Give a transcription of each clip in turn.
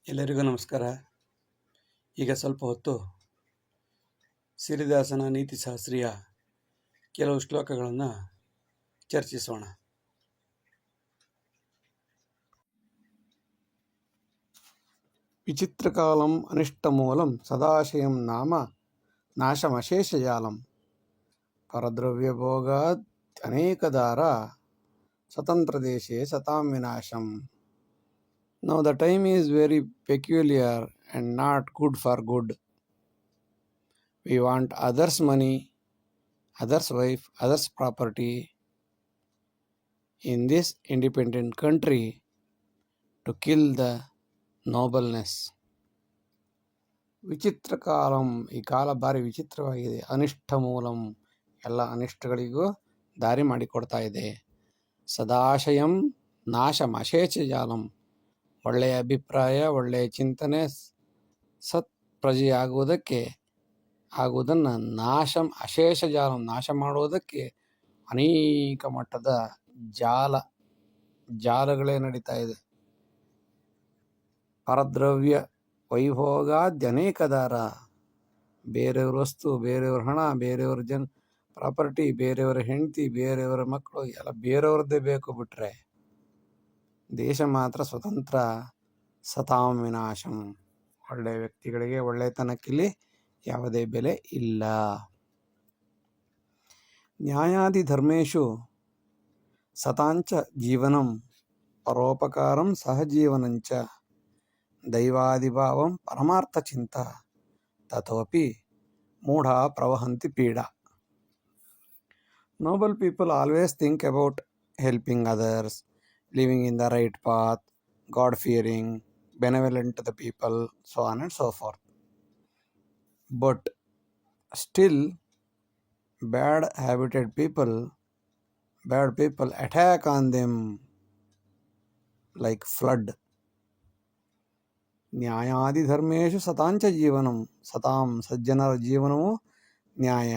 ಎಲ್ಲರಿಗೂ ನಮಸ್ಕಾರ. ಈಗ ಸ್ವಲ್ಪ ಹೊತ್ತು ಸಿರಿದಾಸನ ನೀತಿಶಾಸ್ತ್ರೀಯ ಕೆಲವು ಶ್ಲೋಕಗಳನ್ನು ಚರ್ಚಿಸೋಣ. ವಿಚಿತ್ರಕಾಲಂ ಅನಿಷ್ಟಮೂಲಂ ಸದಾಶಯಂ ನಾಮ ನಾಶಮಶೇಷಜಾಲಂ ಪರದ್ರವ್ಯಭೋಗಾದ್ ಅನೇಕದಾರ ಸ್ವತಂತ್ರದೇಶೇ ಸತಾಂ ವಿನಾಶಂ. Now the time is very peculiar and not good for good. We want others' money, others' wife, others' property in this independent country to kill the nobleness. ವಿಚಿತ್ರ ಕಾಲಂ, ಈ ಕಾಲ ಭಾರಿ ವಿಚಿತ್ರವಾಗಿದೆ. ಅನಿಷ್ಟ ಮೂಲಂ, ಎಲ್ಲ ಅನಿಷ್ಟಗಳಿಗೂ ದಾರಿ ಮಾಡಿಕೊಡ್ತಾ ಇದೆ. ಸದಾಶಯಂ ನಾಶಂ ಅಶೇಷ ಜಾಲಂ, ಒಳ್ಳೆಯ ಅಭಿಪ್ರಾಯ, ಒಳ್ಳೆಯ ಚಿಂತನೆ ಆಗುವುದನ್ನು ನಾಶಂ ಅಶೇಷ ಜಾಲಂ, ನಾಶ ಮಾಡುವುದಕ್ಕೆ ಅನೇಕ ಮಟ್ಟದ ಜಾಲಗಳೇ ನಡೀತಾ ಇದೆ. ಪರದ್ರವ್ಯ ವೈಭೋಗಾದ್ಯನೇಕ ದಾರ, ಬೇರೆಯವ್ರ ವಸ್ತು, ಬೇರೆಯವ್ರ ಹಣ, ಬೇರೆಯವ್ರ ಪ್ರಾಪರ್ಟಿ, ಬೇರೆಯವರ ಹೆಂಡತಿ, ಬೇರೆಯವರ ಮಕ್ಕಳು ಎಲ್ಲ ಬೇರೆಯವ್ರದ್ದೇ ಬೇಕು. ಬಿಟ್ರೆ ದೇಶ ಮಾತ್ರ ಸ್ವತಂತ್ರ. ಸತಾಂ ವಿನಾಶಂ, ಒಳ್ಳೆಯ ವ್ಯಕ್ತಿಗಳಿಗೆ, ಒಳ್ಳೆಯತನಕ್ಕಿಲ್ಲಿ ಯಾವುದೇ ಬೆಲೆ ಇಲ್ಲ. ನ್ಯಾಯಾದಿ ಧರ್ಮೇಶು ಸತಾಂಚ ಜೀವನಂ ಪರೋಪಕಾರಂ ಸಹಜೀವನಂಚ ದೈವಾದಿಭಾವಂ ಪರಮಾರ್ಥ ಚಿಂತ ತಥೋಪಿ ಮೂಢ ಪ್ರವಹಂತಿ ಪೀಡಾ. Noble people always think about helping others, living in the right path, God-fearing, benevolent to the people, so on and so forth. But still, bad people attack on them like flood. ನ್ಯಾಯಾದಿ ಧರ್ಮೇಶು ಸತಾಂಚ ಜೀವನಂ, ಸತಾಂ ಸಜ್ಜನರ ಜೀವನವು ನ್ಯಾಯ,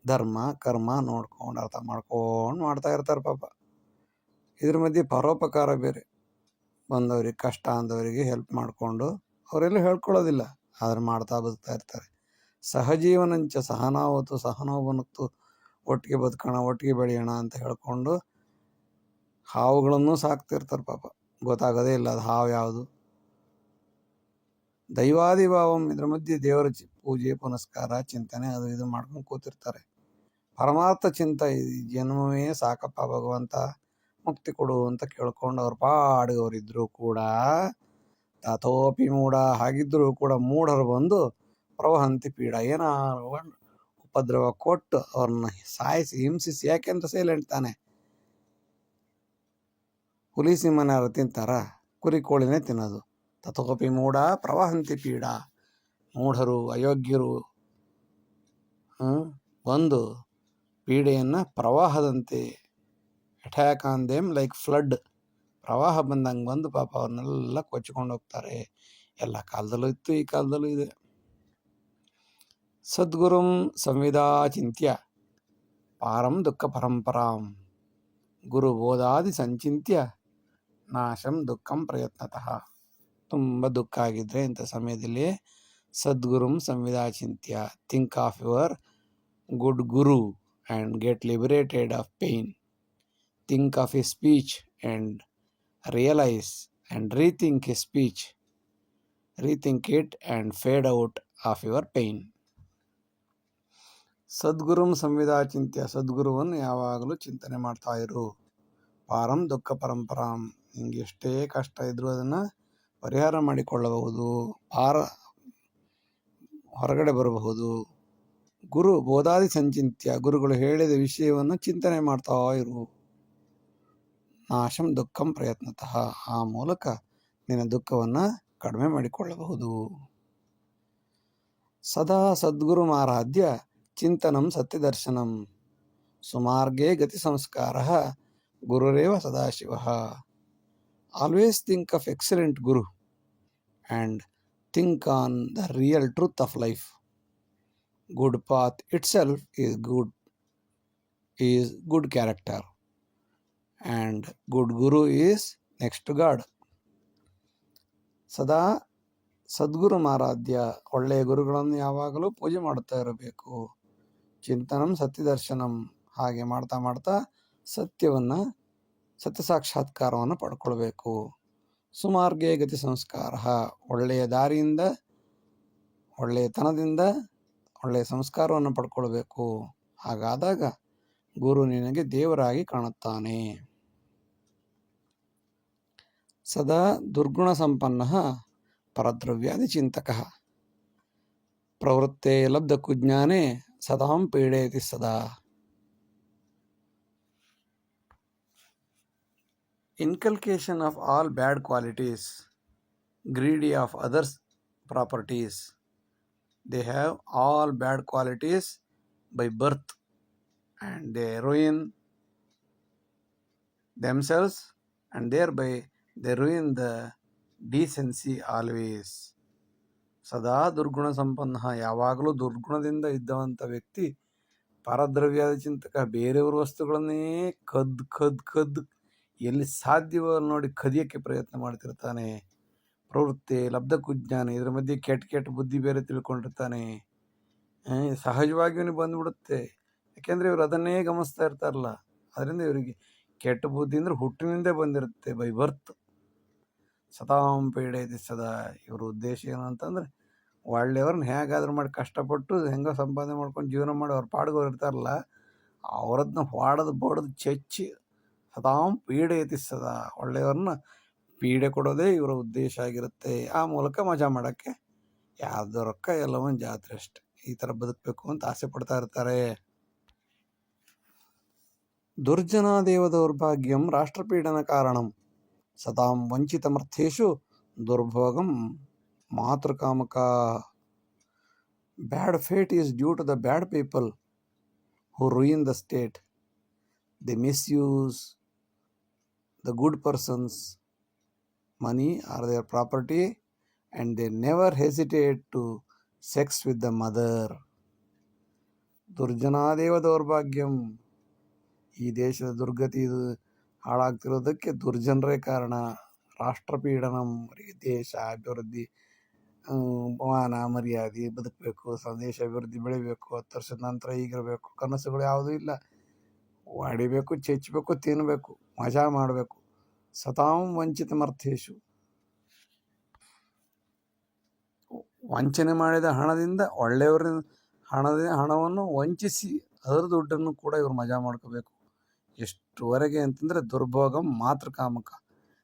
ಧರ್ಮ, ಕರ್ಮ ನೋಡ್ಕೊಂಡು ಅರ್ಥ ಮಾಡ್ಕೊಂಡು ಮಾಡ್ತಾ ಇರ್ತಾರೆ ಪಾಪ. ಇದ್ರ ಮಧ್ಯೆ ಪರೋಪಕಾರ ಬೇರೆ. ಬಂದವ್ರಿಗೆ, ಕಷ್ಟ ಅಂದವರಿಗೆ ಹೆಲ್ಪ್ ಮಾಡಿಕೊಂಡು, ಅವರೆಲ್ಲ ಹೇಳ್ಕೊಳ್ಳೋದಿಲ್ಲ, ಆದ್ರೆ ಮಾಡ್ತಾ ಬದುಕ್ತಾ ಇರ್ತಾರೆ. ಸಹಜೀವನಂಚ, ಸಹನಾವತ್ತು, ಸಹನೋಬನತ್ತು, ಒಟ್ಟಿಗೆ ಬದುಕೋಣ, ಒಟ್ಟಿಗೆ ಬೆಳೆಯೋಣ ಅಂತ ಹೇಳ್ಕೊಂಡು ಹಾವುಗಳನ್ನು ಸಾಕ್ತಿರ್ತಾರೆ ಪಾಪ. ಗೊತ್ತಾಗೋದೇ ಇಲ್ಲ ಅದು ಹಾವು ಯಾವುದು. ದೈವಾದಿಭಾವಂ, ಇದ್ರ ಮಧ್ಯೆ ದೇವರ ಪೂಜೆ ಪುನಸ್ಕಾರ, ಚಿಂತನೆ, ಅದು ಇದು ಮಾಡ್ಕೊಂಡು ಕೂತಿರ್ತಾರೆ. ಪರಮಾರ್ಥ ಚಿಂತ, ಈ ಜನ್ಮವೇ ಸಾಕಪ್ಪ ಭಗವಂತ, ಮುಕ್ತಿ ಕೊಡು ಅಂತ ಕೇಳ್ಕೊಂಡು ಅವ್ರ ಪಾಡಿಗೆ ಅವರಿದ್ರೂ ಕೂಡ, ತಥೋಪಿ ಮೂಢ, ಹಾಗಿದ್ರೂ ಕೂಡ ಮೂಢರು ಬಂದು ಪ್ರವಹಂತಿ ಪೀಡ, ಏನಾರು ಉಪದ್ರವ ಕೊಟ್ಟು ಅವ್ರನ್ನ ಸಾಯಿಸಿ ಹಿಂಸಿಸಿ. ಯಾಕೆಂದ್ರೆ ಸೈಲೆಂಟ್ ತಾನೆ. ಹುಲಿ ಸಿಂಹನಾರು ತಿಂತಾರ, ಕುರಿ ಕೋಳಿನೇ ತಿನ್ನೋದು. ತಥೋಪಿ ಮೂಢ ಪ್ರವಹಂತಿ ಪೀಡ, ಮೂಢರು, ಅಯೋಗ್ಯರು ಒಂದು ಪೀಡೆಯನ್ನು ಪ್ರವಾಹದಂತೆ, attack on them like flood, ಪ್ರವಾಹ ಬಂದಂಗೆ ಬಂದು ಪಾಪ ಅವ್ರನ್ನೆಲ್ಲ ಕೊಚ್ಕೊಂಡು ಹೋಗ್ತಾರೆ. ಎಲ್ಲ ಕಾಲದಲ್ಲೂ ಇತ್ತು, ಈ ಕಾಲದಲ್ಲೂ ಇದೆ. ಸದ್ಗುರುಂ ಸಂವಿದಾಚಿಂತ್ಯ ಪಾರಂ ದುಃಖ ಪರಂಪರಾಂ, ಗುರು ಬೋಧಾದಿ ಸಂಚಿಂತ್ಯ ನಾಶಂ ದುಃಖಂ ಪ್ರಯತ್ನತಃ. ತುಂಬ ದುಃಖ ಆಗಿದ್ರೆ ಇಂಥ ಸಮಯದಲ್ಲಿ ಸದ್ಗುರುಂ ಸಂವಿದಾಚಿಂತ್ಯ, think of your good guru and get liberated of pain. Think of his speech and realize and rethink his speech. Rethink it and fade out of your pain. ಸದ್ಗುರುಂ ಸಂವಿದಾಚಿಂತ್ಯ, ಸದ್ಗುರುವನ್ನು ಯಾವಾಗಲೂ ಚಿಂತನೆ ಮಾಡ್ತಾ ಇರು. ಪಾರಂ ದುಃಖ ಪರಂಪರಾಂ, ನಿಂಗೆ ಎಷ್ಟೇ ಕಷ್ಟ ಇದ್ರೂ ಅದನ್ನು ಪರಿಹಾರ ಮಾಡಿಕೊಳ್ಳಬಹುದು, ಹೊರಗಡೆ ಬರಬಹುದು. ಗುರು ಬೋಧಾದಿ ಸಂಚಿಂತ್ಯ, ಗುರುಗಳು ಹೇಳಿದ ವಿಷಯವನ್ನು ಚಿಂತನೆ ಮಾಡ್ತಾ ಇರು. ನಾಶಂ ದುಃಖಂ ಪ್ರಯತ್ನತಃ, ಆ ಮೂಲಕ ನಿನ್ನ ದುಃಖವನ್ನು ಕಡಿಮೆ ಮಾಡಿಕೊಳ್ಳಬಹುದು. ಸದಾ ಸದ್ಗುರುಮಾರಾಧ್ಯ ಚಿಂತನಂ ಸತ್ಯದರ್ಶನಂ, ಸುಮಾರ್ಗೇ ಗತಿ ಸಂಸ್ಕಾರ ಗುರುರೇವ ಸದಾಶಿವ. Always think of excellent guru and think on the real truth of life. Good path itself is good character, and good guru is next to God. ಸದಾ ಸದ್ಗುರು ಮಾರಾಧ್ಯ, ಒಳ್ಳೆಯ ಗುರುಗಳನ್ನು ಯಾವಾಗಲೂ ಪೂಜೆ ಮಾಡುತ್ತಾ ಇರಬೇಕು. ಚಿಂತನಂ ಸತ್ಯದರ್ಶನಂ, ಹಾಗೆ ಮಾಡ್ತಾ ಮಾಡ್ತಾ ಸತ್ಯ ಸಾಕ್ಷಾತ್ಕಾರವನ್ನು ಪಡ್ಕೊಳ್ಬೇಕು. ಸುಮಾರ್ಗೇ ಗತಿ ಸಂಸ್ಕಾರ, ಒಳ್ಳೆಯ ದಾರಿಯಿಂದ ಒಳ್ಳೆಯತನದಿಂದ ಒಳ್ಳೆಯ ಸಂಸ್ಕಾರವನ್ನು ಪಡ್ಕೊಳ್ಬೇಕು. ಹಾಗಾದಾಗ ಗುರು ನಿನಗೆ ದೇವರಾಗಿ ಕಾಣುತ್ತಾನೆ. ಸದಾ ದುರ್ಗುಣ ಸಂಪನ್ನ ಪರದ್ರವ್ಯಾದಿ ಚಿಂತಕ, ಪ್ರವೃತ್ತೆ ಲಬ್ಧ ಕುಜ್ಞಾನೆ ಸದಾಂ ಪೀಡಯತಿ ಸದಾ. Inculcation of all bad qualities, greedy of others' properties. They have all bad qualities by birth and they ruin themselves and thereby they ruin the decency always. ಸದಾ ದುರ್ಗುಣ ಸಂಪನ್ನ, ಯಾವಾಗಲೂ ದುರ್ಗುಣದಿಂದ ಇದ್ದವಂಥ ವ್ಯಕ್ತಿ ಪರದ್ರವ್ಯಾದ ಚಿಂತಕ, ಬೇರೆಯವ್ರ ವಸ್ತುಗಳನ್ನೇ ಕದ್ದು ಎಲ್ಲಿ ಸಾಧ್ಯವೋ ನೋಡಿ ಕದಿಯೋಕ್ಕೆ ಪ್ರಯತ್ನ ಮಾಡ್ತಿರ್ತಾನೆ. ಪ್ರವೃತ್ತಿ ಲಬ್ಧ ಕುಜ್ಞಾನ, ಇದರ ಮಧ್ಯೆ ಕೆಟ್ಟ ಬುದ್ಧಿ ಬೇರೆ ತಿಳ್ಕೊಂಡಿರ್ತಾನೆ. ಸಹಜವಾಗಿ ಇವನಿಗೆ ಬಂದುಬಿಡುತ್ತೆ, ಯಾಕೆಂದರೆ ಇವರು ಅದನ್ನೇ ಗಮನಿಸ್ತಾ ಇರ್ತಾರಲ್ಲ. ಅದರಿಂದ ಇವರಿಗೆ ಕೆಟ್ಟ ಬುದ್ಧಿ ಅಂದರೆ ಹುಟ್ಟಿನಿಂದೇ ಬಂದಿರುತ್ತೆ, ಬೈ ಬರ್ತ್. ಸದಾಂ ಪೀಡಯತಿ ಸದಾ, ಇವ್ರ ಉದ್ದೇಶ ಏನು ಅಂತಂದರೆ ಒಳ್ಳೆಯವ್ರನ್ನ ಹೇಗಾದ್ರೂ ಮಾಡಿ ಕಷ್ಟಪಟ್ಟು ಹೆಂಗೋ ಸಂಪಾದನೆ ಮಾಡ್ಕೊಂಡು ಜೀವನ ಮಾಡಿ ಅವ್ರ ಪಾಡ್ಗೋರು ಇರ್ತಾರಲ್ಲ, ಅವ್ರದನ್ನ ಬಡ್ದು ಚೆಚ್ಚಿ ಸದಾಂ ಪೀಡಯತಿ ಸದಾ, ಒಳ್ಳೆಯವ್ರನ್ನ ಪೀಡೆ ಕೊಡೋದೇ ಇವರ ಉದ್ದೇಶ ಆಗಿರುತ್ತೆ. ಆ ಮೂಲಕ ಮಜಾ ಮಾಡೋಕ್ಕೆ ಯಾವ್ದೋ ರೊಕ್ಕ ಎಲ್ಲವೊಂದು ಜಾತ್ರೆ ಅಷ್ಟೆ, ಈ ಥರ ಬದುಕಬೇಕು ಅಂತ ಆಸೆ ಪಡ್ತಾ ಇರ್ತಾರೆ. ದುರ್ಜನಾದೇವ ದೌರ್ಭಾಗ್ಯಂ ರಾಷ್ಟ್ರಪೀಡನ ಕಾರಣಂ, ಸದಾಂ ವಂಚಿತಮರ್ಥೇಶು ದುರ್ಭೋಗಂ ಮಾತೃಕಾಮಕ. Bad fate is due to the bad people who ruin the state. They misuse the good person's money or their property and they never hesitate to sex with the mother. ದುರ್ಜನಾದೇವ ದೌರ್ಭಾಗ್ಯಂ, ಈ ದೇಶದ ದುರ್ಗತಿ ಹಾಳಾಗ್ತಿರೋದಕ್ಕೆ ದುರ್ಜನರೇ ಕಾರಣ. ರಾಷ್ಟ್ರಪೀಡನಂ, ದೇಶ ಅಭಿವೃದ್ಧಿ, ಮಾನ ಮರ್ಯಾದೆ, ಬದುಕಬೇಕು, ದೇಶ ಅಭಿವೃದ್ಧಿ ಬೆಳಿಬೇಕು, 10 ವರ್ಷದ ನಂತರ ಹೀಗಿರಬೇಕು, ಕನಸುಗಳು ಯಾವುದೂ ಇಲ್ಲ. ಹೊಡಿಬೇಕು, ಚೆಚ್ಚಬೇಕು, ತಿನ್ನಬೇಕು, ಮಜಾ ಮಾಡಬೇಕು. ಸತಾಂ ವಂಚಿತಮರ್ಥೇಶು, ವಂಚನೆ ಮಾಡಿದ ಹಣದಿಂದ ಒಳ್ಳೆಯವರ ಹಣವನ್ನು ವಂಚಿಸಿ ಅದರ ದುಡ್ಡನ್ನು ಕೂಡ ಇವರು ಮಜಾ ಮಾಡ್ಕೋಬೇಕು. ಎಷ್ಟುವರೆಗೆ ಅಂತಂದರೆ ದುರ್ಭೋಗಂ ಮಾತೃಕಾಮಕ,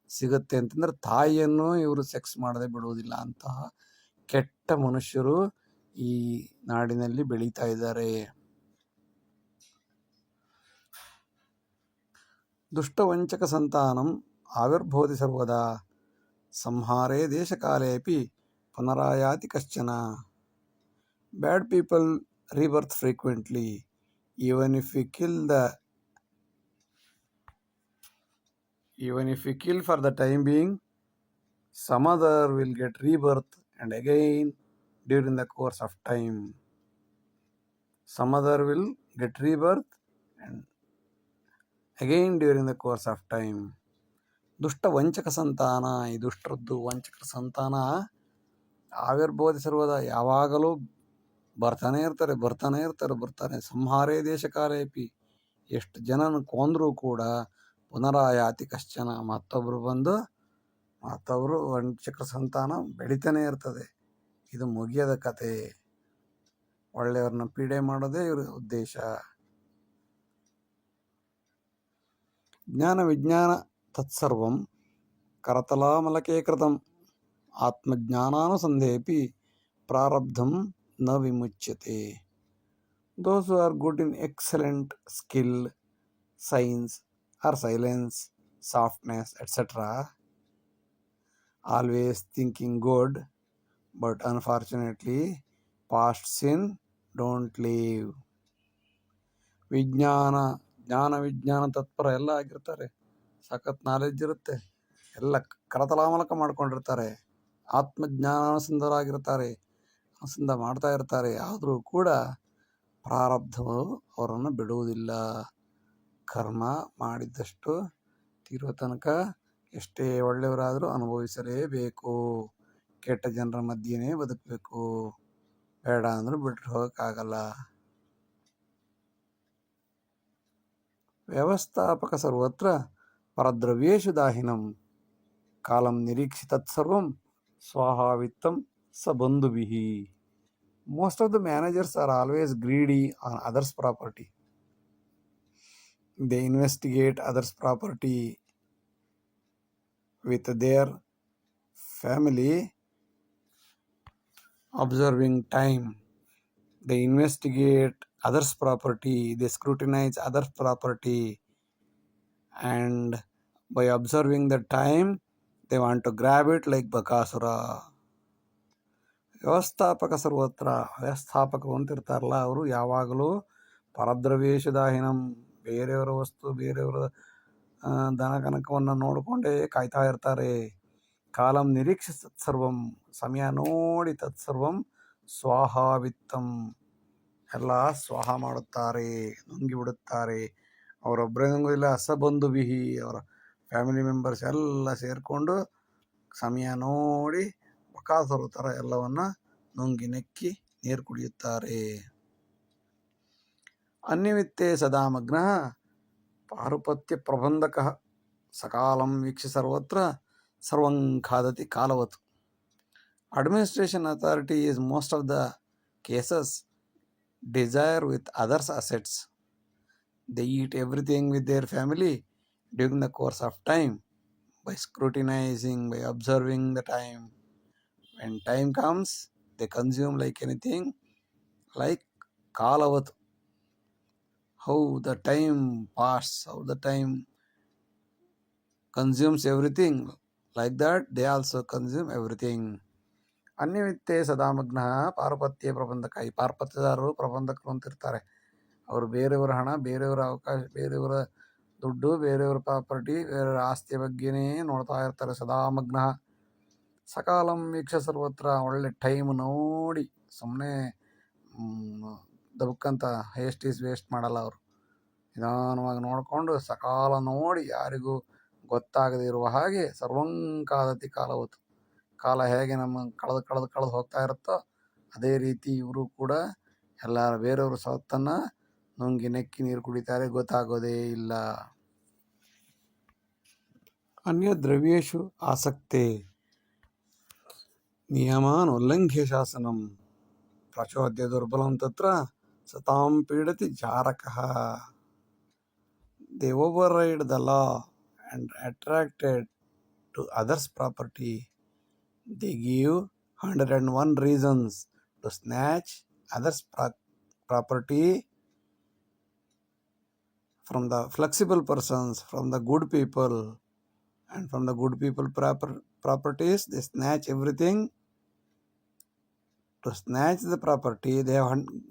ಸಿಗುತ್ತೆ ಅಂತಂದರೆ ತಾಯಿಯನ್ನು ಇವರು ಸೆಕ್ಸ್ ಮಾಡದೆ ಬಿಡುವುದಿಲ್ಲ. ಅಂತಹ ಕೆಟ್ಟ ಮನುಷ್ಯರು ಈ ನಾಡಿನಲ್ಲಿ ಬೆಳೀತಾ ಇದ್ದಾರೆ. ದುಷ್ಟವಂಚಕ ಸಂತಾನಂ ಆವಿರ್ಭವತಿ ಸರ್ವದಾ, ಸಂಹಾರೇ ದೇಶಕಾಲೇಪಿ ಪುನರಾಯಾತಿ ಕಶ್ಚನ. ಬ್ಯಾಡ್ people rebirth frequently. Even if we kill for the time being, some other will get rebirth and again during the course of time. Some other will get rebirth and again during the course of time. ದುಷ್ಟ ವಂಚಕ ಸಂತಾನ, ಈ ದುಷ್ಟರದ್ದು ವಂಚಕರ ಸಂತಾನ ಆವಿರ್ಭವತಿ ಸರ್ವದ, ಯಾವಾಗಲೂ ಬರ್ತಾನೆ ಇರ್ತಾರೆ. ಸಂಹಾರೇ ದೇಶಕಾಲೇಪಿ, ಎಷ್ಟು ಜನನ ಕೊಂದರೂ ಕೂಡ ಪುನರಾಯಾತಿ ಕಶ್ಚನ, ಮತ್ತೊಬ್ಬರು ವಂಚಕರ ಸಂತಾನ ಬೆಳಿತಾನೆ ಇರ್ತದೆ. ಇದು ಮುಗಿಯದ ಕತೆ. ಒಳ್ಳೆಯವ್ರನ್ನ ಪೀಡೆ ಮಾಡೋದೇ ಇವ್ರ ಉದ್ದೇಶ. ಜ್ಞಾನ ವಿಜ್ಞಾನ ತತ್ಸರ್ವಂ ಕರತಲಾಮಲಕೆ ಕೃತಂ, ಆತ್ಮಜ್ಞಾನಾನುಸಂಧೇಪಿ ಪ್ರಾರಬ್ಧಂ ನ ವಿಮುಚ್ಯತೆ. Those who are good in excellent skill, science or silence, softness, etc., always thinking good, but unfortunately past sin don't leave. ಜ್ಞಾನ ವಿಜ್ಞಾನ ತತ್ಪರ ಎಲ್ಲ ಆಗಿರ್ತಾರೆ, ಸಖತ್ ನಾಲೆಡ್ಜ್ ಇರುತ್ತೆ, ಎಲ್ಲ ಕರತಲಾಮಲಕ ಮಾಡ್ಕೊಂಡಿರ್ತಾರೆ, ಆತ್ಮಜ್ಞಾನಾನುಸಂಧರಾಗಿರ್ತಾರೆ, ಅನುಸಂಧ ಮಾಡ್ತಾ ಇರ್ತಾರೆ. ಆದರೂ ಕೂಡ ಪ್ರಾರಬ್ಧವು ಅವರನ್ನು ಬಿಡುವುದಿಲ್ಲ. ಕರ್ಮ ಮಾಡಿದ್ದಷ್ಟು ತೀರೋ ತನಕ ಎಷ್ಟೇ ಒಳ್ಳೆಯವರಾದರೂ ಅನುಭವಿಸಲೇಬೇಕು. ಕೆಟ್ಟ ಜನರ ಮಧ್ಯೆನೇ ಬದುಕಬೇಕು, ಬೇಡ ಅಂದ್ರೆ ಬಿಟ್ಟು ಹೋಗೋಕ್ಕಾಗಲ್ಲ. ವ್ಯವಸ್ಥಾಪಕ ಸರ್ವತ್ರ ಪರದ್ರವ್ಯೇಶು ದಾಹಿನಂ ಕಾಲಂ ನಿರೀಕ್ಷಿ ತತ್ಸರ್ವಂ ಸ್ವಾಹಾವಿತ್ತಂ ಸ ಬಂಧುಭಿಃ. Most of the managers are always greedy on others' property. They investigate others' property with their family, observing time. They investigate others' property, they scrutinize others' property, and by observing the time, they want to grab it like Bakasura. ವ್ಯವಸ್ಥಾಪಕ ಸರ್ವತ್ರ, ವ್ಯವಸ್ಥಾಪಕರು ಅಂತಿರ್ತಾರಲ್ಲ, ಅವರು ಯಾವಾಗಲೂ ಪರದ್ರವ್ಯೇಶದಾಹಿನಂ, ಬೇರೆಯವರ ವಸ್ತು ಬೇರೆಯವರ ದನ ಕನಕವನ್ನು ನೋಡಿಕೊಂಡೇ ಕಾಯ್ತಾ ಇರ್ತಾರೆ. ಕಾಲಂ ನಿರೀಕ್ಷೆ ತತ್ಸರ್ವಂ, ಸಮಯ ನೋಡಿ ತತ್ಸರ್ವಂ ಸ್ವಾಹಾವಿತ್ತಂ, ಎಲ್ಲ ಸ್ವಾಹ ಮಾಡುತ್ತಾರೆ, ನುಂಗಿಬಿಡುತ್ತಾರೆ. ಅವರೊಬ್ಬರೇ ನುಂಗೋದಿಲ್ಲ, ಸಬಂಧುಭಿಹಿ, ಅವರ ಫ್ಯಾಮಿಲಿ ಮೆಂಬರ್ಸ್ ಎಲ್ಲ ಸೇರಿಕೊಂಡು ಸಮಯ ನೋಡಿ ಬಕಾಸುರ ಥರ ಎಲ್ಲವನ್ನ ನುಂಗಿ ನೆಕ್ಕಿ ನೀರು ಕುಡಿಯುತ್ತಾರೆ. ಅನ್ಯವಿತ್ತೇ ಸದಾ ಮಗ್ನಃ ಪಾರುಪತ್ಯ ಪ್ರಬಂಧಕಃ ಸಕಾಲಂ ವೀಕ್ಷ ಸರ್ವತ್ರ ಸರ್ವಂ ಖಾದತಿ ಕಾಲವತ್. Administration authority is most of the cases desire with others' assets. They eat everything with their family during the course of time by scrutinizing, by observing the time. When time comes, they consume like anything, like Kalavat. How the time passes, how the time consumes everything, like that they also consume everything. ಅನ್ಯವಿತ್ತೇ ಸದಾಮಗ್ನ ಪಾರುಪತ್ಯ ಪ್ರಬಂಧಕ. ಈ ಪಾರುಪತ್ಯದಾರರು ಪ್ರಬಂಧಕರು ಅಂತಿರ್ತಾರೆ. ಅವರು ಬೇರೆಯವರ ಹಣ, ಬೇರೆಯವರ ಅವಕಾಶ, ಬೇರೆಯವರ ದುಡ್ಡು, ಬೇರೆಯವರ ಪ್ರಾಪರ್ಟಿ, ಬೇರೆಯವರ ಆಸ್ತಿಯ ಬಗ್ಗೆನೇ ನೋಡ್ತಾ ಇರ್ತಾರೆ. ಸದಾಮಗ್ನ ಸಕಾಲಂ ವೀಕ್ಷ ಸರ್ವತ್ರ, ಒಳ್ಳೆ ಟೈಮ್ ನೋಡಿ, ಸುಮ್ಮನೆ ದಬಕ್ಕಂತ ಹೇಸ್ಟ್ ಈಸ್ ವೇಸ್ಟ್ ಮಾಡಲ್ಲ. ಅವರು ನಿಧಾನವಾಗಿ ನೋಡಿಕೊಂಡು ಸಕಾಲ ನೋಡಿ, ಯಾರಿಗೂ ಗೊತ್ತಾಗದೇ ಇರುವ ಹಾಗೆ ಸರ್ವಂಕಾದತಿ ಕಾಲವತ್ತು, ಕಾಲ ಹೇಗೆ ನಮ್ಮ ಕಳೆದು ಹೋಗ್ತಾ ಇರುತ್ತೋ ಅದೇ ರೀತಿ ಇವರು ಕೂಡ ಎಲ್ಲ ಬೇರೆಯವರು ಸೊತ್ತನ್ನು ನುಂಗಿ ನೆಕ್ಕಿ ನೀರು ಕುಡಿತಾರೆ, ಗೊತ್ತಾಗೋದೇ ಇಲ್ಲ. ಅನ್ಯ ದ್ರವ್ಯೇಶು ಆಸಕ್ತೆ ನಿಯಮಾನ್ ಉಲ್ಲಂಘ್ಯ ಶಾಸನಂ ಪ್ರಚೋದ್ಯ ದುರ್ಬಲಂ ತತ್ರ ಸತಾಂ ಪೀಡತಿ ಜಾರಕಃ. They override the law and attracted to others' property. They give 101 reasons to snatch others' property from the flexible persons, from the good people, and from the good people properties they snatch everything. To snatch the property,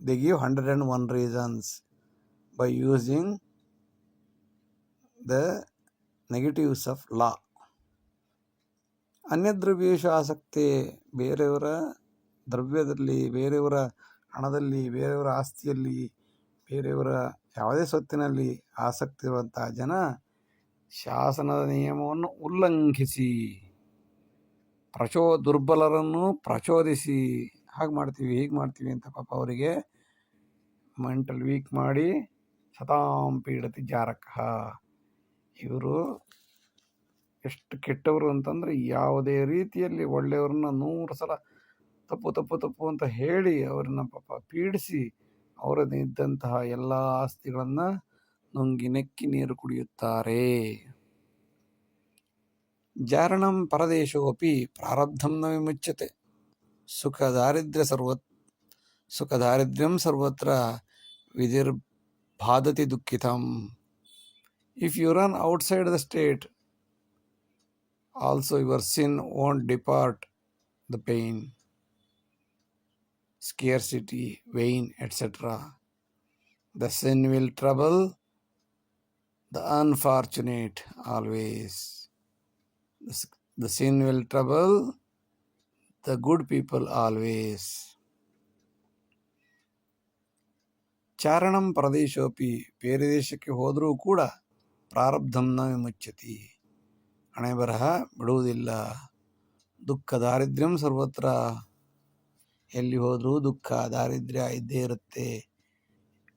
they give 101 reasons by using the negatives of law. ಅನ್ಯದ್ರವ್ಯೇಶು ಆಸಕ್ತಿ, ಬೇರೆಯವರ ದ್ರವ್ಯದಲ್ಲಿ, ಬೇರೆಯವರ ಹಣದಲ್ಲಿ, ಬೇರೆಯವರ ಆಸ್ತಿಯಲ್ಲಿ, ಬೇರೆಯವರ ಯಾವುದೇ ಸ್ವತ್ತಿನಲ್ಲಿ ಆಸಕ್ತಿ ಇರುವಂತಹ ಜನ ಶಾಸನದ ನಿಯಮವನ್ನು ಉಲ್ಲಂಘಿಸಿ ದುರ್ಬಲರನ್ನು ಪ್ರಚೋದಿಸಿ, ಹಾಗೆ ಮಾಡ್ತೀವಿ ಹೀಗೆ ಮಾಡ್ತೀವಿ ಅಂತ ಪಾಪ ಅವರಿಗೆ ಮೆಂಟಲ್ ವೀಕ್ ಮಾಡಿ ಸತಾಂ ಪೀಡತಿ ಜಾರಕಃ. ಇವರು ಎಷ್ಟು ಕೆಟ್ಟವರು ಅಂತಂದರೆ, ಯಾವುದೇ ರೀತಿಯಲ್ಲಿ ಒಳ್ಳೆಯವ್ರನ್ನ 100 ಸಲ ತಪ್ಪು ಅಂತ ಹೇಳಿ ಅವ್ರನ್ನ ಪಾಪ ಪೀಡಿಸಿ ಅವರದ್ದಂತಹ ಎಲ್ಲ ಆಸ್ತಿಗಳನ್ನು ನುಂಗಿ ನೆಕ್ಕಿ ನೀರು ಕುಡಿಯುತ್ತಾರೆ. ಜಾರಣಂ ಪರದೇಶೋಪಿ ಪ್ರಾರಬ್ಧಂ ನ ವಿಮುಚ್ಯತೆ ಸುಖದಾರಿದ್ರ್ಯಂ ಸರ್ವತ್ರ ವಿಧಿರ್ಬಾಧತಿ ದುಃಖಿತಂ. If you run outside the state, also your sin won't depart the pain, scarcity, vain, etc. The sin will trouble the unfortunate always. The sin will trouble the good people always. ಚಾರಣಂ ಪ್ರದೇಶೋಪಿ, ಬೇರೆ ದೇಶಕ್ಕೆ ಹೋದರೂ ಕೂಡ ಪ್ರಾರಬ್ಧಂನ ವಿಮುಚ್ಯತಿ, ಹಣೆ ಬರಹ ಬಿಡುವುದಿಲ್ಲ. ದುಃಖ ದಾರಿದ್ರ್ಯಂ ಸರ್ವತ್ರ, ಎಲ್ಲಿ ಹೋದರೂ ದುಃಖ ದಾರಿದ್ರ್ಯ ಇದ್ದೇ ಇರುತ್ತೆ.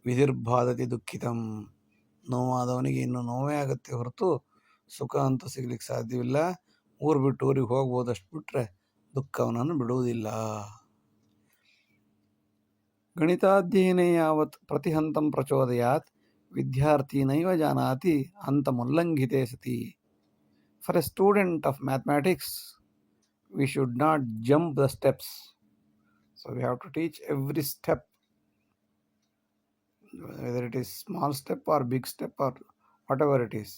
ವಿಧಿರ್ಬಾಧತಿ ದುಃಖಿತಂ, ನೋವಾದವನಿಗೆ ಇನ್ನು ನೋವೇ ಆಗುತ್ತೆ ಹೊರತು ಸುಖ ಅಂತೂ ಸಿಗ್ಲಿಕ್ಕೆ ಸಾಧ್ಯವಿಲ್ಲ. ಊರು ಬಿಟ್ಟು ಊರಿಗೆ ಹೋಗ್ಬೋದಷ್ಟು ಬಿಟ್ಟರೆ ದುಃಖವನನ್ನು ಬಿಡುವುದಿಲ್ಲ. ಗಣಿತಾಧ್ಯಯನೇ ಯಾವತ್ ಪ್ರತಿಹಂತಂ ಪ್ರಚೋದಯಾತ್ ವಿದ್ಯಾರ್ಥಿ ನೈವ ಜಾನಾತಿ ಅಂತಮುಲ್ಲಂಘಿತೆ ಸತಿ. For A student of mathematics we should not jump the steps. So we have to teach every step, whether it is small step or big step or whatever it is.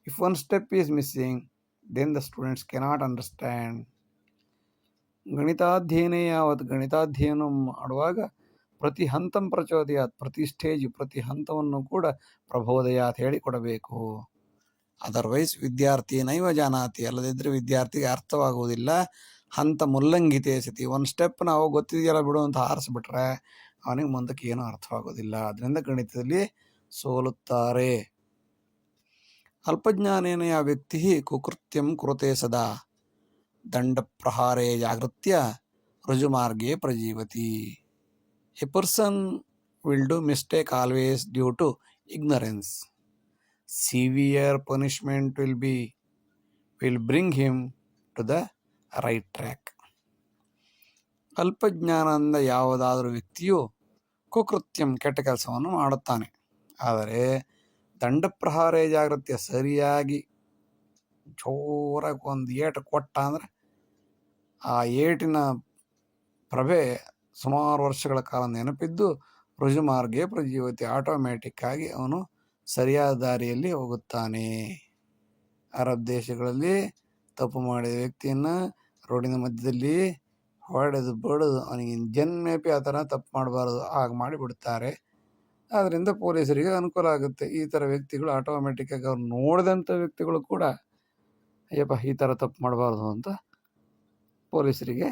If one step is missing, then the students cannot understand. ಗಣಿತಾಧ್ಯಯನೇ ಯಾವತ್ತು, ಗಣಿತಾಧ್ಯಯನ ಮಾಡುವಾಗ ಪ್ರತಿ ಹಂತಂ ಪ್ರಚೋದಯಾತ್, ಪ್ರತಿ stage ಪ್ರತಿ ಹಂತವನ್ನು ಕೂಡ ಪ್ರಬೋದಯಾತ್ ಹೇಳಿಕೊಡಬೇಕು. Otherwise ವಿದ್ಯಾರ್ಥಿ ನೈವ ಜಾನಾತಿ, ಅಲ್ಲದಿದ್ದರೆ ವಿದ್ಯಾರ್ಥಿಗೆ ಅರ್ಥವಾಗುವುದಿಲ್ಲ. ಹಂತ ಮುಲ್ಲಂಘಿತೆ ಸತಿ, ಒಂದು ಸ್ಟೆಪ್ ನಾವು ಗೊತ್ತಿದೆಯಲ್ಲ ಬಿಡು ಅಂತ ಹಾರಿಸ್ಬಿಟ್ರೆ ಅವನಿಗೆ ಮುಂದಕ್ಕೆ ಏನೂ ಅರ್ಥವಾಗೋದಿಲ್ಲ. ಅದರಿಂದ ಗಣಿತದಲ್ಲಿ ಸೋಲುತ್ತಾರೆ. ಅಲ್ಪಜ್ಞಾನೇನ ಯಾ ವ್ಯಕ್ತಿ ಕುಕೃತ್ಯಂ ಕುರುತೆ ಸದಾ ದಂಡ ಪ್ರಹಾರೇ ಜಾಗೃತ್ಯ ರುಜುಮಾರ್ಗೇ ಪ್ರಜೀವತಿ. A person will do mistake always due to ignorance. Severe punishment will bring him to the right track. ಅಲ್ಪಜ್ಞಾನದಿಂದ ಯಾವುದಾದರೂ ವ್ಯಕ್ತಿಯು ಕುಕೃತ್ಯಂ ಕೆಟ್ಟ ಕೆಲಸವನ್ನು ಮಾಡುತ್ತಾನೆ. ಆದರೆ ದಂಡಪ್ರಹಾರೇ ಜಾಗೃತ್ಯ, ಸರಿಯಾಗಿ ಜೋರಾಗಿ ಒಂದು ಏಟು ಕೊಟ್ಟ ಅಂದರೆ ಆ ಏಟಿನ ಪ್ರಭೆ ಸುಮಾರು ವರ್ಷಗಳ ಕಾಲ ನೆನಪಿದ್ದು ರುಜುಮಾರ್ಗೇ ಪ್ರಜೀವತಿ, ಆಟೋಮ್ಯಾಟಿಕ್ ಆಗಿ ಅವನು ಸರಿಯಾದ ದಾರಿಯಲ್ಲಿ ಹೋಗುತ್ತಾನೆ. ಅರಬ್ ದೇಶಗಳಲ್ಲಿ ತಪ್ಪು ಮಾಡಿದ ವ್ಯಕ್ತಿಯನ್ನು ರೋಡಿನ ಮಧ್ಯದಲ್ಲಿ ಹೊಡೆದು ಬಡಿದು ಅವನಿಗೆ ಜನ್ಮೇಪಿ ಆ ಥರ ತಪ್ಪು ಮಾಡಬಾರ್ದು, ಹಾಗೆ ಮಾಡಿಬಿಡ್ತಾರೆ. ಆದ್ದರಿಂದ ಪೊಲೀಸರಿಗೆ ಅನುಕೂಲ ಆಗುತ್ತೆ. ಈ ಥರ ವ್ಯಕ್ತಿಗಳು ಆಟೋಮ್ಯಾಟಿಕ್ಕಾಗಿ ಅವ್ರು ನೋಡಿದಂಥ ವ್ಯಕ್ತಿಗಳು ಕೂಡ ಅಯ್ಯಪ್ಪ ಈ ಥರ ತಪ್ಪು ಮಾಡಬಾರ್ದು ಅಂತ ಪೊಲೀಸರಿಗೆ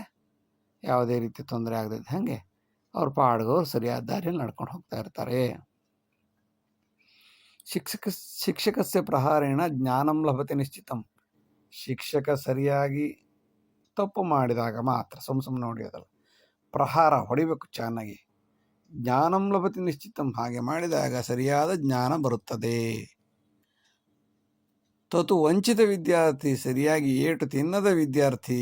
ಯಾವುದೇ ರೀತಿ ತೊಂದರೆ ಆಗದಿದ್ದ ಹಾಗೆ ಅವ್ರ ಪಾಡ್ಗವ್ರು ಸರಿಯಾದ ದಾರಿಯಲ್ಲಿ ನಡ್ಕೊಂಡು ಹೋಗ್ತಾ ಇರ್ತಾರೆ. ಶಿಕ್ಷಕಸ್ಯ ಪ್ರಹಾರೇಣ ಜ್ಞಾನಂ ಲಭತೆ ನಿಶ್ಚಿತಂ. ಶಿಕ್ಷಕ ಸರಿಯಾಗಿ ತಪ್ಪು ಮಾಡಿದಾಗ ಮಾತ್ರ, ಸುಮ್ಮನೆ ಹೊಡೆಯೋದಲ್ಲ, ಪ್ರಹಾರ ಹೊಡಿಬೇಕು ಚೆನ್ನಾಗಿ. ಜ್ಞಾನಂ ಲಭತೆ ನಿಶ್ಚಿತಂ, ಹಾಗೆ ಮಾಡಿದಾಗ ಸರಿಯಾದ ಜ್ಞಾನ ಬರುತ್ತದೆ. ತತು ವಂಚಿತ ವಿದ್ಯಾರ್ಥಿ, ಸರಿಯಾಗಿ ಏಟು ತಿನ್ನದ ವಿದ್ಯಾರ್ಥಿ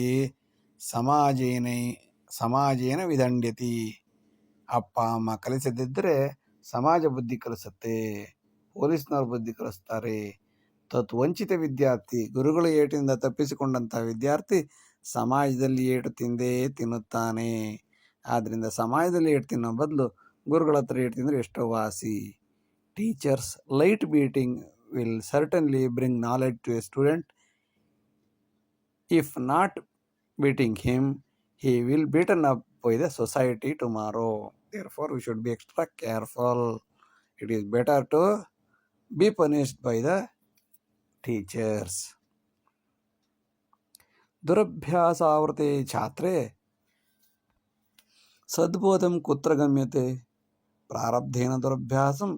ಸಮಾಜೇನ ವಿದಂಡ್ಯತಿ. ಅಪ್ಪ ಅಮ್ಮ ಕಲಿಸದಿದ್ದರೆ ಸಮಾಜ ಬುದ್ಧಿ ಕಲಿಸುತ್ತೆ, ಪೊಲೀಸ್ನವ್ರ ಬುದ್ಧಿ ಕಲಿಸ್ತಾರೆ. ತತ್ ವಂಚಿತ ವಿದ್ಯಾರ್ಥಿ, ಗುರುಗಳ ಏಟಿನಿಂದ ತಪ್ಪಿಸಿಕೊಂಡಂಥ ವಿದ್ಯಾರ್ಥಿ ಸಮಾಜದಲ್ಲಿ ಏಟು ತಿಂದೇ ತಿನ್ನುತ್ತಾನೆ. ಆದ್ದರಿಂದ ಸಮಾಜದಲ್ಲಿ ಏಟು ತಿನ್ನೋ ಬದಲು ಗುರುಗಳ ಹತ್ರ ಏಟು ತಿಂದರೆ ಎಷ್ಟೋ ವಾಸಿ. Teachers light beating will certainly bring knowledge to a student. If not beating him, he will beaten up by the society tomorrow. Therefore, we should be extra careful. It is better to be punished by the teachers. ದುರಭ್ಯಾಸಾವೃತೆ ಛಾತ್ರೆ ಸದ್ಬೋಧಂ ಕುತ್ರ ಗಮ್ಯತೆ. ಪ್ರಾರಬ್ಧೇನ ದುರಭ್ಯಾಸಂ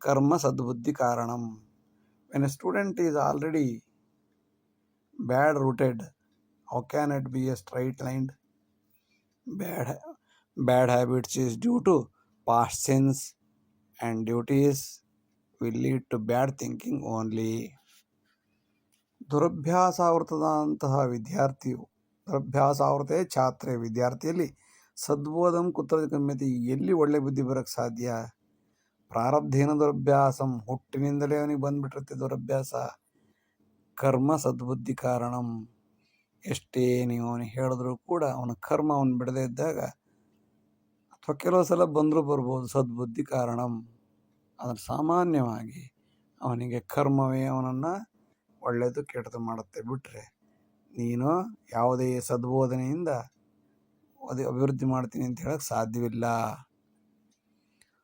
ಕರ್ಮ ಸದ್ಬುದ್ಧಿ ಕಾರಣಂ. When a student is already bad rooted, how can it be a straight line? Bad habits is due to past sins, and duties will lead to bad thinking only. ದುರಭ್ಯಾಸಾವೃತದಂತಹ ವಿದ್ಯಾರ್ಥಿಯು, ದುರಭ್ಯಾಸಾವೃತೆ ಛಾತ್ರೆ ವಿದ್ಯಾರ್ಥಿಯಲ್ಲಿ ಸದ್ಬೋಧಂ ಕುತ್ರ ಗಮ್ಯತೆ, ಎಲ್ಲಿ ಒಳ್ಳೆ ಬುದ್ಧಿ ಬರೋಕ್ಕೆ ಸಾಧ್ಯ? ಪ್ರಾರಬ್ಧೇನ ದುರಭ್ಯಾಸಂ, ಹುಟ್ಟಿನಿಂದಲೇ ಅವನಿಗೆ ಬಂದ್ಬಿಟ್ಟಿರುತ್ತೆ ದುರಭ್ಯಾಸ. ಕರ್ಮ ಸದ್ಬುದ್ಧಿ ಕಾರಣಂ, ಎಷ್ಟೇ ನೀವು ಅವನಿಗೆ ಹೇಳಿದ್ರೂ ಕೂಡ ಅವನ ಕರ್ಮ ಅವನು ಬಿಡದೇ ಇದ್ದಾಗ, ಅಥವಾ ಕೆಲವು ಸಲ ಬಂದರೂ ಬರ್ಬೋದು ಸದ್ಬುದ್ಧಿ ಕಾರಣಂ. ಆದರೆ ಸಾಮಾನ್ಯವಾಗಿ ಅವನಿಗೆ ಕರ್ಮವೇ ಅವನನ್ನು ಒಳ್ಳೆಯದು ಕೆಟ್ಟದು ಮಾಡುತ್ತೆ. ಬಿಟ್ಟರೆ ನೀನು ಯಾವುದೇ ಸದ್ಬೋಧನೆಯಿಂದ ಅಭಿವೃದ್ಧಿ ಮಾಡ್ತೀನಿ ಅಂತ ಹೇಳಕ್ಕೆ ಸಾಧ್ಯವಿಲ್ಲ.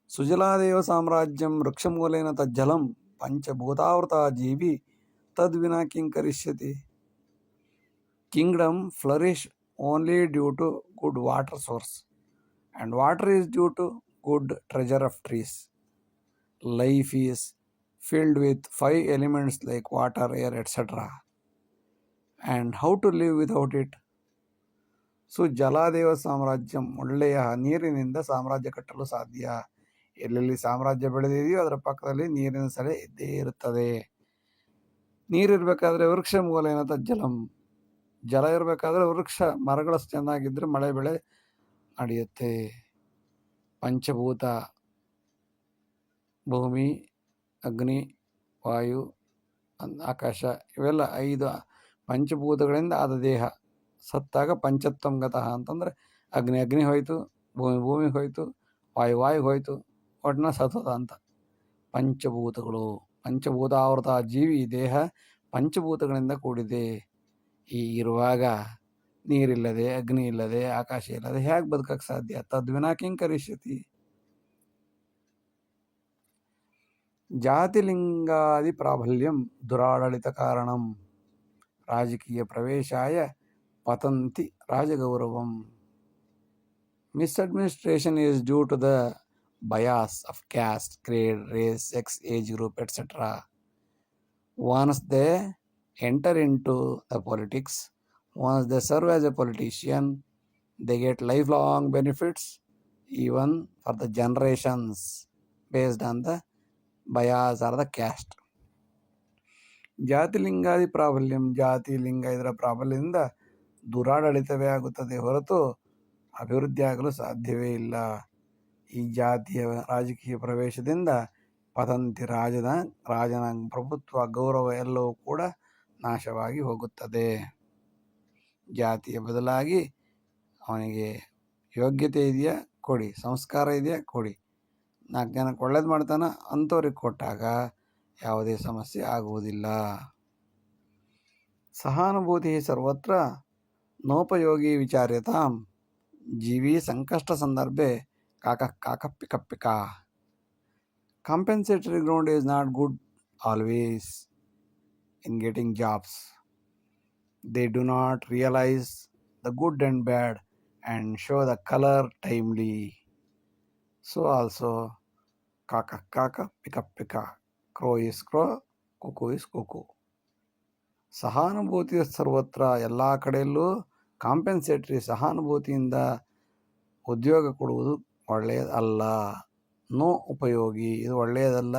ಸುಜಲಾದೇವ ಸಾಮ್ರಾಜ್ಯಂ ವೃಕ್ಷಮೂಲೇನ ತಜ್ಜಲಂ ಪಂಚಭೂತಾವೃತ ಜೀವಿ ತದ್ವಿನಾ ಕಿಂ ಕರಿಷ್ಯತಿ. Kingdom flourish only due to good water source, and water is due to good treasure of trees. Life is filled with 5 elements like water, air, etc. And how to live without it? ಜಲಾದೇವ ಸಾಮ್ರಾಜ್ಯಂ, ಒಳ್ಳೆಯ ನೀರಿನಿಂದ ಸಾಮ್ರಾಜ್ಯ ಕಟ್ಟಲು ಸಾಧ್ಯ. ಎಲ್ಲೆಲ್ಲಿ ಸಾಮ್ರಾಜ್ಯ ಬೆಳೆದಿದೆಯೋ ಅದರ ಪಕ್ಕದಲ್ಲಿ ನೀರಿನ ಸೆಲೆ ಇದ್ದೇ ಇರುತ್ತದೆ. ನೀರಿರಬೇಕಾದ್ರೆ ವೃಕ್ಷ ಮೂಲೇನ ಜಲಂ, ಜಲ ಇರಬೇಕಾದ್ರೆ ವೃಕ್ಷ ಮರಗಳು ಚೆನ್ನಾಗಿದ್ದರೆ ಮಳೆ ಬೆಳೆ ನಡೆಯುತ್ತೆ. ಪಂಚಭೂತ, ಭೂಮಿ, ಅಗ್ನಿ, ವಾಯು, ಆಕಾಶ, ಇವೆಲ್ಲ 5 ಪಂಚಭೂತಗಳಿಂದ ಆದ ದೇಹ. ಸತ್ತಾಗ ಪಂಚತ್ವಂ ಗತಃ ಅಂತಂದರೆ ಅಗ್ನಿ ಹೋಯಿತು, ಭೂಮಿ ಹೋಯಿತು, ವಾಯು ಹೋಯಿತು, ಒಟ್ಟಿನ ಸತತ ಅಂತ. ಪಂಚಭೂತಗಳು, ಪಂಚಭೂತಾವೃತ ಜೀವಿ ದೇಹ ಪಂಚಭೂತಗಳಿಂದ ಕೂಡಿದೆ. ಈ ಇರುವಾಗ ನೀರಿಲ್ಲದೆ, ಅಗ್ನಿ ಇಲ್ಲದೆ, ಆಕಾಶ ಇಲ್ಲದೆ ಹೇಗೆ ಬದುಕಕ್ಕೆ ಸಾಧ್ಯ? ತದ್ವಿನಾ ಕಿಂ ಕರಿಷ್ಯತಿ. ಜಾತಿಲಿಂಗಾದಿ ಪ್ರಾಬಲ್ಯಂ ದುರಾಡಳಿತ ಕಾರಣಂ ರಾಜಕೀಯ ಪ್ರವೇಶಾಯ ಪತಂತಿ ರಾಜಗೌರವಂ. Misadministration is due to the bias of caste, grade, race, sex, age group, etc. Once they enter into the politics, once they serve as a politician, they get lifelong benefits even for the generations based on the bias or the caste. ಜಾತಿಲಿಂಗಾದಿ ಪ್ರಾಬಲ್ಯಂ, ಜಾತಿ ಲಿಂಗ ಇದರ ಪ್ರಾಬಲ್ಯದಿಂದ ದುರಾಡಳಿತವೇ ಆಗುತ್ತದೆ ಹೊರತು ಅಭಿವೃದ್ಧಿ ಆಗಲು ಸಾಧ್ಯವೇ ಇಲ್ಲ. ಈ ಜಾತಿಯ ರಾಜಕೀಯ ಪ್ರವೇಶದಿಂದ ಪತಂತಿ ರಾಜನ ಪ್ರಭುತ್ವ, ಗೌರವ ಎಲ್ಲವೂ ಕೂಡ ನಾಶವಾಗಿ ಹೋಗುತ್ತದೆ. ಜಾತಿಯ ಬದಲಾಗಿ ಅವನಿಗೆ ಯೋಗ್ಯತೆ ಇದೆಯಾ ಕೊಡಿ, ಸಂಸ್ಕಾರ ಇದೆಯಾ ಕೊಡಿ, 4 ಜನಕ್ಕೆ ಒಳ್ಳೇದು ಮಾಡ್ತಾನೆ ಅಂಥವ್ರಿಗೆ ಕೊಟ್ಟಾಗ ಯಾವುದೇ ಸಮಸ್ಯೆ ಆಗುವುದಿಲ್ಲ. ಸಹಾನುಭೂತಿ ಸರ್ವತ್ರ ನೋಪಯೋಗಿ ವಿಚಾರ್ಯತಾಂ ಜೀವಿ ಸಂಕಷ್ಟ ಸಂದರ್ಭೆ ಕಾಕ ಪಿಕ. Compensatory ground is not good always in getting jobs. They do not realize the good and bad and show the color timely. So also kaka pika. Crow is crow, cuckoo is cuckoo. ಸಹಾನುಭೂತಿ ಸರ್ವತ್ರ, ಎಲ್ಲ ಕಡೆಯಲ್ಲೂ ಕಾಂಪೆನ್ಸೇಟ್ರಿ, ಸಹಾನುಭೂತಿಯಿಂದ ಉದ್ಯೋಗ ಕೊಡುವುದು ಒಳ್ಳೆಯದಲ್ಲ. No ಉಪಯೋಗಿ, ಇದು ಒಳ್ಳೆಯದಲ್ಲ.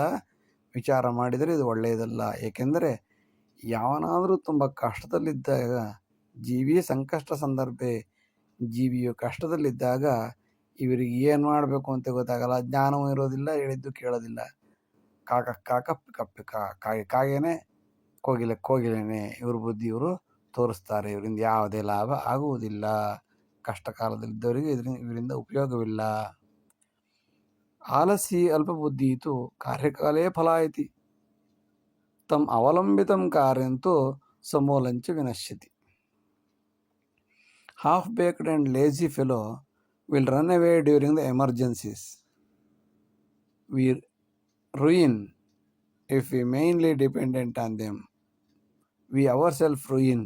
ವಿಚಾರ ಮಾಡಿದರೆ ಇದು ಒಳ್ಳೆಯದಲ್ಲ. ಏಕೆಂದರೆ ಯಾವನಾದರೂ ತುಂಬ ಕಷ್ಟದಲ್ಲಿದ್ದಾಗ, ಜೀವಿ ಸಂಕಷ್ಟ ಸಂದರ್ಭೆ, ಜೀವಿಯು ಕಷ್ಟದಲ್ಲಿದ್ದಾಗ ಇವರಿಗೆ ಏನು ಮಾಡಬೇಕು ಅಂತ ಗೊತ್ತಾಗಲ್ಲ, ಜ್ಞಾನವೂ ಇರೋದಿಲ್ಲ, ಹೇಳಿದ್ದು ಕೇಳೋದಿಲ್ಲ. ಕಾಕ ಪಿಕ, ಕಾಗೇನೆ ಕೋಗಿಲೆನೆ, ಇವ್ರ ಬುದ್ಧಿ ಇವರು ತೋರಿಸ್ತಾರೆ. ಇವರಿಂದ ಯಾವುದೇ ಲಾಭ ಆಗುವುದಿಲ್ಲ. ಕಷ್ಟ ಕಾಲದಲ್ಲಿದ್ದವರಿಗೆ ಇವರಿಂದ ಉಪಯೋಗವಿಲ್ಲ. ಆಲಸಿ ಅಲ್ಪಬುದ್ಧಿ ಇತ್ತು ಕಾರ್ಯಕಾಲೇ ಫಲಾಯತಿ ತಮ್ ಅವಲಂಬಿತಂ ಕಾರ್ಯಂತೂ ಸಮೂಲಂಚ ವಿನಶ್ಯತಿ. Half-baked and lazy fellow will run away during the emergencies. We ruin if we mainly dependent on them. We ourselves ruin.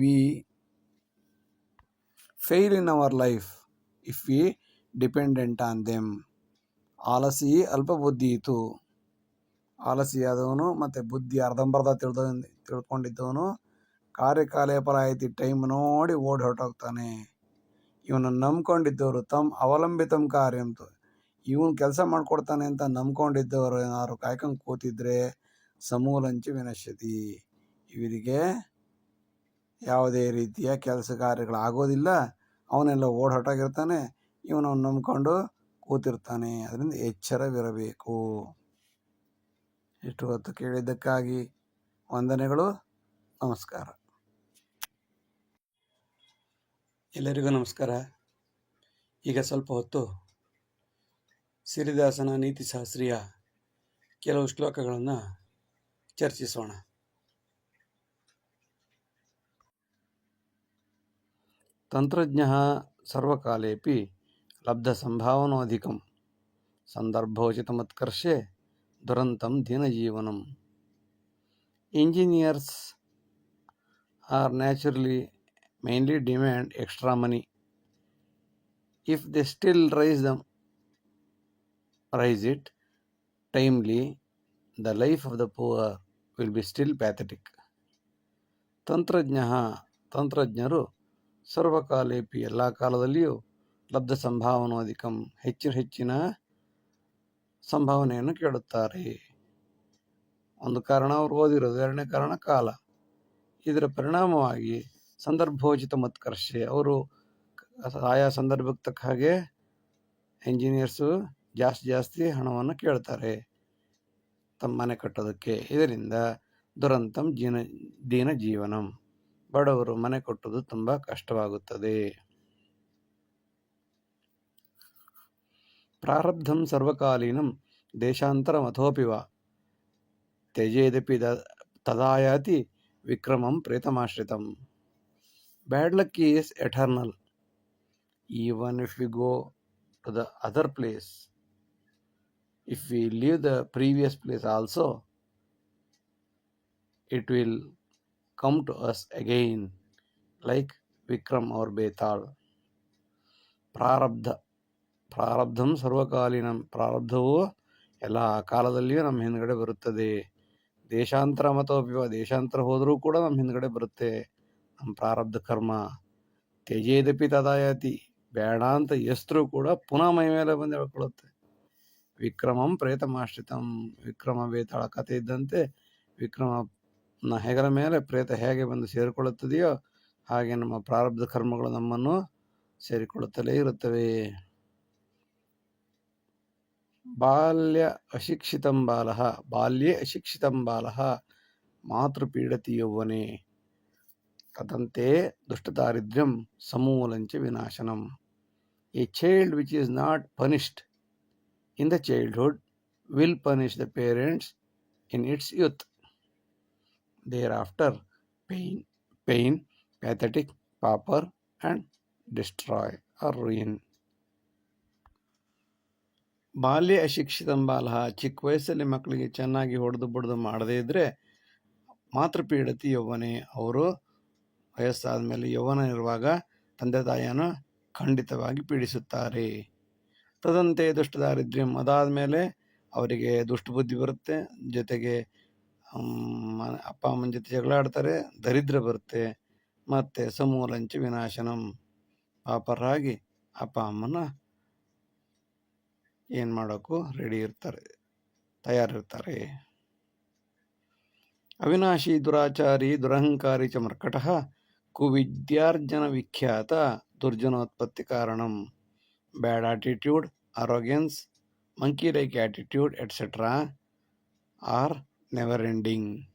We fail in our life if we dependent on them. ಆಲಸಿ ಅಲ್ಪ ಬುದ್ಧಿ ಇತ್ತು. ಆಲಸಿಯಾದವನು ಮತ್ತು ಬುದ್ಧಿ ಅರ್ಧಂಬರ್ಧ ತಿಳ್ಕೊಂಡಿದ್ದವನು ಕಾರ್ಯಕಾಲೇ ಫಲಾಯತಿ, time ನೋಡಿ ಓಡಿ ಹೊರಟೋಗ್ತಾನೆ. ಇವನನ್ನು ನಂಬ್ಕೊಂಡಿದ್ದವರು ತಮ್ಮ ಅವಲಂಬಿತಂ ಕಾರ್ಯಂತು, ಇವನು ಕೆಲಸ ಮಾಡಿಕೊಡ್ತಾನೆ ಅಂತ ನಂಬ್ಕೊಂಡಿದ್ದವರು ಏನಾದ್ರು ಕಾಯ್ಕೊಂಡು ಕೂತಿದ್ರೆ ಸಮೂಲಂಚ ವಿನಶ್ಯತಿ, ಇವರಿಗೆ ಯಾವುದೇ ರೀತಿಯ ಕೆಲಸ ಕಾರ್ಯಗಳಾಗೋದಿಲ್ಲ. ಅವನೆಲ್ಲ ಓಡಿ ಹೊರಟೋಗಿರ್ತಾನೆ, ಇವನನ್ನು ನಂಬ್ಕೊಂಡು ಕೂತಿರ್ತಾನೆ. ಅದರಿಂದ ಎಚ್ಚರವಿರಬೇಕು. ಇಷ್ಟು ಹೊತ್ತು ಕೇಳಿದ್ದಕ್ಕಾಗಿ ವಂದನೆಗಳು. ನಮಸ್ಕಾರ. ಎಲ್ಲರಿಗೂ ನಮಸ್ಕಾರ. ಈಗ ಸ್ವಲ್ಪ ಹೊತ್ತು ಸಿರಿದಾಸನ ನೀತಿಶಾಸ್ತ್ರೀಯ ಕೆಲವು ಶ್ಲೋಕಗಳನ್ನು ಚರ್ಚಿಸೋಣ. ತಂತ್ರಜ್ಞಃ ಸರ್ವಕಾಲೇಪಿ ಲಬ್ಧ ಸಂಭಾವನೋಧಿಕಂ ಸಂದರ್ಭೋಚಿತಮತ್ಕರ್ಷೆ ದುರಂತಂ ದೀನಜೀವನಂ. Engineers are naturally mainly demand extra money. If they still raise it timely, the life of the poor will be still pathetic. ತಂತ್ರಜ್ಞರು ಸರ್ವಕಾಲೇಪಿ ಎಲ್ಲ ಕಾಲದಲ್ಲಿಯೂ ಲಬ್ಧ ಸಂಭಾವನೋಧಿಕಂ ಹೆಚ್ಚಿನ ಸಂಭಾವನೆಯನ್ನು ಕೇಳುತ್ತಾರೆ. ಒಂದು ಕಾರಣ ಅವರು ಓದಿರೋದು, ಎರಡನೇ ಕಾರಣ ಕಾಲ. ಇದರ ಪರಿಣಾಮವಾಗಿ ಸಂದರ್ಭೋಚಿತ ಮತ್ಕರ್ಷೆ, ಅವರು ಆಯಾ ಸಂದರ್ಭಕ್ಕೆ ತಕ್ಕ ಹಾಗೆ ಎಂಜಿನಿಯರ್ಸು ಜಾಸ್ತಿ ಹಣವನ್ನು ಕೇಳ್ತಾರೆ ತಮ್ಮ ಮನೆ ಕಟ್ಟೋದಕ್ಕೆ. ಇದರಿಂದ ದುರಂತಂ ದೀನ ಜೀವನಂ, ಬಡವರು ಮನೆ ಕಟ್ಟುವುದು ತುಂಬ ಕಷ್ಟವಾಗುತ್ತದೆ. ಪ್ರಾರಬ್ಧಂ ಸರ್ವಕಾಲೀನಂ ದೇಶಾಂತರಮಥೋಪಿ ವಾ ತ್ಯಜೇದಪಿ ತದಾಯಾತಿ ವಿಕ್ರಮಂ ಪ್ರೇತಮಾಶ್ರಿತಂ. Bad luck is eternal. Even if we go to the other place, if we leave the previous place also, it will come to us again, like Vikram or Betal. ಪ್ರಾರಬ್ಧಂ ಸರ್ವಕಾಲೀನಂ, ಪ್ರಾರಬ್ಧವು ಎಲ್ಲ ಕಾಲದಲ್ಲಿಯೂ ನಮ್ಮ ಹಿಂದ್ಗಡೆ ಬರುತ್ತದೆ. ದೇಶಾಂತರ ಮತೋಪಿವ, ದೇಶಾಂತರ ಹೋದರೂ ಕೂಡ ನಮ್ಮ ಹಿಂದ್ಗಡೆ ಬರುತ್ತೆ ನಮ್ಮ ಪ್ರಾರಬ್ಧ ಕರ್ಮ. ತ್ಯಜೇದಪಿ ತದಾಯಾತಿ, ಬೇಡ ಅಂತ ಎಷ್ಟರೂ ಕೂಡ ಪುನಃ ಮೈ ಮೇಲೆ ಬಂದು ಹೇಳ್ಕೊಳ್ಳುತ್ತೆ. ವಿಕ್ರಮಂ ಪ್ರೇತಮಾಶ್ರಿತಂ, ವಿಕ್ರಮ ಬೇತಾಳ ಕಥೆ ಇದ್ದಂತೆ ವಿಕ್ರಮನ ಹೆಗಲ ಮೇಲೆ ಪ್ರೇತ ಹೇಗೆ ಬಂದು ಸೇರಿಕೊಳ್ಳುತ್ತದೆಯೋ ಹಾಗೆ ನಮ್ಮ ಪ್ರಾರಬ್ಧ ಕರ್ಮಗಳು ನಮ್ಮನ್ನು ಸೇರಿಕೊಳ್ಳುತ್ತಲೇ ಇರುತ್ತವೆ. ಬಾಲ್ಯೇ ಅಶಿಕ್ಷಿತಂ ಬಾಲಃ ಮಾತೃಪೀಡತಿ ಯೌವನೆ ತದಂತೆ ದುಷ್ಟದಾರಿದ್ರ್ಯಂ ಸಮೂಲಂಚ ವಿನಾಶನಂ. A child which is not punished in the childhood will punish the parents in its youth. Thereafter, pain, pathetic, pauper, and destroy or ruin. ಬಾಲ್ಯ ಅಶಿಕ್ಷಿತಂ ಬಾಲಃ, ಚಿಕ್ಕ ವಯಸ್ಸಲ್ಲಿ ಮಕ್ಕಳಿಗೆ ಚೆನ್ನಾಗಿ ಹೊಡೆದು ಬಡ್ದು ಮಾಡದೇ ಇದ್ದರೆ ಮಾತೃಪೀಡತಿ ಯೌವನೆ, ಅವರು ವಯಸ್ಸಾದ ಮೇಲೆ ಯೌವನ ಇರುವಾಗ ತಂದೆ ತಾಯಿಯನ್ನು ಖಂಡಿತವಾಗಿ ಪೀಡಿಸುತ್ತಾರೆ. ತದಂತೆ ದುಷ್ಟದಾರಿದ್ರ್ಯಂ, ಅದಾದ ಮೇಲೆ ಅವರಿಗೆ ದುಷ್ಟಬುದ್ಧಿ ಬರುತ್ತೆ, ಜೊತೆಗೆ ಅಪ್ಪ ಅಮ್ಮನ ಜೊತೆ ಜಗಳ ಆಡ್ತಾರೆ, ದರಿದ್ರ ಬರುತ್ತೆ, ಮತ್ತು ಸಮೂಲಂಚ ವಿನಾಶನಂ, ಪಾಪರಾಗಿ ಅಪ್ಪ ಅಮ್ಮನ ಏನು ಮಾಡೋಕ್ಕೂ ತಯಾರಿರ್ತಾರೆ. ಅವಿನಾಶಿ ದುರಾಚಾರಿ ದುರಹಂಕಾರಿ ಚ ಮರ್ಕಟಃ ಕುವಿದ್ಯಾರ್ಜನ ವಿಖ್ಯಾತ ದುರ್ಜನೋತ್ಪತ್ತಿ ಕಾರಣಂ. ಬ್ಯಾಡ್ attitude, ಅರೋಗೆನ್ಸ್, monkey like attitude, etc. are never ending,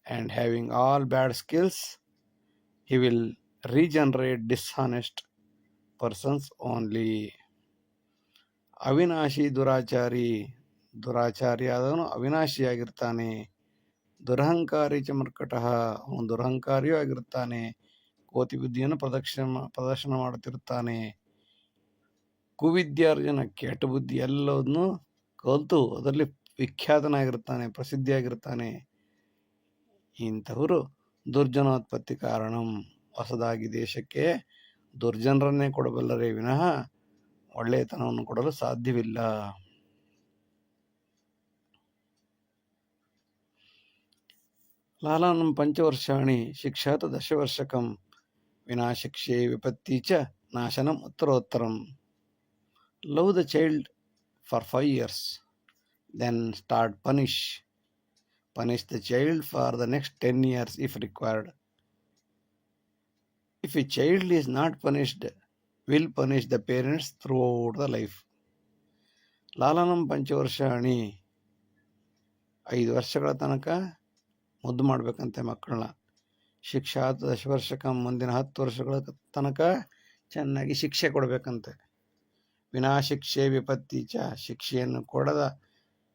and having all bad skills, he will regenerate dishonest persons only. ಅವಿನಾಶಿ ದುರಾಚಾರಿ ಆದವನು ಅವಿನಾಶಿಯಾಗಿರ್ತಾನೆ. ದುರಹಂಕಾರಿ ಚ ಮರ್ಕಟಃ, ಅವನು ದುರಹಂಕಾರಿಯೂ ಆಗಿರುತ್ತಾನೆ, ಕೋತಿ ಬುದ್ಧಿಯನ್ನು ಪ್ರದರ್ಶನ ಮಾಡುತ್ತಿರುತ್ತಾನೆ. ಕುವಿದ್ಯಾರ್ಜನ, ಕೆಟ್ಟ ಬುದ್ಧಿ ಎಲ್ಲವನ್ನು ಕಲಿತು ಅದರಲ್ಲಿ ವಿಖ್ಯಾತನಾಗಿರ್ತಾನೆ, ಪ್ರಸಿದ್ಧಿಯಾಗಿರ್ತಾನೆ. ಇಂಥವರು ದುರ್ಜನೋತ್ಪತ್ತಿ ಕಾರಣಂ, ಹೊಸದಾಗಿ ದೇಶಕ್ಕೆ ದುರ್ಜನರನ್ನೇ ಕೊಡಬಲ್ಲರೇ ವಿನಃ ಒಳ್ಳೆಯತನವನ್ನು ಕೊಡಲು ಸಾಧ್ಯವಿಲ್ಲ. ಲಾಲಾನಂ ಪಂಚವರ್ಷಾಣಿ ಶಿಕ್ಷಾತ ದಶವರ್ಷಕಂ ವಿನಾ ಶಿಕ್ಷೆ ವಿಪತ್ತಿ ಚ ನಾಶನಂ ಉತ್ತರೋತ್ತರಂ. Love the child for 5 years, then start punish the child for the next 10 years if required. If a child is not punished, will punish the parents throughout the life. ಲಾಲನಂ ಪಂಚವರ್ಷಾಣಿ, 5 ವರ್ಷಗಳ ತನಕ ಮುದ್ದು ಮಾಡಬೇಕಂತೆ ಮಕ್ಕಳನ್ನ. ಶಿಕ್ಷಾತ ದಶವರ್ಷಕಂ, ಮುಂದಿನ 10 ವರ್ಷಗಳ ತನಕ ಚೆನ್ನಾಗಿ ಶಿಕ್ಷೆ ಕೊಡಬೇಕಂತೆ. ವಿನಾ ಶಿಕ್ಷೆ ವಿಪತ್ತಿ ಚ, ಶಿಕ್ಷೆಯನ್ನು ಕೊಡದ,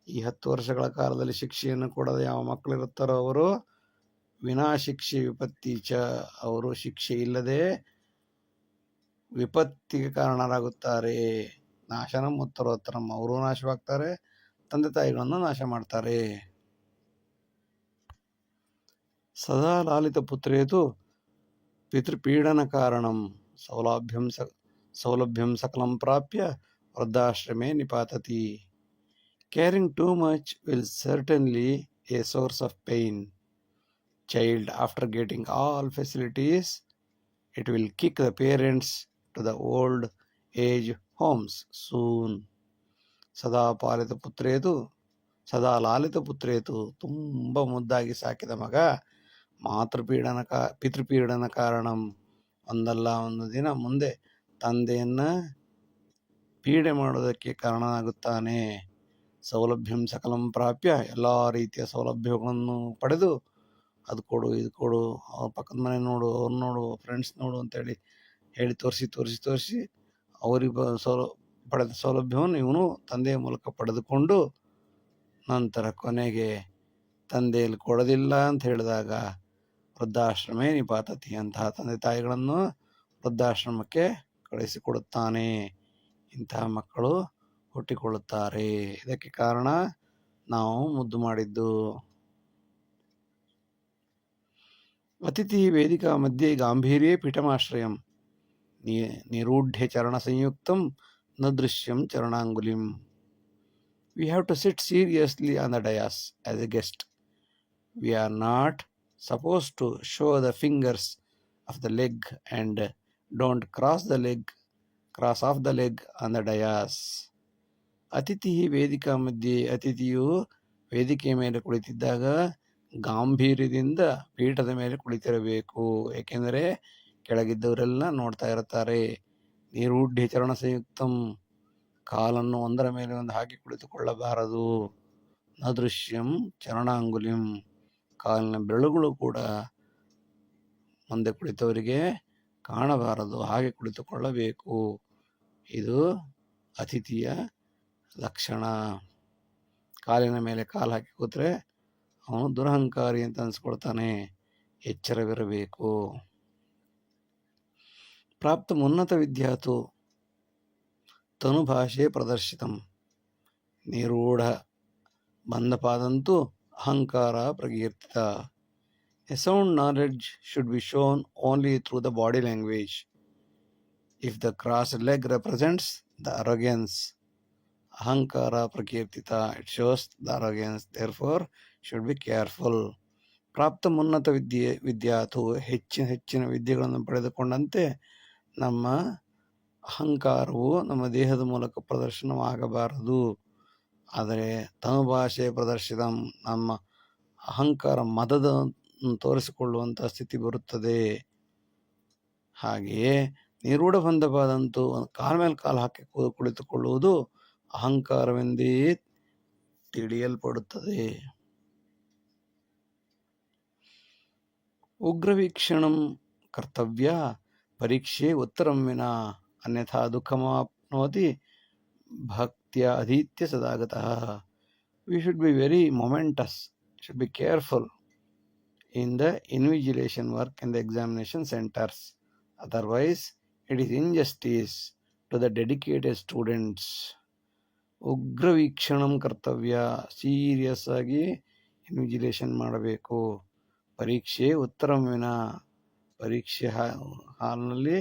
ಈ 10 ವರ್ಷಗಳ ಕಾಲದಲ್ಲಿ ಶಿಕ್ಷೆಯನ್ನು ಕೊಡದ ಯಾವ ಮಕ್ಕಳಿರುತ್ತಾರೋ ಅವರು ವಿನಾ ಶಿಕ್ಷೆ ವಿಪತ್ತಿ ಚ, ಅವರು ಶಿಕ್ಷೆ ಇಲ್ಲದೆ ವಿಪತ್ತಿಗೆ ಕಾರಣರಾಗುತ್ತಾರೆ. ನಾಶನಂ ಉತ್ತರೋತ್ತರಂ, ಅವರು ನಾಶವಾಗ್ತಾರೆ, ತಂದೆ ತಾಯಿಗಳನ್ನು ನಾಶ ಮಾಡ್ತಾರೆ. ಸದಾ ಲಾಲಿತ ಪುತ್ರೇತು ಪಿತೃಪೀಡನ ಕಾರಣಂ ಸೌಲಭ್ಯಂ ಸಕಲಂ ಪ್ರಾಪ್ಯ ವೃದ್ಧಾಶ್ರಮೇ ನಿಪಾತತಿ. Caring too much will certainly a source of pain. Child, after getting all facilities, It will kick the parents to the old age homes soon. ಸದಾ ಪಾಲಿತ ಪುತ್ರೇತು ಸದಾ ಲಾಲಿತ ಪುತ್ರೇತು. ತುಂಬ ಮುದ್ದಾಗಿ ಸಾಕಿದ ಮಗ ಪಿತೃಪೀಡನ ಕಾರಣಂ. ಒಂದಲ್ಲ ಒಂದು ದಿನ ಮುಂದೆ ತಂದೆಯನ್ನ ಪೀಡೆ ಮಾಡೋದಕ್ಕೆ ಕಾರಣನಾಗುತ್ತಾನೆ. ಸೌಲಭ್ಯಂ ಸಕಲಂ ಪ್ರಾಪ್ಯ. ಎಲ್ಲ ರೀತಿಯ ಸೌಲಭ್ಯಗಳನ್ನು ಪಡೆದು ಅದು ಕೊಡು ಇದು ಕೊಡು, ಅವ್ರ ಪಕ್ಕದ ಮನೆ ನೋಡು, ಅವ್ರು ನೋಡು, ಫ್ರೆಂಡ್ಸ್ ನೋಡು ಅಂತೇಳಿ ಹೇಳಿ ತೋರಿಸಿ ಅವರಿಗೆ ಪಡೆದ ಸೌಲಭ್ಯವನ್ನು ಇವನು ತಂದೆಯ ಮೂಲಕ ಪಡೆದುಕೊಂಡು ನಂತರ ಕೊನೆಗೆ ತಂದೆಯಲ್ಲಿ ಕೊಡೋದಿಲ್ಲ ಅಂತ ಹೇಳಿದಾಗ ವೃದ್ಧಾಶ್ರಮೇ ನಿಪಾತತಿ. ಅಂತಹ ತಂದೆ ತಾಯಿಗಳನ್ನು ವೃದ್ಧಾಶ್ರಮಕ್ಕೆ ಕಳಿಸಿಕೊಡುತ್ತಾನೆ. ಇಂತಹ ಮಕ್ಕಳು ಹುಟ್ಟಿಕೊಳ್ಳುತ್ತಾರೆ. ಇದಕ್ಕೆ ಕಾರಣ ನಾವು ಮುದ್ದು ಮಾಡಿದ್ದು. ಅತಿಥಿ ವೇದಿಕಾ ಮಧ್ಯೆ ಗಾಂಭೀರ್ಯೇ ಪೀಠಮಾಶ್ರಯಂ ನಿರೂಢ್ಯ ಚರಣ ಸಂಯುಕ್ತಂ ನ Drishyam ಚರಣಾಂಗುಲಿಂ. We have to sit seriously on the dais as a guest. We are not supposed to show the fingers of the leg and don't cross off the leg on the dais. ಅತಿಥಿ ವೇದಿಕಾ ಮಧ್ಯೆ, ಅತಿಥಿಯು ವೇದಿಕೆಯ ಮೇಲೆ ಕುಳಿತಿದ್ದಾಗ ಗಾಂಭೀರ್ಯದಿಂದ ಪೀಠದ ಮೇಲೆ ಕುಳಿತಿರಬೇಕು. ಏಕೆಂದರೆ ಕೆಳಗಿದ್ದವರೆಲ್ಲ ನೋಡ್ತಾ ಇರುತ್ತಾರೆ. ನಿರೂಢ್ಯ ಚರಣ ಸಂಯುಕ್ತಂ, ಕಾಲನ್ನು ಒಂದರ ಮೇಲೆ ಒಂದು ಹಾಕಿ ಕುಳಿತುಕೊಳ್ಳಬಾರದು. ನ ದೃಶ್ಯಂ ಚರಣಾಂಗುಲಿಂ, ಕಾಲಿನ ಬೆರಳುಗಳು ಕೂಡ ಮುಂದೆ ಕುಳಿತವರಿಗೆ ಕಾಣಬಾರದು, ಹಾಗೆ ಕುಳಿತುಕೊಳ್ಳಬೇಕು. ಇದು ಅತಿಥಿಯ ಲಕ್ಷಣ. ಕಾಲಿನ ಮೇಲೆ ಕಾಲು ಹಾಕಿ ಕೂತ್ರೆ ಅವನು ದುರಹಂಕಾರಿ ಅಂತ ಅನಿಸ್ಕೊಳ್ತಾನೆ. ಎಚ್ಚರವಿರಬೇಕು. ಪ್ರಾಪ್ತ ಉನ್ನತ ವಿದ್ಯಾತು ತನುಭಾಷೆ ಪ್ರದರ್ಶಿತಂ ನಿರೂಢ ಬಂಧಪಾದಂತೂ ಅಹಂಕಾರ ಪ್ರಕೀರ್ತಿತ. A sound knowledge should be shown only through the body language. If the crossed leg represents the arrogance, ahankara prakirtita, it shows the arrogance. Therefore, should be careful. ಪ್ರಾಪ್ತ ಉನ್ನತ ವಿದ್ಯಾತು, ಹೆಚ್ಚಿನ ವಿದ್ಯೆಗಳನ್ನು ಪಡೆದುಕೊಂಡಂತೆ ನಮ್ಮ ಅಹಂಕಾರವು ನಮ್ಮ ದೇಹದ ಮೂಲಕ ಪ್ರದರ್ಶನವಾಗಬಾರದು. ಆದರೆ ತನುಭಾಷೆ ಪ್ರದರ್ಶಿತ, ನಮ್ಮ ಅಹಂಕಾರ ಮದದ ತೋರಿಸಿಕೊಳ್ಳುವಂಥ ಸ್ಥಿತಿ ಬರುತ್ತದೆ. ಹಾಗೆಯೇ ನಿರೂಢ ಬಂಧಪಾದಂತೂ, ಕಾಲ ಮೇಲೆ ಕಾಲು ಹಾಕಿ ಕುಳಿತುಕೊಳ್ಳುವುದು ಅಹಂಕಾರವೆಂದೇ ತಿಳಿಯಲ್ಪಡುತ್ತದೆ. ಉಗ್ರವೀಕ್ಷಣಂ ಕರ್ತವ್ಯ ಪರೀಕ್ಷೆ ಉತ್ತರಂ ವಿನಾ ಅನ್ಯಥಾ ದುಃಖಮಾಪ್ನೋತಿ ಭಕ್ತ್ಯ ಅಧೀತ್ಯ ಸದಾಗತಃ. We should be very momentous, should be careful in the invigilation work in the examination centers. Otherwise, it is injustice to the dedicated students. ಉಗ್ರವೀಕ್ಷಣಂ ಕರ್ತವ್ಯ, ಸೀರಿಯಸ್ ಆಗಿ ಇನ್ವಿಜಿಲೇಷನ್ ಮಾಡಬೇಕು. ಪರೀಕ್ಷೆ ಉತ್ತರಂ ವಿನ, ಪರೀಕ್ಷೆ ಹಾಲ್ನಲ್ಲಿ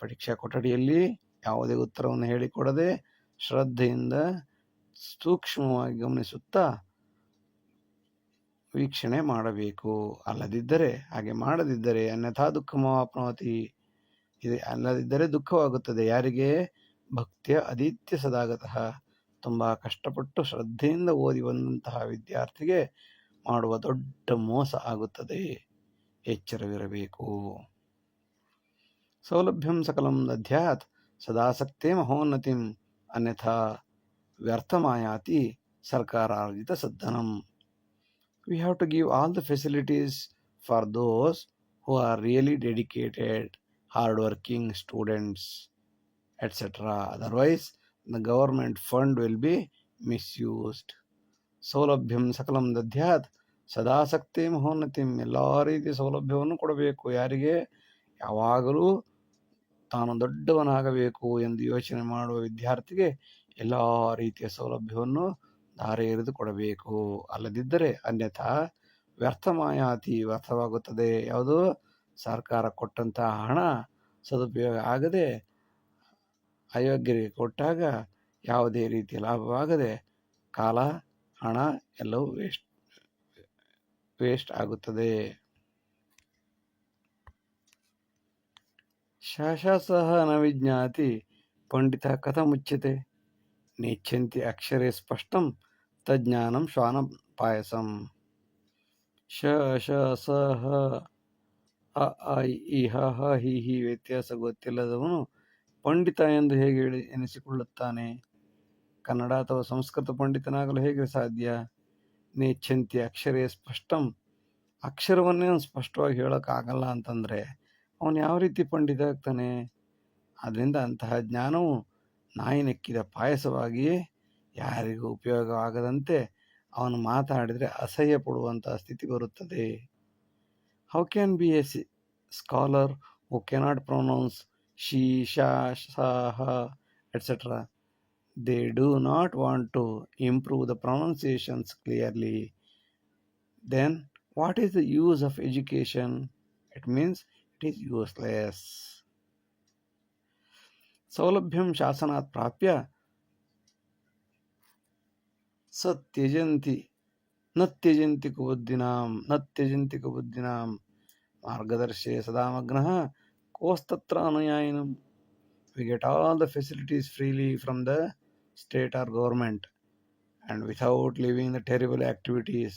ಪರೀಕ್ಷಾ ಕೊಠಡಿಯಲ್ಲಿ ಯಾವುದೇ ಉತ್ತರವನ್ನು ಹೇಳಿಕೊಡದೆ ಶ್ರದ್ಧೆಯಿಂದ ಸೂಕ್ಷ್ಮವಾಗಿ ಗಮನಿಸುತ್ತಾ ವೀಕ್ಷಣೆ ಮಾಡಬೇಕು. ಹಾಗೆ ಮಾಡದಿದ್ದರೆ ಅನ್ಯಥಾ ದುಃಖಮಾಪ್ನೋತಿ, ಅಲ್ಲದಿದ್ದರೆ ದುಃಖವಾಗುತ್ತದೆ. ಯಾರಿಗೆ? ಭಕ್ತಿಯ ಅಧೀತ್ಯ ಸದಾಗತಃ, ತುಂಬ ಕಷ್ಟಪಟ್ಟು ಶ್ರದ್ಧೆಯಿಂದ ಓದಿ ಬಂದಂತಹ ವಿದ್ಯಾರ್ಥಿಗೆ ಮಾಡುವ ದೊಡ್ಡ ಮೋಸ ಆಗುತ್ತದೆ. ಎಚ್ಚರವಿರಬೇಕು. ಸೌಲಭ್ಯಂ ಸಕಲಂ ದದ್ಯಾತ್ ಸದಾಸಕ್ತೆ ಮಹೋನ್ನತಿಂ ಅನ್ಯಥಾ ವ್ಯರ್ಥಮಾಯಾತಿ ಸರ್ಕಾರಾರ್ಜಿತ ಸದ್ಧನಂ. We have to give all the facilities for those who are really dedicated, hard-working students, etc. Otherwise, the government fund will be misused. ಸೌಲಭ್ಯಂ ಸಕಲಂ ದದ್ಯಾತ್ ಸದಾಸಕ್ತಿ ಮಹೋನ್ನತಿಂ, ಎಲ್ಲ ರೀತಿಯ ಸೌಲಭ್ಯವನ್ನು ಕೊಡಬೇಕು. ಯಾರಿಗೆ? ಯಾವಾಗಲೂ ತಾನು ದೊಡ್ಡವನಾಗಬೇಕು ಎಂದು ಯೋಚನೆ ಮಾಡುವ ವಿದ್ಯಾರ್ಥಿಗೆ ಎಲ್ಲ ರೀತಿಯ ಸೌಲಭ್ಯವನ್ನು ಧಾರೆ ಎರೆದು ಕೊಡಬೇಕು. ಅಲ್ಲದಿದ್ದರೆ ಅನ್ಯಥಾ ವ್ಯರ್ಥಮಾಯಾತಿ, ವ್ಯರ್ಥವಾಗುತ್ತದೆ. ಯಾವುದು? ಸರ್ಕಾರ ಕೊಟ್ಟಂತಹ ಹಣ ಸದುಪಯೋಗ ಆಗದೆ ಅಯೋಗ್ಯರಿಗೆ ಕೊಟ್ಟಾಗ ಯಾವುದೇ ರೀತಿಯ ಲಾಭವಾಗದೆ ಕಾಲ, ಹಣ ಎಲ್ಲವೂ ವೇಸ್ಟ್ ಆಗುತ್ತದೆ. ಶಾಸಃ ನ ವಿಜ್ಞಾತಿ ಪಂಡಿತ ಕಥಮುಚ್ಯತೆ नेच्छन्ति अक्षरे स्पष्टं तज्ज्ञानं श्वानं पायसं ಶ ಶ ಸ ಹ ಅ ಆ ಇ ಹ ಹ ಹಿ ಹಿ ವ್ಯತ್ಯಾಸ ಗೊತ್ತಿಲ್ಲದವನು ಪಂಡಿತ ಎಂದು ಹೇಗೆ ಎನಿಸಿಕೊಳ್ಳುತ್ತಾನೆ? ಕನ್ನಡ ಅಥವಾ ಸಂಸ್ಕೃತ ಪಂಡಿತನಾಗಲು ಹೇಗೆ ಸಾಧ್ಯ? ನೇಚ್ಛಂತಿ ಅಕ್ಷರೇ ಸ್ಪಷ್ಟಂ, ಅಕ್ಷರವನ್ನೇ ಸ್ಪಷ್ಟವಾಗಿ ಹೇಳೋಕ್ಕಾಗಲ್ಲ ಅಂತಂದರೆ ಅವನು ಯಾವ ರೀತಿ ಪಂಡಿತ ಆಗ್ತಾನೆ? ಆದ್ದರಿಂದ ಅಂತಹ ಜ್ಞಾನವು ನಾಯಿ ನೆಕ್ಕಿದ ಪಾಯಸವಾಗಿಯೇ ಯಾರಿಗೂ ಉಪಯೋಗವಾಗದಂತೆ ಅವನು ಮಾತಾಡಿದರೆ ಅಸಹ್ಯ ಪಡುವಂತಹ ಸ್ಥಿತಿ ಬರುತ್ತದೆ. How can be a scholar who cannot pronounce ಶಿ ಶಾ ಸ ಹ etcetera? They do not want to improve the pronunciations clearly. Then what is the use of education? It means it is useless. ಸೌಲಭ್ಯಂ ಶಾಸನಾತ್ ಪ್ರಾಪ್ಯ ಸತ್ಯಜಂತಿ ನತ್ಯಜಂತಿ ಕುಬುದ್ಧಿನಾಂ ಮಾರ್ಗದರ್ಶೇ ಸದಾಮಗ್ನಃ ಕೋಸ್ತತ್ರ ಅನುಯಾಯಿನಂ. We get all the facilities freely from the state or government and without leaving the terrible activities.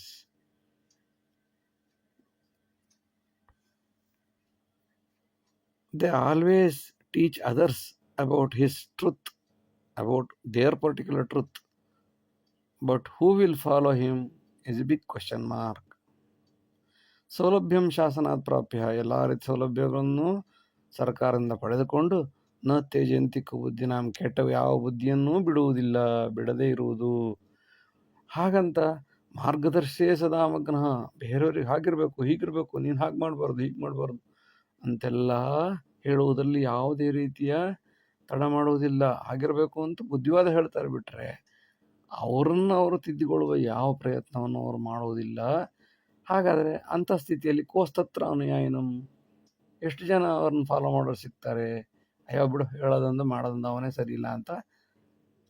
They always teach others about his truth, about their particular truth. But who will follow him is a big question mark. ಸೌಲಭ್ಯಂ ಶಾಸನಾತ್ ಪ್ರಾಪ್ಯ, ಎಲ್ಲ ರೀತಿ ಸೌಲಭ್ಯಗಳನ್ನು ಸರ್ಕಾರದಿಂದ ಪಡೆದುಕೊಂಡು ನ ತೇಜಂತಿ ಕುಬುದ್ಧಿನಾಂ, ಕೆಟ್ಟ ಯಾವ ಬುದ್ಧಿಯನ್ನೂ ಬಿಡದೇ ಇರುವುದು. ಹಾಗಂತ ಮಾರ್ಗದರ್ಶೇ ಸದಾಮಗ್ನಃ, ಬೇರೆಯವ್ರಿಗೆ ಹಾಗಿರಬೇಕು ಹೀಗಿರಬೇಕು, ನೀನು ಹಾಗೆ ಮಾಡಬಾರ್ದು ಹೀಗೆ ಮಾಡಬಾರ್ದು ಅಂತೆಲ್ಲ ಹೇಳುವುದರಲ್ಲಿ ಯಾವುದೇ ರೀತಿಯ ತಡ ಮಾಡುವುದಿಲ್ಲ. ಆಗಿರಬೇಕು ಅಂತ ಬುದ್ಧಿವಾದ ಹೇಳ್ತಾರೆ ಬಿಟ್ಟರೆ ಅವರನ್ನು ಅವರು ತಿದ್ದಿಕೊಳ್ಳುವ ಯಾವ ಪ್ರಯತ್ನವನ್ನು ಅವರು ಮಾಡುವುದಿಲ್ಲ. ಹಾಗಾದರೆ ಅಂಥ ಸ್ಥಿತಿಯಲ್ಲಿ ಕೋಸ್ತತ್ರ ಅನುಯಾಯಿನಂ, ಎಷ್ಟು ಜನ ಅವ್ರನ್ನ ಫಾಲೋ ಮಾಡೋರು ಸಿಗ್ತಾರೆ? ಅಯ್ಯೋ ಬಿಡು, ಹೇಳೋದೊಂದು ಮಾಡೋದೊಂದು, ಅವನೇ ಸರಿ ಇಲ್ಲ ಅಂತ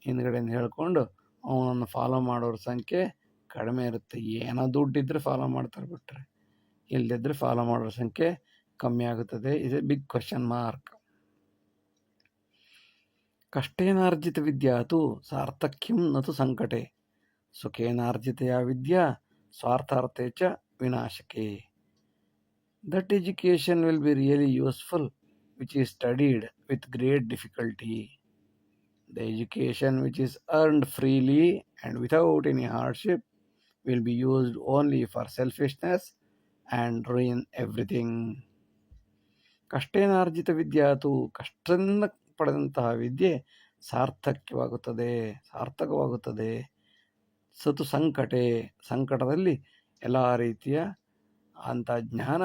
ಹಿಂದ್ಗಡೆಯಿಂದ ಹೇಳ್ಕೊಂಡು ಅವನನ್ನು ಫಾಲೋ ಮಾಡೋರ ಸಂಖ್ಯೆ ಕಡಿಮೆ ಇರುತ್ತೆ. ಏನೋ ದುಡ್ಡಿದ್ರೆ ಫಾಲೋ ಮಾಡ್ತಾರೆ ಬಿಟ್ಟರೆ ಇಲ್ಲದಿದ್ದರೆ ಫಾಲೋ ಮಾಡೋರ ಸಂಖ್ಯೆ ಕಮ್ಮಿ ಆಗುತ್ತದೆ. Is a big question mark. ಕಷ್ಟೇನಾರ್ಜಿತ ವಿದ್ಯಾತು ಸಾರ್ಥಕ್ಯಂ ನತು ಸಂಕಟೆ, ಸುಖೇನಾರ್ಜಿತೆಯ ವಿದ್ಯಾ ಸ್ವಾರ್ಥಾರ್ಥೆ ಚ ವಿನಾಶಕೆ. That education will be really useful which is studied with great difficulty. The education which is earned freely and without any hardship will be used only for selfishness and ruin everything. ಕಷ್ಟೇನಾರ್ಜಿತ ವಿದ್ಯಾತು, ಕಷ್ಟದಿಂದ ಪಡೆದಂತಹ ವಿದ್ಯೆ ಸಾರ್ಥಕವಾಗುತ್ತದೆ. ಸತು ಸಂಕಟೆ, ಸಂಕಟದಲ್ಲಿ ಎಲ್ಲ ರೀತಿಯ ಅಂಥ ಜ್ಞಾನ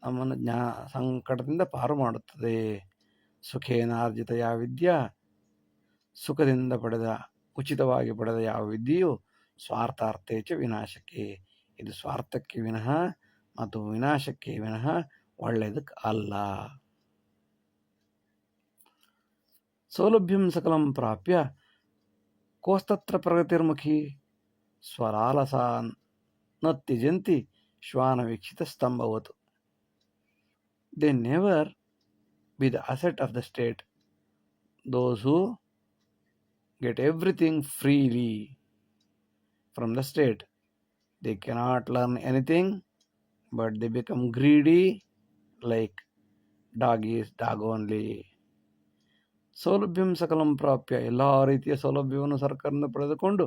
ನಮ್ಮನ್ನು ಸಂಕಟದಿಂದ ಪಾರು ಮಾಡುತ್ತದೆ. ಸುಖೇನಾರ್ಜಿತ ಯಾವ ವಿದ್ಯಾ, ಸುಖದಿಂದ ಪಡೆದ ಉಚಿತವಾಗಿ ಪಡೆದ ಯಾವ ವಿದ್ಯೆಯು ಸ್ವಾರ್ಥಾರ್ಥೇ ಚ ವಿನಾಶಕ್ಕೆ, ಇದು ಸ್ವಾರ್ಥಕ್ಕೆ ವಿನಃ ಮತ್ತು ವಿನಾಶಕ್ಕೆ ವಿನಃ ಒಳ್ಳೆಯದಕ್ಕೆ ಅಲ್ಲ. ಸೌಲಭ್ಯಂ ಸಕಲಂ ಪ್ರಾಪ್ಯ ಕೋಸ್ತತ್ರ ಪ್ರಗತಿರ್ಮುಖಿ, ಸ್ವಲಾಲಸಾ ನ ತ್ಯಜಂತಿ ಶ್ವಾನ ವೀಕ್ಷಿತ ಸ್ತಂಭವತು. They never be the asset of the state. Those who get everything freely from the state, they cannot learn anything, but they become greedy like dog is dog only. ಸೌಲಭ್ಯಂ ಸಕಲಂ ಪ್ರಾಪ್ಯ, ಎಲ್ಲ ರೀತಿಯ ಸೌಲಭ್ಯವನ್ನು ಸರ್ಕಾರದಿಂದ ಪಡೆದುಕೊಂಡು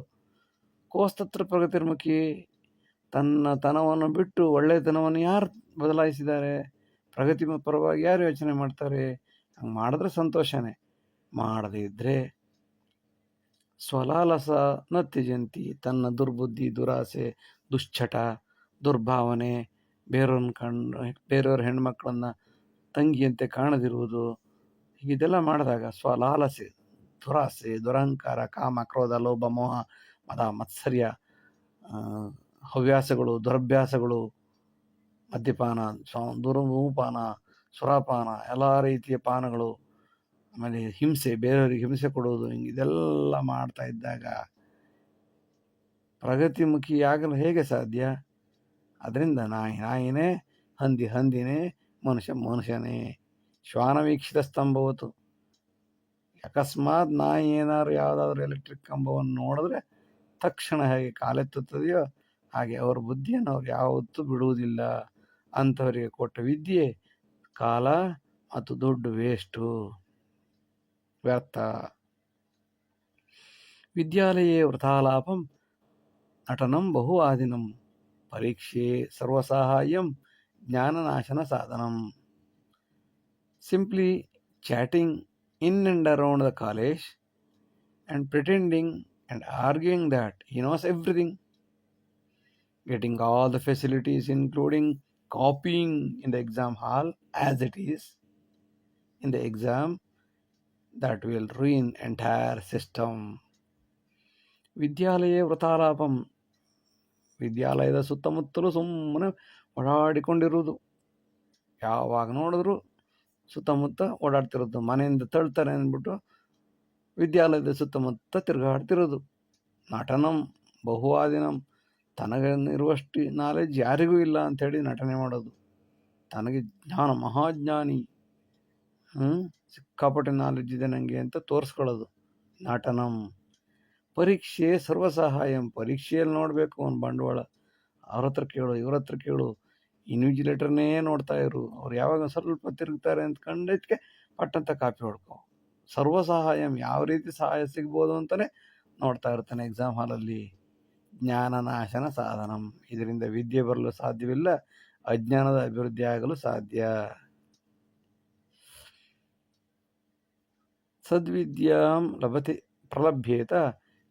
ಕೋಸ್ತತ್ರ ಪ್ರಗತಿರ್ಮುಖಿ, ತನವನ್ನು ಬಿಟ್ಟು ಒಳ್ಳೆಯತನವನ್ನು ಯಾರು ಬದಲಾಯಿಸಿದ್ದಾರೆ? ಪ್ರಗತಿ ಪರವಾಗಿ ಯಾರು ಯೋಚನೆ ಮಾಡ್ತಾರೆ? ಹಂಗೆ ಮಾಡಿದ್ರೆ ಸಂತೋಷನೇ, ಮಾಡದೇ ಇದ್ದರೆ ಸ್ವಲಾಲಸ ನ ತ್ಯಜಂತಿ, ತನ್ನ ದುರ್ಬುದ್ಧಿ, ದುರಾಸೆ, ದುಶ್ಚಟ, ದುರ್ಭಾವನೆ, ಬೇರೆಯವ್ರ ಹೆಣ್ಮಕ್ಳನ್ನು ತಂಗಿಯಂತೆ ಕಾಣದಿರುವುದು, ಇದೆಲ್ಲ ಮಾಡಿದಾಗ ಸ್ವಲಾಲಸೆ, ದುರಾಸೆ, ದುರಹಂಕಾರ, ಕಾಮ, ಕ್ರೋಧ, ಲೋಭ, ಮೋಹ, ಮದ, ಮತ್ಸರ್ಯ, ಹವ್ಯಾಸಗಳು, ದುರಭ್ಯಾಸಗಳು, ಮದ್ಯಪಾನ, ಧೂಮಪಾನ, ಸುರಾಪಾನ, ಎಲ್ಲ ರೀತಿಯ ಪಾನಗಳು, ಆಮೇಲೆ ಹಿಂಸೆ, ಬೇರೆಯವರಿಗೆ ಹಿಂಸೆ ಕೊಡುವುದು, ಇದೆಲ್ಲ ಮಾಡ್ತಾ ಇದ್ದಾಗ ಪ್ರಗತಿಮುಖಿಯಾಗಲು ಹೇಗೆ ಸಾಧ್ಯ? ಅದರಿಂದ ನಾಯಿನೇ, ಹಂದಿನೇ, ಮನುಷ್ಯನೇ. ಶ್ವಾನವೀಕ್ಷಿತ ಸ್ತಂಭವತು. ಅಕಸ್ಮಾತ್ ನಾಯಿ ಏನಾದ್ರು ಯಾವುದಾದ್ರೂ ಎಲೆಕ್ಟ್ರಿಕ್ ಕಂಬವನ್ನು ನೋಡಿದ್ರೆ ತಕ್ಷಣ ಹೇಗೆ ಕಾಲೆತ್ತುತ್ತದೆಯೋ ಹಾಗೆ ಅವರ ಬುದ್ಧಿಯನ್ನು ಅವ್ರು ಯಾವತ್ತೂ ಬಿಡುವುದಿಲ್ಲ. ಅಂಥವರಿಗೆ ಕೊಟ್ಟ ವಿದ್ಯೆ, ಕಾಲ ಮತ್ತು ದುಡ್ಡು ವೇಸ್ಟು, ವ್ಯರ್ಥ. ವಿದ್ಯಾಲಯೇ ವೃಥಾಲಾಪಂ ನಟನಂ ಬಹು ಆದಿನಂ ಪರೀಕ್ಷೆ ಸರ್ವಸಾಹಾಯ್ಯಂ ಜ್ಞಾನನಾಶನ ಸಾಧನಂ. Simply chatting in and around the college and pretending and arguing that he knows everything, getting all the facilities including copying in the exam hall as it is in the exam, that will ruin entire system. ವಿದ್ಯಾಲಯ ವೃಥಾಲಾಪಂ, ವಿದ್ಯಾಲಯದ ಸುತ್ತಮುತ್ತಲೂ ಸುಮ್ಮನೆ ಓಡಾಡಿಕೊಂಡಿರುವುದು, ಯಾವಾಗ ನೋಡಿದ್ರು ಸುತ್ತಮುತ್ತ ಓಡಾಡ್ತಿರೋದು. ಮನೆಯಿಂದ ತಳ್ತಾರೆ ಅಂದ್ಬಿಟ್ಟು ವಿದ್ಯಾಲಯದ ಸುತ್ತಮುತ್ತ ತಿರುಗಾಡ್ತಿರೋದು. ನಟನಂ ಬಹುವಾದಿನಂ, ತನಗಿರುವಷ್ಟು ನಾಲೆಜ್ ಯಾರಿಗೂ ಇಲ್ಲ ಅಂಥೇಳಿ ನಟನೆ ಮಾಡೋದು. ತನಗೆ ಜ್ಞಾನ, ಮಹಾಜ್ಞಾನಿ, ಸಿಕ್ಕಾಪಟ್ಟೆ ನಾಲೆಜ್ ಇದೆ ನನಗೆ ಅಂತ ತೋರಿಸ್ಕೊಳ್ಳೋದು ನಟನಂ. ಪರೀಕ್ಷೆ ಸರ್ವಸಹಾಯಂ, ಪರೀಕ್ಷೆಯಲ್ಲಿ ನೋಡಬೇಕು ಅವನ ಬಂಡವಾಳ. ಅವ್ರ ಹತ್ರ ಕೇಳು, ಇವ್ರ ಹತ್ರ ಕೇಳು, ಇನ್ವಿಜಿಲೇಟರ್ನೇ ನೋಡ್ತಾ ಇರು, ಅವ್ರು ಯಾವಾಗ ಸ್ವಲ್ಪ ತಿರುಗ್ತಾರೆ ಅಂತ ಕಂಡಿದ್ದಕ್ಕೆ ಪಟ್ಟಂತ ಕಾಪಿ ಹೊಡ್ಕೊ. ಸರ್ವಸಹಾಯಂ, ಯಾವ ರೀತಿ ಸಹಾಯ ಸಿಗ್ಬೋದು ಅಂತಲೇ ನೋಡ್ತಾ ಇರ್ತಾನೆ ಎಕ್ಸಾಮ್ ಹಾಲಲ್ಲಿ. ಜ್ಞಾನನಾಶನ ಸಾಧನಂ, ಇದರಿಂದ ವಿದ್ಯೆ ಬರಲು ಸಾಧ್ಯವಿಲ್ಲ, ಅಜ್ಞಾನದ ಅಭಿವೃದ್ಧಿ ಆಗಲು ಸಾಧ್ಯ. ಸದ್ವಿದ್ಯಾಂ ಲಭತೆ ಪ್ರಲಭ್ಯೇತ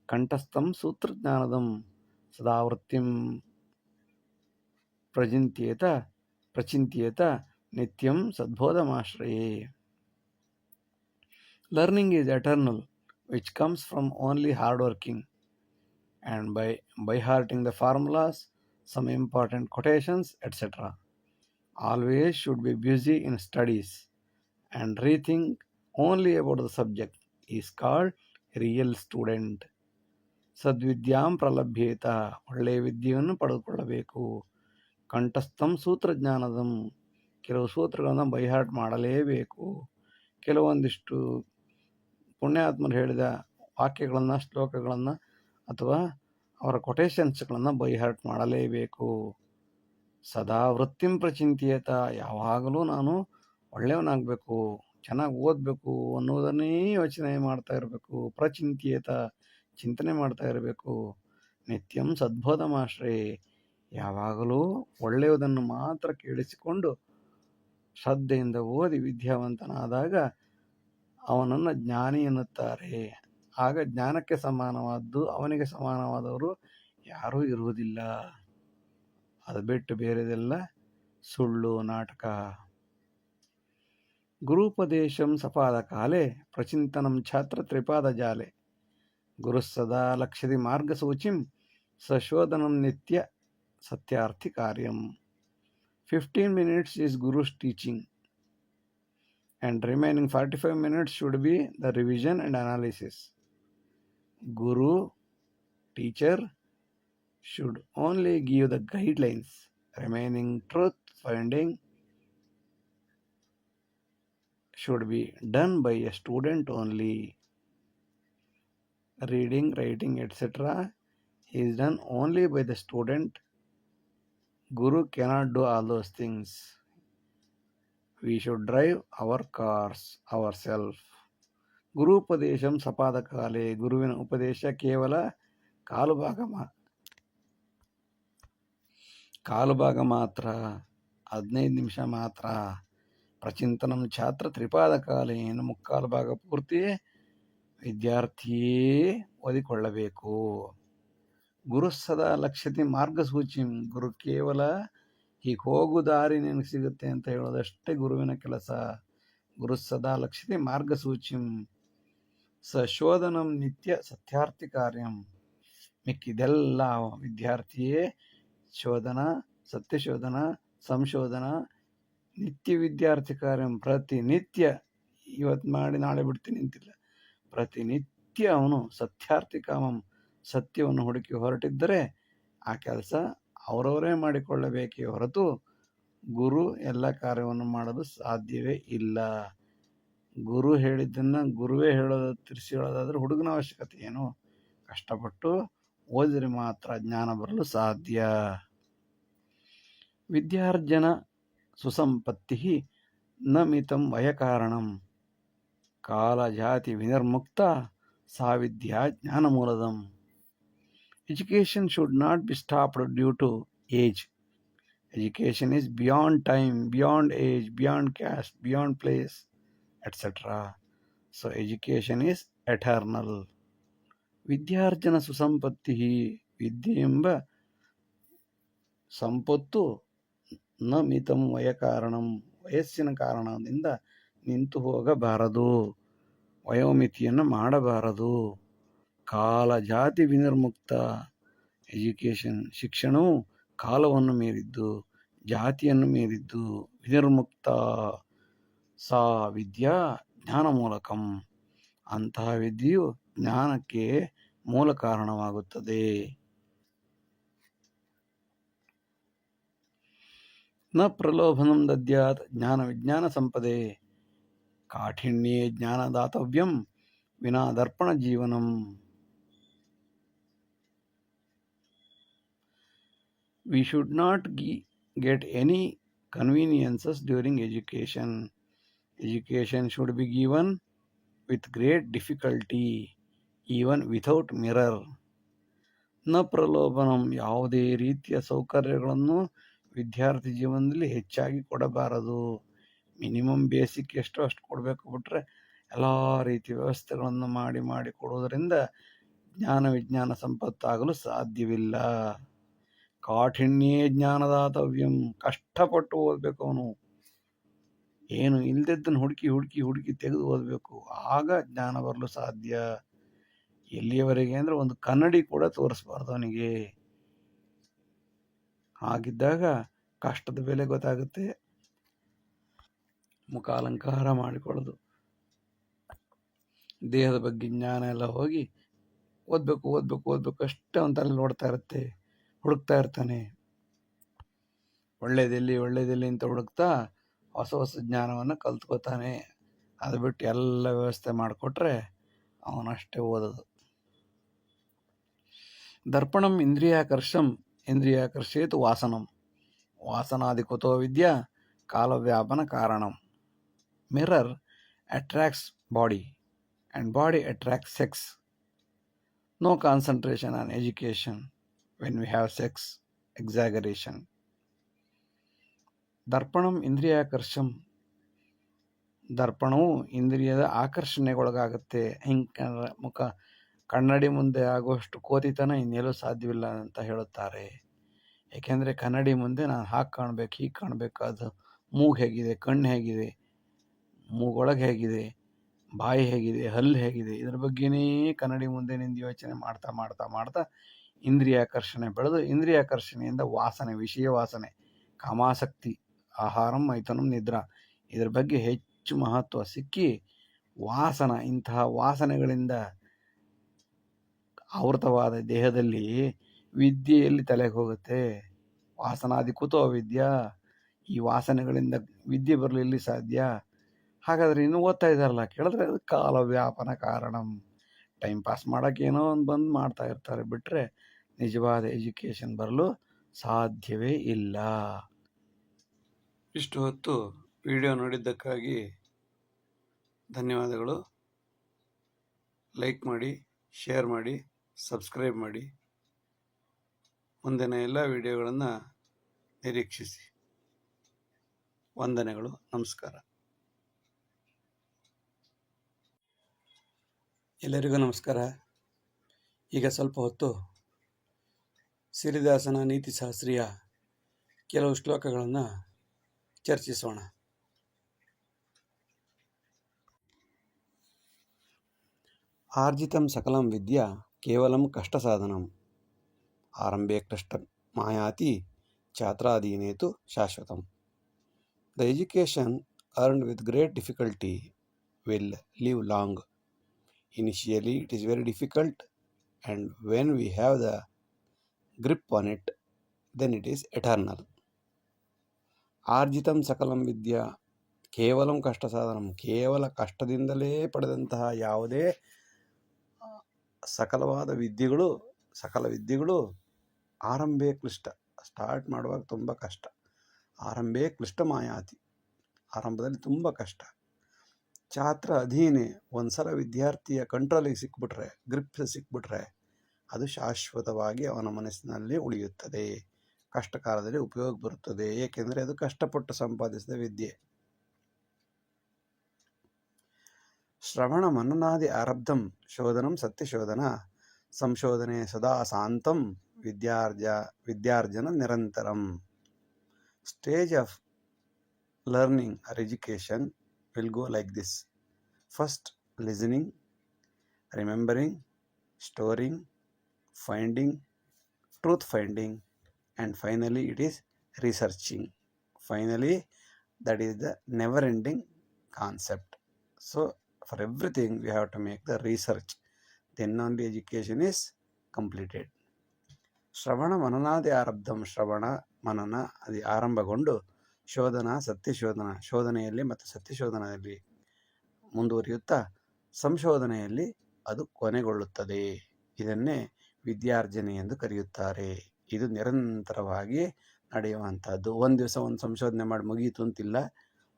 ಕಂಠಸ್ಥಂ ಸೂತ್ರಜ್ಞಾನದಂ ಸದಾವೃತ್ತಿಂ ಪ್ರಚಿಂತ್ಯೇತ ನಿತ್ಯಂ ಸದ್ಬೋಧಮಾಶ್ರಯೇ. Learning is eternal, which comes from only hard working and by hearting the formulas, some important quotations, etc. Always should be busy in studies and rethink only about the subject is called real student. ಸದ್ವಿದ್ಯಾಂ ಪ್ರಲಭ್ಯೇತ, ಒಳ್ಳೆಯ ವಿದ್ಯೆಯನ್ನು ಪಡೆದುಕೊಳ್ಳಬೇಕು. ಕಂಠಸ್ಥಂ ಸೂತ್ರಜ್ಞಾನದಂ, ಕೆಲವು ಸೂತ್ರಗಳನ್ನು by heart ಮಾಡಲೇಬೇಕು. ಕೆಲವೊಂದಿಷ್ಟು ಪುಣ್ಯಾತ್ಮರು ಹೇಳಿದ ವಾಕ್ಯಗಳನ್ನು, ಶ್ಲೋಕಗಳನ್ನು ಅಥವಾ ಅವರ ಕೊಟೇಶನ್ಸ್ಗಳನ್ನು ಬೈಹಾರ್ಟ್ ಮಾಡಲೇಬೇಕು. ಸದಾ ವೃತ್ತಿಂ ಪ್ರಚಿಂತ್ಯೇತ, ಯಾವಾಗಲೂ ನಾನು ಒಳ್ಳೆಯವನಾಗಬೇಕು, ಚೆನ್ನಾಗಿ ಓದಬೇಕು ಅನ್ನೋದನ್ನೇ ಯೋಚನೆ ಮಾಡ್ತಾ ಇರಬೇಕು. ಪ್ರಚಿಂತ್ಯೇತ, ಚಿಂತನೆ ಮಾಡ್ತಾ ಇರಬೇಕು. ನಿತ್ಯಂ ಸದ್ಬೋಧಮಾಶ್ರಯೇ, ಯಾವಾಗಲೂ ಒಳ್ಳೆಯದನ್ನು ಮಾತ್ರ ಕೇಳಿಸಿಕೊಂಡು ಶ್ರದ್ಧೆಯಿಂದ ಓದಿ ವಿದ್ಯಾವಂತನಾದಾಗ ಅವನನ್ನು ಜ್ಞಾನಿ ಎನ್ನುತ್ತಾರೆ. ಆಗ ಜ್ಞಾನಕ್ಕೆ ಸಮಾನವಾದ್ದು, ಅವನಿಗೆ ಸಮಾನವಾದವರು ಯಾರೂ ಇರುವುದಿಲ್ಲ. ಅದು ಬಿಟ್ಟು ಬೇರೆದೆಲ್ಲ ಸುಳ್ಳು, ನಾಟಕ. ಗುರುಪದೇಶಂ ಸಪಾದ ಕಾಲೇ ಪ್ರಚಿಂತನಂ ಛಾತ್ರ ತ್ರಿಪಾದ ಜಾಲೆ. ಗುರುಸ್ಸದಾ ಲಕ್ಷ್ಯದಿ ಮಾರ್ಗಸೂಚಿಂ ಸಶೋಧನಂ ನಿತ್ಯ Satyarthi ಕಾರ್ಯಂ. 15 minutes is Guru's teaching and remaining 45 minutes should be the revision and analysis. Guru, teacher, should only give the guidelines. Remaining truth finding should be done by a student only. Reading, writing, etc. is done only by the student. Guru cannot do all those things. We should drive our cars ourselves. ಗುರು ಉಪದೇಶಂ ಸಪಾದ ಕಾಲೇ, ಗುರುವಿನ ಉಪದೇಶ ಕೇವಲ ಕಾಲು ಭಾಗ ಮಾತ್ರ, 15 ನಿಮಿಷ ಮಾತ್ರ. ಪ್ರಚಿಂತನಂ ಛಾತ್ರ ತ್ರಿಪಾದ ಕಾಲೇ, ಇನ್ನು ಮುಕ್ಕಾಲು ಭಾಗ ಪೂರ್ತಿ ವಿದ್ಯಾರ್ಥಿಯೇ ಓದಿಕೊಳ್ಳಬೇಕು. ಗುರು ಸದಾ ಲಕ್ಷ್ಯತಿ ಮಾರ್ಗಸೂಚಿಂ, ಗುರು ಕೇವಲ ಹೀಗೆ ಹೋಗು ದಾರಿ ನಿನಗೆ ಸಿಗುತ್ತೆ ಅಂತ ಹೇಳೋದಷ್ಟೇ ಗುರುವಿನ ಕೆಲಸ. ಗುರು ಸದಾ ಲಕ್ಷ್ಯತಿ ಮಾರ್ಗಸೂಚಿಂ ಸಶೋಧನಂ ನಿತ್ಯ ಸತ್ಯಾರ್ಥಿ ಕಾರ್ಯಂ. ಮಿಕ್ಕಿದೆಲ್ಲ ವಿದ್ಯಾರ್ಥಿಯೇ ಶೋಧನ, ಸತ್ಯಶೋಧನ, ಸಂಶೋಧನ, ನಿತ್ಯ ವಿದ್ಯಾರ್ಥಿ ಕಾರ್ಯಂ. ಪ್ರತಿನಿತ್ಯ, ಇವತ್ತು ಮಾಡಿ ನಾಳೆ ಬಿಡ್ತೀನಿ ಅಂತಿಲ್ಲ, ಪ್ರತಿನಿತ್ಯ ಅವನು ಸತ್ಯಾರ್ಥಿ ಕಾಮಂ, ಸತ್ಯವನ್ನು ಹುಡುಕಿ ಹೊರಟಿದ್ದರೆ ಆ ಕೆಲಸ ಅವರವರೇ ಮಾಡಿಕೊಳ್ಳಬೇಕೇ ಹೊರತು ಗುರು ಎಲ್ಲ ಕಾರ್ಯವನ್ನು ಮಾಡಲು ಸಾಧ್ಯವೇ ಇಲ್ಲ. ಗುರು ಹೇಳಿದ್ದನ್ನು ಗುರುವೇ ತಿಳಿಸಿ ಹೇಳೋದಾದ್ರೆ ಹುಡುಗನ ಅವಶ್ಯಕತೆ ಏನು? ಕಷ್ಟಪಟ್ಟು ಓದಿದರೆ ಮಾತ್ರ ಜ್ಞಾನ ಬರಲು ಸಾಧ್ಯ. ವಿದ್ಯಾರ್ಜನ ಸುಸಂಪತ್ತಿ ನ ಮಿತಂ ವಯಕಾರಣಂ ಕಾಲ ಜಾತಿ ವಿನಿರ್ಮುಕ್ತ ಸಾ ವಿದ್ಯಾ ಜ್ಞಾನಮೂಲದಂ. Education should not be stopped due to age. Education is beyond time, beyond age, beyond caste, beyond place, etc. So education is eternal. ವಿದ್ಯಾರ್ಜನ ಸುಸಂಪತ್ತಿ, ವಿದ್ಯೆ ಎಂಬ ಸಂಪತ್ತು ನ ಮಿತಂ ವಯಕಾರಣಂ, ವಯಸ್ಸಿನ ಕಾರಣದಿಂದ ನಿಂತು ಹೋಗಬಾರದು, ವಯೋಮಿತಿಯನ್ನು ಮಾಡಬಾರದು. ಕಾಲ ಜಾತಿ ವಿನಿರ್ಮುಕ್ತ, ಎಜುಕೇಷನ್ ಶಿಕ್ಷಣವು ಕಾಲವನ್ನು ಮೀರಿದ್ದು, ಜಾತಿಯನ್ನು ಮೀರಿದ್ದು. ವಿನಿರ್ಮುಕ್ತ ಸಾ ವಿದ್ಯಾ ಜ್ಞಾನ ಮೂಲಕಂ, ಅಂತಹ ವಿದ್ಯೆಯು ಜ್ಞಾನಕ್ಕೆ ಮೂಲ ಕಾರಣವಾಗುತ್ತದೆ. ನ ಪ್ರಲೋಭನಂ ದದ್ಯಾತ್ ಜ್ಞಾನ ವಿಜ್ಞಾನ ಸಂಪದೆ, ಕಾಠಿಣ್ಯೇ ಜ್ಞಾನದಾತವ್ಯಂ ವಿನಾ ದರ್ಪಣ ಜೀವನಂ. We should not get any conveniences during education. Education should be given with great difficulty, even without mirror. ನ ಪ್ರಲೋಭನಂ, ಯಾವುದೇ ರೀತಿಯ ಸೌಕರ್ಯಗಳನ್ನು ವಿದ್ಯಾರ್ಥಿ ಜೀವನದಲ್ಲಿ ಹೆಚ್ಚಾಗಿ ಕೊಡಬಾರದು. ಮಿನಿಮಮ್ ಬೇಸಿಕ್ ಎಷ್ಟು ಅಷ್ಟು ಕೊಡಬೇಕು, ಬಿಟ್ಟರೆ ಎಲ್ಲ ರೀತಿ ವ್ಯವಸ್ಥೆಗಳನ್ನು ಮಾಡಿ ಕೊಡುವುದರಿಂದ ಜ್ಞಾನ ವಿಜ್ಞಾನ ಸಂಪತ್ತಾಗಲು ಸಾಧ್ಯವಿಲ್ಲ. ಕಾಠಿಣ್ಯೇ ಜ್ಞಾನದಾತವ್ಯಂ, ಕಷ್ಟಪಟ್ಟು ಓದಬೇಕು. ಅವನು ಏನು ಇಲ್ದಿದ್ದನ್ನು ಹುಡುಕಿ ತೆಗೆದು ಓದಬೇಕು, ಆಗ ಜ್ಞಾನ ಬರಲು ಸಾಧ್ಯ. ಎಲ್ಲಿಯವರೆಗೆ ಅಂದರೆ ಒಂದು ಕನ್ನಡಿ ಕೂಡ ತೋರಿಸ್ಬಾರ್ದು ಅವನಿಗೆ. ಹಾಗಿದ್ದಾಗ ಕಷ್ಟದ ಬೆಲೆ ಗೊತ್ತಾಗುತ್ತೆ. ಮುಖಾಲಂಕಾರ ಮಾಡಿಕೊಳ್ಳೋದು, ದೇಹದ ಬಗ್ಗೆ ಜ್ಞಾನ ಎಲ್ಲ ಹೋಗಿ ಓದಬೇಕು ಅಷ್ಟೇ ಅವನ ತಲೆ ನೋಡ್ತಾ ಇರುತ್ತೆ, ಹುಡುಕ್ತಾ ಇರ್ತಾನೆ. ಒಳ್ಳೇದೆಲ್ಲಿ ಅಂತ ಹುಡುಕ್ತಾ ಹೊಸ ಜ್ಞಾನವನ್ನು ಕಲ್ತ್ಕೋತಾನೆ. ಅದು ಬಿಟ್ಟು ಎಲ್ಲ ವ್ಯವಸ್ಥೆ ಮಾಡಿಕೊಟ್ರೆ ಅವನಷ್ಟೇ ಓದೋದು. ದರ್ಪಣಂ ಇಂದ್ರಿಯಾಕರ್ಷಂ ಇಂದ್ರಿಯಾಕರ್ಷೇತು ವಾಸನಂ, ವಾಸನಾದಿ ಕುತೋ ವಿದ್ಯಾ ಕಾಲವ್ಯಾಪನ ಕಾರಣಂ. Mirror attracts body and body attracts sex. No concentration on education when we have sex exaggeration. ದರ್ಪಣಂ ಇಂದ್ರಿಯಾಕರ್ಷಂ, ದರ್ಪಣವು ಇಂದ್ರಿಯದ ಆಕರ್ಷಣೆಗೊಳಗಾಗುತ್ತೆ. ಮುಖ ಕನ್ನಡಿ ಮುಂದೆ ಆಗುವಷ್ಟು ಕೋತಿತನ ಇನ್ನೆಲ್ಲೂ ಸಾಧ್ಯವಿಲ್ಲ ಅಂತ ಹೇಳುತ್ತಾರೆ. ಏಕೆಂದರೆ ಕನ್ನಡಿ ಮುಂದೆ ನಾನು ಹಾಗೆ ಕಾಣಬೇಕು, ಹೀಗೆ ಕಾಣಬೇಕು, ಅದು ಮೂಗು ಹೇಗಿದೆ, ಕಣ್ಣು ಹೇಗಿದೆ, ಮೂಗೊಳಗೆ ಹೇಗಿದೆ, ಬಾಯಿ ಹೇಗಿದೆ, ಹಲ್ಲು ಹೇಗಿದೆ, ಇದ್ರ ಬಗ್ಗೆನೇ ಕನ್ನಡಿ ಮುಂದೆ ನಿಂದು ಯೋಚನೆ ಮಾಡ್ತಾ ಇಂದ್ರಿಯಾಕರ್ಷಣೆ ಬೆಳೆದು, ಇಂದ್ರಿಯಾಕರ್ಷಣೆಯಿಂದ ವಾಸನೆ, ವಿಷಯ ವಾಸನೆ, ಕಾಮಾಸಕ್ತಿ, ಆಹಾರಂ ಮೈಥುನಂ ನಿದ್ರಾ, ಇದ್ರ ಬಗ್ಗೆ ಹೆಚ್ಚು ಮಹತ್ವ ಸಿಕ್ಕಿ ಇಂತಹ ವಾಸನೆಗಳಿಂದ ಆವೃತವಾದ ದೇಹದಲ್ಲಿ ವಿದ್ಯೆಯಲ್ಲಿ ತಲೆಗೆ ಹೋಗುತ್ತೆ. ವಾಸನಾದಿ ಕುತೋ ವಿದ್ಯಾ, ಈ ವಾಸನೆಗಳಿಂದ ವಿದ್ಯೆ ಬರಲು ಎಲ್ಲಿ ಸಾಧ್ಯ? ಹಾಗಾದರೆ ಇನ್ನೂ ಓದ್ತಾ ಇದ್ದಾರಲ್ಲ ಕೇಳಿದ್ರೆ ಅದು ಕಾಲವ್ಯಾಪನ ಕಾರಣಂ. ಟೈಮ್ ಪಾಸ್ ಮಾಡೋಕ್ಕೆ ಏನೋ ಒಂದು ಬಂದು ಮಾಡ್ತಾ ಇರ್ತಾರೆ, ಬಿಟ್ಟರೆ ನಿಜವಾದ ಎಜುಕೇಷನ್ ಬರಲು ಸಾಧ್ಯವೇ ಇಲ್ಲ. ಇಷ್ಟು ಹೊತ್ತು ವಿಡಿಯೋ ನೋಡಿದ್ದಕ್ಕಾಗಿ ಧನ್ಯವಾದಗಳು. ಲೈಕ್ ಮಾಡಿ, ಶೇರ್ ಮಾಡಿ, ಸಬ್ಸ್ಕ್ರೈಬ್ ಮಾಡಿ. ಮುಂದಿನ ಎಲ್ಲ ವಿಡಿಯೋಗಳನ್ನು ನಿರೀಕ್ಷಿಸಿ. ವಂದನೆಗಳು, ನಮಸ್ಕಾರ. ಎಲ್ಲರಿಗೂ ನಮಸ್ಕಾರ. ಈಗ ಸ್ವಲ್ಪ ಹೊತ್ತು ಸಿರಿದಾಸನ ನೀತಿಶಾಸ್ತ್ರೀಯ ಕೆಲವು ಶ್ಲೋಕಗಳನ್ನು ಚರ್ಚಿಸೋಣ. ಆರ್ಜಿತಂ ಸಕಲಂ ವಿದ್ಯಾ ಕೇವಲಂ ಕಷ್ಟ ಸಾಧನಂ, ಆರಂಭೆ ಕ್ಲಿಷ್ಟ ಮಾಯಾತಿ ಛಾತ್ರಾದೀನೇತು ಶಾಶ್ವತಂ. The education earned with great difficulty will live long. Initially it is very difficult, and when we have the grip on it, then it is eternal. ಆರ್ಜಿತಂ ಸಕಲಂ ವಿದ್ಯಾ ಕೇವಲಂ ಕಷ್ಟ ಸಾಧನಂ, ಕೇವಲ ಕಷ್ಟದಿಂದಲೇ ಪಡೆದಂತಹ ಯಾವುದೇ ಸಕಲ ವಿದ್ಯೆಗಳು ಆರಂಭೇ ಕ್ಲಿಷ್ಟ, ಸ್ಟಾರ್ಟ್ ಮಾಡುವಾಗ ತುಂಬ ಕಷ್ಟ. ಆರಂಭೇ ಕ್ಲಿಷ್ಟ ಮಾಯಾತಿ, ಆರಂಭದಲ್ಲಿ ತುಂಬ ಕಷ್ಟ. ಛಾತ್ರ ಅಧೀನೆ, ಒಂದ್ಸಲ ವಿದ್ಯಾರ್ಥಿಯ ಕಂಟ್ರೋಲಿಗೆ ಸಿಕ್ಬಿಟ್ರೆ, ಗ್ರಿಪ್ ಸಿಕ್ಬಿಟ್ರೆ ಅದು ಶಾಶ್ವತವಾಗಿ ಅವನ ಮನಸ್ಸಿನಲ್ಲಿ ಉಳಿಯುತ್ತದೆ, ಕಷ್ಟ ಕಾಲದಲ್ಲಿ ಉಪಯೋಗ ಬರುತ್ತದೆ. ಏಕೆಂದರೆ ಅದು ಕಷ್ಟಪಟ್ಟು ಸಂಪಾದಿಸಿದ ವಿದ್ಯೆ. ಶ್ರವಣ ಮನನಾದಿ ಆರಬ್ಧಂ ಶೋಧನಂ ಸತ್ಯಶೋಧನ, ಸಂಶೋಧನೆ ಸದಾ ಶಾಂತಂ ವಿದ್ಯಾರ್ಜನ ನಿರಂತರಂ. Stage of learning or education will go like this. First, listening, remembering, storing, finding, truth finding, and finally it is researching. Finally, that is the never ending concept. So for everything we have to make the research, then only education is completed. ಶ್ರವಣ ಮನನಾದಿ ಆರಬ್ಧಂ, ಶ್ರವಣ ಮನನ ಅದು ಆರಂಭಗೊಂಡು ಶೋಧನ ಸತ್ಯಶೋಧನ, ಶೋಧನೆಯಲ್ಲಿ ಮತ್ತು ಸತ್ಯಶೋಧನೆಯಲ್ಲಿ ಮುಂದುವರಿಯುತ್ತಾ ಸಂಶೋಧನೆಯಲ್ಲಿ ಅದು ಕೊನೆಗೊಳ್ಳುತ್ತದೆ. ಇದನ್ನೇ ವಿದ್ಯಾರ್ಜನೆ ಎಂದು ಕರೆಯುತ್ತಾರೆ. ಇದು ನಿರಂತರವಾಗಿ ನಡೆಯುವಂಥದ್ದು. ಒಂದು ದಿವಸ ಒಂದು ಸಂಶೋಧನೆ ಮಾಡಿ ಮುಗಿಯಿತು ಅಂತಿಲ್ಲ.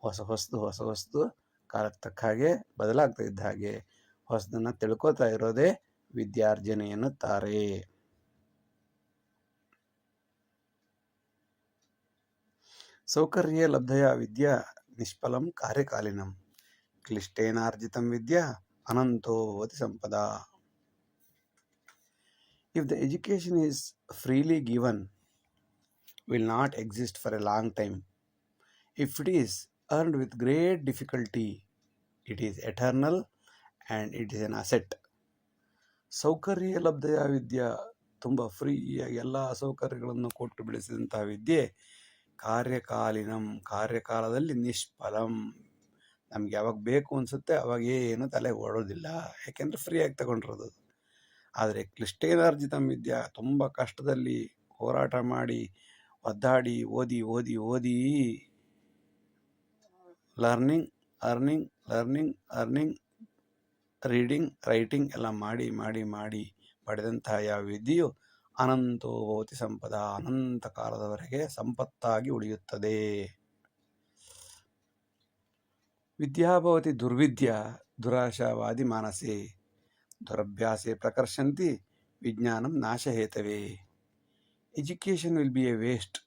ಹೊಸ ಹೊಸದು ಕಾಲಕ್ಕೆ ತಕ್ಕ ಹಾಗೆ ಬದಲಾಗ್ತಾ ಇದ್ದ ಹಾಗೆ ಹೊಸದನ್ನು ತಿಳ್ಕೊತಾ ಇರೋದೇ ವಿದ್ಯಾರ್ಜನೆ ಎನ್ನುತ್ತಾರೆ. ಸೌಕರ್ಯ ಲಬ್ಧಯ ವಿದ್ಯಾ ನಿಷ್ಫಲಂ ಕಾರ್ಯಕಾಲಿನಂ, ಕ್ಲಿಷ್ಟೇನಾರ್ಜಿತಂ ವಿದ್ಯಾ ಅನಂತೋ ಭವತಿ Sampada. If the education is freely given, will not exist for a long time. If it is earned with great difficulty, it is eternal and it is an asset. ಸೌಕರ್ಯ ಲಬ್ಧಯ ವಿದ್ಯಾ, ತುಂಬ ಫ್ರೀಯಾಗಿ ಎಲ್ಲ ಸೌಕರ್ಯಗಳನ್ನು ಕೊಟ್ಟು ಬೆಳೆಸಿದಂತಹ ವಿದ್ಯೆ ಕಾರ್ಯಕಾಲಿನಂ, ಕಾರ್ಯಕಾಲದಲ್ಲಿ ನಿಷ್ಫಲಂ. ನಮ್ಗೆ ಯಾವಾಗ ಬೇಕು ಅನಿಸುತ್ತೆ ಅವಾಗ ಏನು ತಲೆ ಓಡೋದಿಲ್ಲ, ಯಾಕೆಂದರೆ ಫ್ರೀಯಾಗಿ ತಗೊಂಡಿರೋದು. ಆದರೆ ಕ್ಲಿಷ್ಟೇನಾರ್ಜಿತಂ ವಿದ್ಯಾ, ತುಂಬ ಕಷ್ಟದಲ್ಲಿ ಹೋರಾಟ ಮಾಡಿ ಒದ್ದಾಡಿ ಓದಿ ಓದಿ ಓದಿ ಲರ್ನಿಂಗ್ ಅರ್ನಿಂಗ್ ರೀಡಿಂಗ್ ರೈಟಿಂಗ್ ಎಲ್ಲ ಮಾಡಿ ಮಾಡಿ ಮಾಡಿ ಪಡೆದಂತಹ ಯಾವ ವಿದ್ಯೆಯು ಅನಂತೋ ಭವತಿ ಸಂಪದ, ಅನಂತ ಕಾಲದವರೆಗೆ ಸಂಪತ್ತಾಗಿ ಉಳಿಯುತ್ತದೆ. ವಿದ್ಯಾಭವತಿ ದುರ್ವಿದ್ಯಾ ದುರಾಶಾವಾದಿ ಮಾನಸೆ, ದುರಭ್ಯಾಸೆ ಪ್ರಕರ್ಷಂತಿ ವಿಜ್ಞಾನಂ ನಾಶಹೇತವೇ. Education will be a waste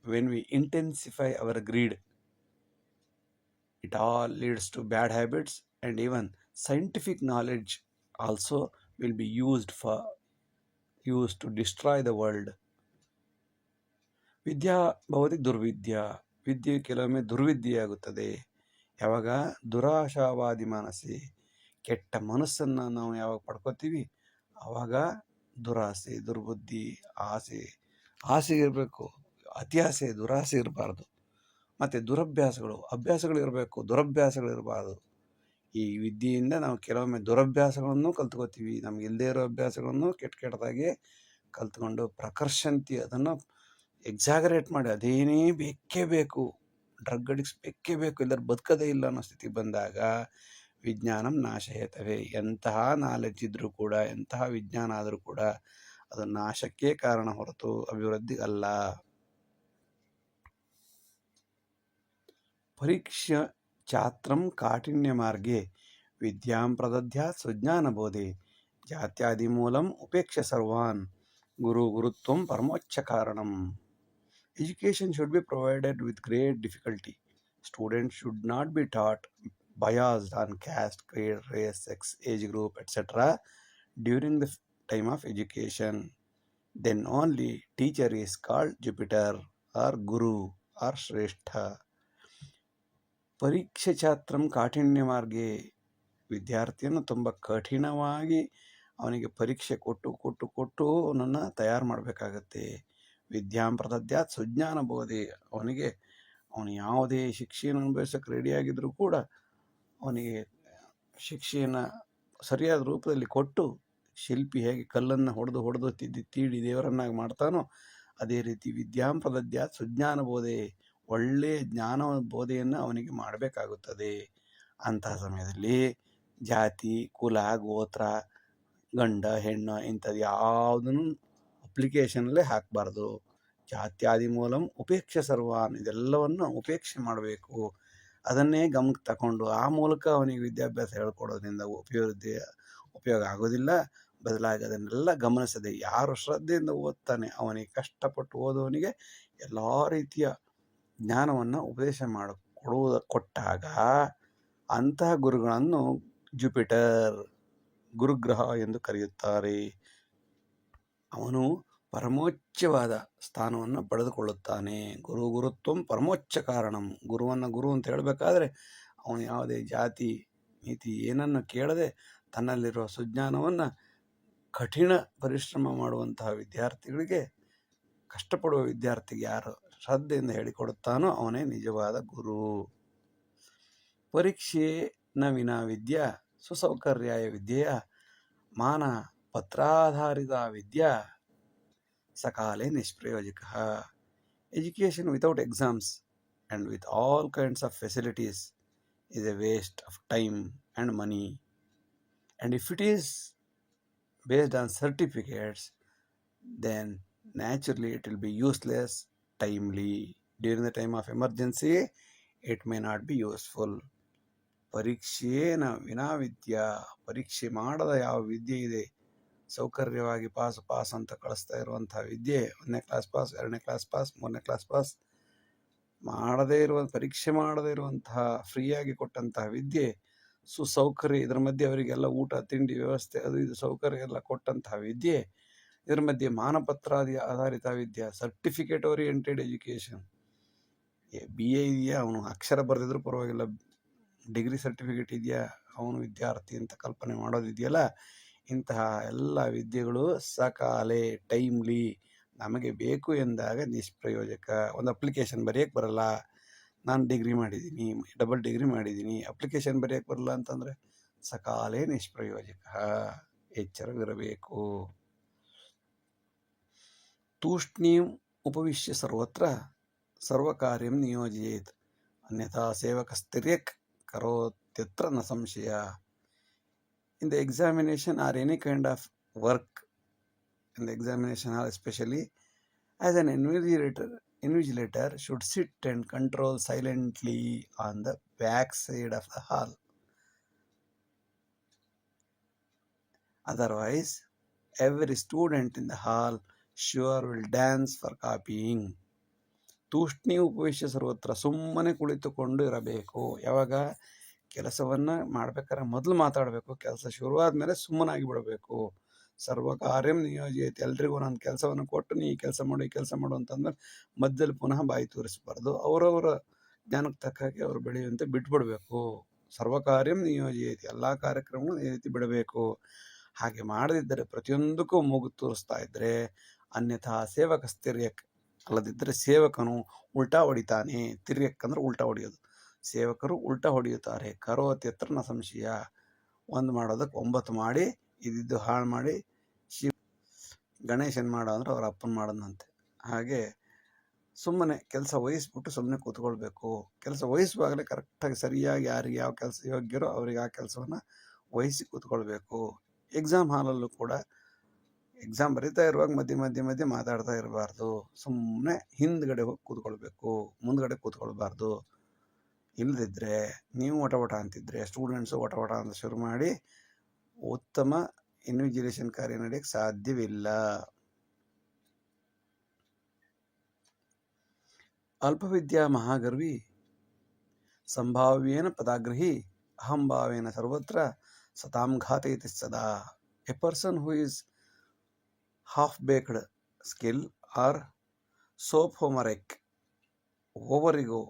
when we intensify our greed. It all leads to bad habits, and even scientific knowledge also will be used to destroy the world. ವಿದ್ಯಾ ಭವತಿ ದುರ್ವಿದ್ಯಾ, ವಿದ್ಯೆ ಕೆಲವೊಮ್ಮೆ ದುರ್ವಿದ್ಯೆಯಾಗುತ್ತದೆ. ಯಾವಾಗ ದುರಾಶಾವಾದಿ ಮಾನಸಿ, ಕೆಟ್ಟ ಮನಸ್ಸನ್ನು ನಾವು ಯಾವಾಗ ಪಡ್ಕೋತೀವಿ ಆವಾಗ ದುರಾಸೆ, ದುರ್ಬುದ್ಧಿ, ಆಸೆ ಇರಬೇಕು, ಅತಿ ಆಸೆ ದುರಾಸೆ ಇರಬಾರ್ದು. ಮತ್ತು ಅಭ್ಯಾಸಗಳು ಇರಬೇಕು, ದುರಭ್ಯಾಸಗಳು ಇರಬಾರ್ದು. ಈ ವಿದ್ಯೆಯಿಂದ ನಾವು ಕೆಲವೊಮ್ಮೆ ದುರಭ್ಯಾಸಗಳನ್ನು ಕಲ್ತ್ಕೋತೀವಿ, ನಮ್ಗೆ ಇಲ್ಲದೇ ಇರೋ ಅಭ್ಯಾಸಗಳನ್ನು ಕೆಟ್ಟದಾಗಿ ಕಲ್ತ್ಕೊಂಡು ಪ್ರಕರ್ಷಂತಿ, ಅದನ್ನು ಎಕ್ಸಾಗರೇಟ್ ಮಾಡಿ ಅದೇನೇ ಬೇಕೇ ಬೇಕು, ಡ್ರಗ್ ಅಡಿಕ್ಸ್ ಬೇಕೇ ಬೇಕು, ಇಲ್ಲದ್ರೆ ಬದುಕದೇ ಇಲ್ಲ ಅನ್ನೋ ಸ್ಥಿತಿ ಬಂದಾಗ ವಿಜ್ಞಾನಂ ನಾಶಹೇತವೇ. ಎಂತಹ ನಾಲೆಡ್ಜ್ ಇದ್ದರೂ ಕೂಡ, ಎಂತಹ ವಿಜ್ಞಾನ ಆದರೂ ಕೂಡ ಅದು ನಾಶಕ್ಕೆ ಕಾರಣ ಹೊರತು ಅಭಿವೃದ್ಧಿಗಲ್ಲ. ಪರೀಕ್ಷಾ ಛಾತ್ರಂ ಕಾಠಿನ್ಯ ಮಾರ್ಗೆ ವಿದ್ಯಾಂ ಪ್ರದದ್ಯಾತ್ ಸುಜ್ಞಾನಬೋಧೆ, ಜಾತ್ಯಾದಿ ಮೂಲಂ ಉಪೇಕ್ಷ ಸರ್ವಾನ್ ಗುರುತ್ವಂ ಪರಮೋಚ್ಚ ಕಾರಣಂ. Education should be provided with great difficulty. Students should not be taught biased on caste, creed, race, sex, age group, etc. during the time of education. Then only teacher is called Jupiter or Guru or Shrestha. ಪರೀಕ್ಷೆ ಛಾತ್ರಂ ಕಾಠಿಣ್ಯ ಮಾರ್ಗೆ, ವಿದ್ಯಾರ್ಥಿಯನ್ನು ತುಂಬ ಕಠಿಣವಾಗಿ ಅವನಿಗೆ ಪರೀಕ್ಷೆ ಕೊಟ್ಟು ಅವನನ್ನು ತಯಾರು ಮಾಡಬೇಕಾಗತ್ತೆ. ವಿದ್ಯಾಂ ಪ್ರದದ್ಯಾತ್ ಸುಜ್ಞಾನ ಬೋಧೆ, ಅವನು ಯಾವುದೇ ಶಿಕ್ಷೆಯನ್ನು ಅನುಭವಿಸೋಕ್ಕೆ ರೆಡಿಯಾಗಿದ್ದರೂ ಕೂಡ ಅವನಿಗೆ ಶಿಕ್ಷೆಯನ್ನು ಸರಿಯಾದ ರೂಪದಲ್ಲಿ ಕೊಟ್ಟು, ಶಿಲ್ಪಿ ಹೇಗೆ ಕಲ್ಲನ್ನು ಹೊಡೆದು ತೀಡಿ ದೇವರನ್ನಾಗಿ ಮಾಡ್ತಾನೋ ಅದೇ ರೀತಿ ವಿದ್ಯಾಂ ಪ್ರದದ್ಯಾತ್ ಸುಜ್ಞಾನ ಬೋಧೆ, ಒಳ್ಳೆಯ ಜ್ಞಾನ ಬೋಧೆಯನ್ನು ಅವನಿಗೆ ಮಾಡಬೇಕಾಗುತ್ತದೆ. ಅಂತಹ ಸಮಯದಲ್ಲಿ ಜಾತಿ, ಕುಲ, ಗೋತ್ರ, ಗಂಡ ಹೆಣ್ಣು ಇಂಥದ್ದು ಯಾವುದನ್ನು ಅಪ್ಲಿಕೇಶನಲ್ಲೇ ಹಾಕಬಾರ್ದು. ಜಾತ್ಯಾದಿ ಮೂಲಂ ಉಪೇಕ್ಷೆ ಸರ್ವಾನ್, ಇದೆಲ್ಲವನ್ನು ಉಪೇಕ್ಷೆ ಮಾಡಬೇಕು. ಅದನ್ನೇ ಗಮನಕ್ಕೆ ತಗೊಂಡು ಆ ಮೂಲಕ ಅವನಿಗೆ ವಿದ್ಯಾಭ್ಯಾಸ ಹೇಳ್ಕೊಡೋದ್ರಿಂದ ಉಪಯೋಗ ಆಗೋದಿಲ್ಲ. ಬದಲಾಗಿ ಅದನ್ನೆಲ್ಲ ಗಮನಿಸದೆ ಯಾರು ಶ್ರದ್ಧೆಯಿಂದ ಓದ್ತಾನೆ ಅವನಿಗೆ, ಕಷ್ಟಪಟ್ಟು ಓದೋವನಿಗೆ ಎಲ್ಲ ರೀತಿಯ ಜ್ಞಾನವನ್ನು ಉಪದೇಶ ಕೊಟ್ಟಾಗ ಅಂತಹ ಗುರುಗಳನ್ನು ಜುಪಿಟರ್ ಗುರುಗ್ರಹ ಎಂದು ಕರೆಯುತ್ತಾರೆ. ಅವನು ಪರಮೋಚ್ಚವಾದ ಸ್ಥಾನವನ್ನು ಪಡೆದುಕೊಳ್ಳುತ್ತಾನೆ. ಗುರುತ್ವಂ ಪರಮೋಚ್ಚ ಕಾರಣಂ. ಗುರುವನ್ನು ಗುರು ಅಂತ ಹೇಳಬೇಕಾದ್ರೆ ಅವನು ಯಾವುದೇ ಜಾತಿ ನೀತಿ ಏನನ್ನು ಕೇಳದೆ ತನ್ನಲ್ಲಿರುವ ಸುಜ್ಞಾನವನ್ನು ಕಠಿಣ ಪರಿಶ್ರಮ ಮಾಡುವಂತಹ ವಿದ್ಯಾರ್ಥಿಗಳಿಗೆ, ಕಷ್ಟಪಡುವ ವಿದ್ಯಾರ್ಥಿಗೆ ಯಾರು ಶ್ರದ್ಧೆಯಿಂದ ಹೇಳಿಕೊಡುತ್ತಾನೋ ಅವನೇ ನಿಜವಾದ ಗುರು. ಪರೀಕ್ಷೆ ನ ವಿನಾ ವಿದ್ಯಾ ಸುಸೌಕರ್ಯಾಯ ವಿದ್ಯೆಯ ಮಾನ ಪತ್ರಾಧಾರಿತ ವಿದ್ಯಾ ಸಕಾಲೆ ನಿಷ್ಪ್ರಯೋಜಕ. Education without exams and with all kinds of facilities is a waste of time and money. And if it is based on certificates, then naturally it will be useless timely. During the time of emergency, it may not be useful. ಪರೀಕ್ಷೆನ ವಿನಾ ವಿದ್ಯಾ, ಪರೀಕ್ಷೆ ಮಾಡದ ಯಾವ ವಿದ್ಯೆ ಇದೆ, ಸೌಕರ್ಯವಾಗಿ pass ಅಂತ ಕಳಿಸ್ತಾ ಇರುವಂತಹ ವಿದ್ಯೆ, 1ನೇ ಕ್ಲಾಸ್ ಪಾಸ್, 2ನೇ ಕ್ಲಾಸ್ ಪಾಸ್, 3ನೇ ಕ್ಲಾಸ್ ಪಾಸ್ ಪರೀಕ್ಷೆ ಮಾಡದೇ ಇರುವಂತಹ ಫ್ರೀಯಾಗಿ ಕೊಟ್ಟಂತಹ ವಿದ್ಯೆ, ಸುಸೌಕರ್ಯ, ಇದರ ಮಧ್ಯೆ ಅವರಿಗೆಲ್ಲ ಊಟ ತಿಂಡಿ ವ್ಯವಸ್ಥೆ ಅದು ಇದು ಸೌಕರ್ಯ ಎಲ್ಲ ಕೊಟ್ಟಂತಹ ವಿದ್ಯೆ, ಇದರ ಮಧ್ಯೆ ಮಾನಪತ್ರಾದಿ ಆಧಾರಿತ ವಿದ್ಯೆ, ಸರ್ಟಿಫಿಕೇಟ್ ಓರಿಯೆಂಟೆಡ್ ಎಜುಕೇಷನ್. BA ಇದೆಯಾ, ಅವನು ಅಕ್ಷರ ಬರೆದಿದ್ರು ಪರವಾಗಿಲ್ಲ, ಡಿಗ್ರಿ ಸರ್ಟಿಫಿಕೇಟ್ ಇದೆಯಾ, ಅವನು ವಿದ್ಯಾರ್ಥಿ ಅಂತ ಕಲ್ಪನೆ ಮಾಡೋದಿದೆಯಲ್ಲ, ಇಂತಹ ಎಲ್ಲ ವಿದ್ಯೆಗಳು ಸಕಾಲೆ ಟೈಮ್ಲಿ ನಮಗೆ ಬೇಕು ಎಂದಾಗ ನಿಷ್ಪ್ರಯೋಜಕ. ಒಂದು ಅಪ್ಲಿಕೇಶನ್ ಬರೆಯೋಕ್ಕೆ ಬರಲ್ಲ, ನಾನು ಡಿಗ್ರಿ ಮಾಡಿದ್ದೀನಿ, ಡಬಲ್ ಡಿಗ್ರಿ ಮಾಡಿದ್ದೀನಿ, ಅಪ್ಲಿಕೇಶನ್ ಬರೆಯೋಕ್ಕೆ ಬರಲ್ಲ ಅಂತಂದರೆ ಸಕಾಲೆ ನಿಷ್ಪ್ರಯೋಜಕ. ಎಚ್ಚರವಿರಬೇಕು. ತೂಷ್ಣೀಂ ಉಪವಿಶ್ಯ ಸರ್ವತ್ರ ಸರ್ವಕಾರ್ಯಂ ನಿಯೋಜಯೇತ್, ಅನ್ಯಥಾ ಸೇವಕಸ್ತಿರ್ಯಕ್ ಕರೋತ್ಯತ್ರ ನ ಸಂಶಯ. In the examination or any kind of work, in the examination hall especially, as an invigilator should sit and control silently on the back side of the hall. Otherwise, every student in the hall sure will dance for copying. ತೂಷ್ಣಿ ಉಪವಿಶ್ಯ ಸರ್ವತ್ರ, ಸುಮ್ಮನೆ ಕುಳಿತುಕೊಂಡು ಇರಬೇಕು. ಯಾವಾಗ ಕೆಲಸವನ್ನು ಮಾಡ್ಬೇಕಾದ್ರೆ ಮೊದಲು ಮಾತಾಡಬೇಕು, ಕೆಲಸ ಶುರುವಾದ ಮೇಲೆ ಸುಮ್ಮನಾಗಿ ಬಿಡಬೇಕು. ಸರ್ವ ಕಾರ್ಯಂ ನಿಯೋಜಯತೆ, ಎಲ್ರಿಗೂ ನಾನು ಕೆಲಸವನ್ನು ಕೊಟ್ಟು ನೀ ಈ ಕೆಲಸ ಮಾಡು ಈ ಕೆಲಸ ಮಾಡು ಅಂತಂದ್ರೆ ಮಧ್ಯದಲ್ಲಿ ಪುನಃ ಬಾಯಿ ತೋರಿಸಬಾರ್ದು. ಅವರವರ ಜ್ಞಾನಕ್ಕೆ ತಕ್ಕ ಹಾಗೆ ಅವರು ಬೆಳೆಯುವಂತೆ ಬಿಟ್ಬಿಡಬೇಕು. ಸರ್ವ ಕಾರ್ಯಂ ನಿಯೋಜಯತೆ, ಎಲ್ಲ ಕಾರ್ಯಕ್ರಮಗಳು ಈ ರೀತಿ ಬಿಡಬೇಕು. ಹಾಗೆ ಮಾಡದಿದ್ದರೆ, ಪ್ರತಿಯೊಂದಕ್ಕೂ ಮೂಗು ತೋರಿಸ್ತಾ ಇದ್ದರೆ, ಅನ್ಯಥಾ ಸೇವಕ ತಿರ್ಯಕ್, ಅಲ್ಲದಿದ್ದರೆ ಸೇವಕನು ಉಲ್ಟಾ ಹೊಡಿತಾನೆ. ತಿರ್ಯಕ್ ಅಂದ್ರೆ ಉಲ್ಟಾ ಹೊಡೆಯೋದು, ಸೇವಕರು ಉಲ್ಟಾ ಹೊಡೆಯುತ್ತಾರೆ. ಕರೋತ್ಯತ್ರ ನ ಸಂಶಯ, ಒಂದು ಮಾಡೋದಕ್ಕೆ 9 ಮಾಡಿ ಇದಿದ್ದು ಹಾಳು ಮಾಡಿ ಗಣೇಶನ್ ಮಾಡೋ ಅಂದ್ರೆ ಅವ್ರ ಅಪ್ಪನ ಮಾಡೋದಂತೆ. ಹಾಗೆ ಸುಮ್ಮನೆ ಕೆಲಸ ವಹಿಸ್ಬಿಟ್ಟು ಸುಮ್ಮನೆ ಕೂತ್ಕೊಳ್ಬೇಕು. ಕೆಲಸ ವಹಿಸುವಾಗಲೇ ಕರೆಕ್ಟಾಗಿ ಸರಿಯಾಗಿ ಯಾರಿಗೆ ಯಾವ ಕೆಲಸ ಯೋಗ್ಯರೋ ಅವರಿಗೆ ಆ ಕೆಲಸವನ್ನು ವಹಿಸಿ ಕೂತ್ಕೊಳ್ಬೇಕು. ಎಕ್ಸಾಮ್ ಹಾಲಲ್ಲೂ ಕೂಡ ಎಕ್ಸಾಮ್ ಬರೀತಾ ಇರುವಾಗ ಮಧ್ಯೆ ಮಾತಾಡ್ತಾ ಇರಬಾರ್ದು. ಸುಮ್ಮನೆ ಹಿಂದ್ಗಡೆ ಹೋಗಿ ಕೂತ್ಕೊಳ್ಬೇಕು, ಮುಂದ್ಗಡೆ ಕೂತ್ಕೊಳ್ಬಾರ್ದು. ಇಲ್ಲದಿದ್ದರೆ ನೀವು ವಟ ಅಂತಿದ್ರೆ ಸ್ಟೂಡೆಂಟ್ಸು ವಟ ಅಂತ ಶುರು ಮಾಡಿ ಉತ್ತಮ ಇನ್ವಿಜಿಲೇಷನ್ ಕಾರ್ಯ ನಡೆಯಕ್ಕೆ ಸಾಧ್ಯವಿಲ್ಲ. ಅಲ್ಪವಿದ್ಯಾ ಮಹಾಗರ್ವಿ ಸಂಭಾವ್ಯೇನ ಪದಾಗ್ರಹಿ ಅಹಂಭಾವೇನ ಸರ್ವತ್ರ ಸತಾಂ ಘಾತಯತಿ ಸದಾ. A person who is half-baked skill or sophomoric, over-ego,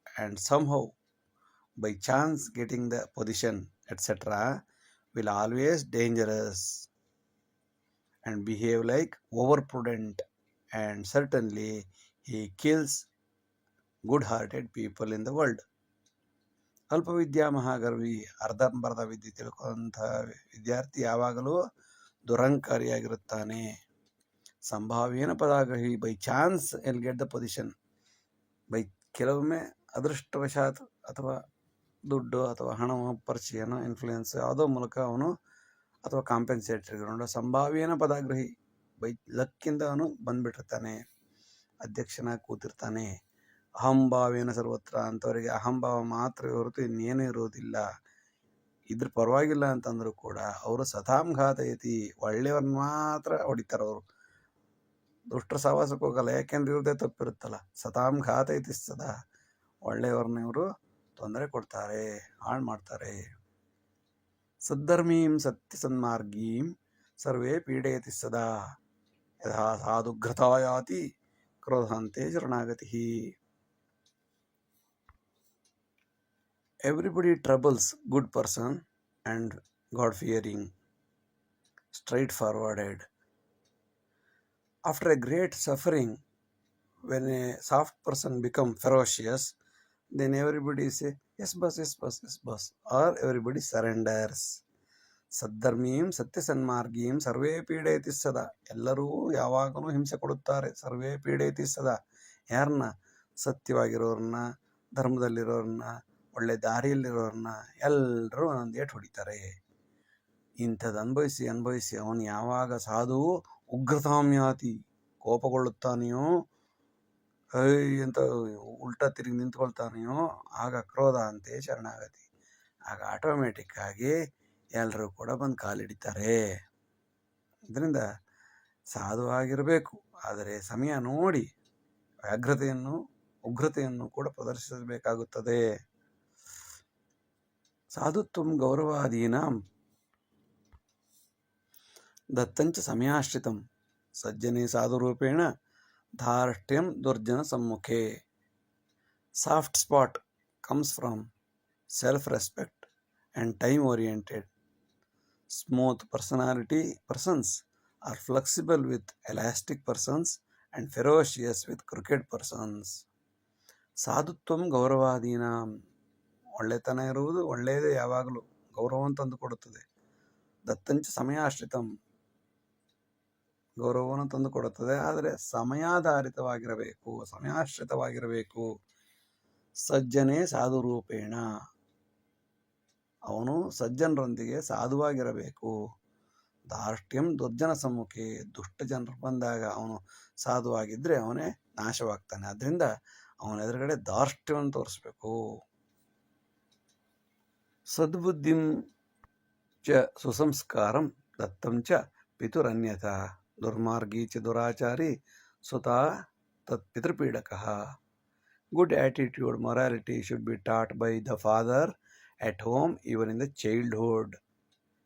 and somehow by chance getting the position, etc., will always dangerous and behave like overprudent, and certainly he kills good-hearted people in the world. ಅಲ್ಪವಿದ್ಯಾ ಮಹಾಗರ್ವಿ, ಅರ್ಧಂಬರ್ಧ ವಿದ್ಯೆ ತಿಳ್ಕೊಂಥ ವಿದ್ಯಾರ್ಥಿ ಯಾವಾಗಲೂ ದುರಂಕಾರಿಯಾಗಿರುತ್ತಾನೆ. ಸಂಭಾವ್ಯೇನ ಪದಾಗ್ರಹಿ, by chance he'll get the position, by ಕೆಲವೊಮ್ಮೆ ಅದೃಷ್ಟವಶಾತ್ ಅಥವಾ ದುಡ್ಡು ಅಥವಾ ಹಣವೋ ಪರಿಚಯನೋ ಇನ್ಫ್ಲೂಯೆನ್ಸ್ ಯಾವುದೋ ಮೂಲಕ ಅವನು ಅಥವಾ ಕಾಂಪೆನ್ಸೇಟರಿ ಗ್ರೌಂಡ್ ಸಂಭಾವ್ಯನ ಪದಾಗ್ರಹಿ ಬೈ ಲಕ್ಕಿಂದ ಅವನು ಬಂದ್ಬಿಟ್ಟಿರ್ತಾನೆ, ಅಧ್ಯಕ್ಷನಾಗಿ ಕೂತಿರ್ತಾನೆ. ಅಹಂಭಾವೇನ ಸರ್ವತ್ರ ಅಂಥವರಿಗೆ ಅಹಂಭಾವ ಮಾತ್ರ ಹೊರತು ಇನ್ನೇನೂ ಇರೋದಿಲ್ಲ. ಇದ್ರ ಪರವಾಗಿಲ್ಲ ಅಂತಂದ್ರು ಕೂಡ ಅವರು ಸತಾಂ ಘಾತಯತಿ, ಒಳ್ಳೆಯವ್ರನ್ನ ಮಾತ್ರ ಹೊಡಿತಾರೆ ಅವರು. ದುಷ್ಟರ ಸಹವಾಸಕ್ಕೆ ಹೋಗಲ್ಲ, ಯಾಕೆಂದ್ರೆ ಇವ್ರದೇ ತಪ್ಪಿರುತ್ತಲ್ಲ. ಸತಾಂ ಘಾತಯತಿ ಸದಾ, ಒಳ್ಳೆಯವ್ರನ್ನ ಇವರು ತೊಂದರೆ ಕೊಡ್ತಾರೆ, ಹಾಳು ಮಾಡ್ತಾರೆ. ಸದ್ಧರ್ಮೀಂ ಸತ್ಯ ಸನ್ಮಾರ್ಗೀಂ ಸರ್ವೇ ಪೀಡಯತಿ ಸದಾ, ಯಥಾ ಸಾಧುಘ್ರತಾಯಾತಿ ಕ್ರೋಧಾಂತೆ ಶರಣಾಗತಿ. Everybody troubles good person and God-fearing, straightforwarded. After a great suffering, when a soft person become ferocious, then everybody say, yes boss, yes boss, yes boss, or everybody surrenders. ಸದ್ಧರ್ಮೀಂ ಸತ್ಯ ಸನ್ಮಾರ್ಗೀಂ ಸರ್ವೇ ಪೀಡಯತಿ ಸದಾ, ಎಲ್ಲರೂ ಯಾವಾಗಲೂ ಹಿಂಸೆ ಕೊಡುತ್ತಾರೆ. ಸರ್ವೇ ಪೀಡಯತಿ ಸದಾ, ಯಾರನ್ನ? ಸತ್ಯವಾಗಿರೋರನ್ನ, ಧರ್ಮದಲ್ಲಿರೋರನ್ನ, ಒಳ್ಳೆ ದಾರಿಯಲ್ಲಿರೋರನ್ನ ಎಲ್ಲರೂ ಒಂದೊಂದು ಏಟು ಹೊಡಿತಾರೆ. ಇಂಥದ್ದು ಅನುಭವಿಸಿ ಅನುಭವಿಸಿ ಅವನು ಯಾವಾಗ ಸಾಧು ಉಗ್ರತಾಮ್ಯಾತಿ, ಕೋಪಗೊಳ್ಳುತ್ತಾನೆಯೋ, ಅಂತ ಉಲ್ಟಾ ತಿರುಗಿ ನಿಂತ್ಕೊಳ್ತಾನೆಯೋ, ಆಗ ಕ್ರೋಧ ಅಂತೆ ಶರಣಾಗತಿ. ಆಗ ಆಟೋಮೆಟಿಕ್ ಆಗಿ ಎಲ್ಲರೂ ಕೂಡ ಬಂದು ಕಾಲಿಡಿತಾರೆ. ಇದರಿಂದ ಸಾಧುವಾಗಿರಬೇಕು, ಆದರೆ ಸಮಯ ನೋಡಿ ವ್ಯಾಘ್ರತೆಯನ್ನು ಉಗ್ರತೆಯನ್ನು ಕೂಡ ಪ್ರದರ್ಶಿಸಬೇಕಾಗುತ್ತದೆ. ಸಾಧುತ್ವಂ ಗೌರವಾದೀನಾಂ ದತ್ತಂಚ ಸಮಯಾಶ್ರಿತಂ ಸಜ್ಜನೆ ಸಾಧುರೂಪೇಣ ಧಾರ್ಷ್ಟ್ಯಂ ದುರ್ಜನ ಸಮ್ಮುಖೆ. Soft spot comes from self respect and time oriented. Smooth personality persons are flexible with elastic persons and ferocious with crooked persons. ಸಾಧುತ್ವಂ ಗೌರವಾದೀನಾಂ, ಒಳ್ಳೆತನ ಇರುವುದು ಒಳ್ಳೆಯದೇ, ಯಾವಾಗಲೂ ಗೌರವವನ್ನು ತಂದು ಕೊಡುತ್ತದೆ. ದತ್ತಂಚ ಸಮಯಾಶ್ರಿತಂ, ಗೌರವವನ್ನು ತಂದು ಕೊಡುತ್ತದೆ, ಆದರೆ ಸಮಯಾಧಾರಿತವಾಗಿರಬೇಕು, ಸಮಯಾಶ್ರಿತವಾಗಿರಬೇಕು. ಸಜ್ಜನೆ ಸಾಧುರೂಪೇಣ, ಅವನು ಸಜ್ಜನರೊಂದಿಗೆ ಸಾಧುವಾಗಿರಬೇಕು. ಧಾರ್ಷ್ಟ್ಯಂ ದುರ್ಜನ ಸಮ್ಮುಖೆ, ದುಷ್ಟ ಜನರು ಬಂದಾಗ ಅವನು ಸಾಧುವಾಗಿದ್ದರೆ ಅವನೇ ನಾಶವಾಗ್ತಾನೆ. ಆದ್ದರಿಂದ ಅವನ ಎದುರುಗಡೆ ಧಾರ್ಷ್ಟ್ಯವನ್ನು ತೋರಿಸ್ಬೇಕು. ಸದ್ಬುದ್ಧಿಂ ಚ ಸುಸಂಸ್ಕಾರಂ ದತ್ತಂ ಚ ಪಿತುರನ್ಯಥಾ, ದುರ್ಮಾರ್ಗೀ ಚ ದುರಾಚಾರಿ ಸುತಾ ತತ್ ಪಿತೃಪೀಡಕಃ. Good attitude, morality should be taught by the father at home, even in the childhood.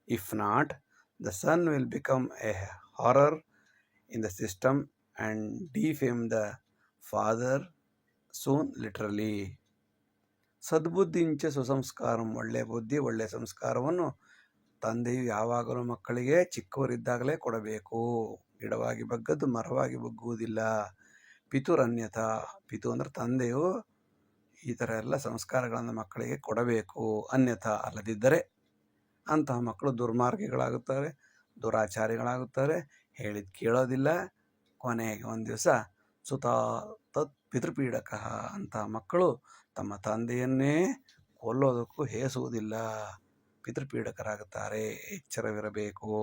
If not, the son will become a horror in the system and defame the father soon, literally. ಸದ್ಬುದ್ಧಿಂಚ ಸುಸಂಸ್ಕಾರಂ, ಒಳ್ಳೆಯ ಬುದ್ಧಿ ಒಳ್ಳೆಯ ಸಂಸ್ಕಾರವನ್ನು ತಂದೆಯು ಯಾವಾಗಲೂ ಮಕ್ಕಳಿಗೆ ಚಿಕ್ಕವರಿದ್ದಾಗಲೇ ಕೊಡಬೇಕು. ಗಿಡವಾಗಿ ಬಗ್ಗದ್ದು ಮರವಾಗಿ ಬಗ್ಗುವುದಿಲ್ಲ. ಪಿತುರನ್ಯಥಾ, ಪಿತು ಅಂದರೆ ತಂದೆಯು ಈ ಥರ ಎಲ್ಲ ಸಂಸ್ಕಾರಗಳನ್ನು ಮಕ್ಕಳಿಗೆ ಕೊಡಬೇಕು. ಅನ್ಯಥಾ, ಅಲ್ಲದಿದ್ದರೆ ಅಂತಹ ಮಕ್ಕಳು ದುರ್ಮಾರ್ಗಿಗಳಾಗುತ್ತಾರೆ, ದುರಾಚಾರಿಗಳಾಗುತ್ತಾರೆ, ಹೇಳಿದ್ದು ಕೇಳೋದಿಲ್ಲ. ಕೊನೆಗೆ ಒಂದು ದಿವಸ ಸುತಾ ತತ್ ಪಿತೃಪೀಡಕ, ಅಂತಹ ಮಕ್ಕಳು ತಮ್ಮ ತಂದೆಯನ್ನೇ ಕೊಲ್ಲೋದಕ್ಕೂ ಹೇಸುವುದಿಲ್ಲ, ಪಿತೃಪೀಡಕರಾಗುತ್ತಾರೆ. ಎಚ್ಚರವಿರಬೇಕು.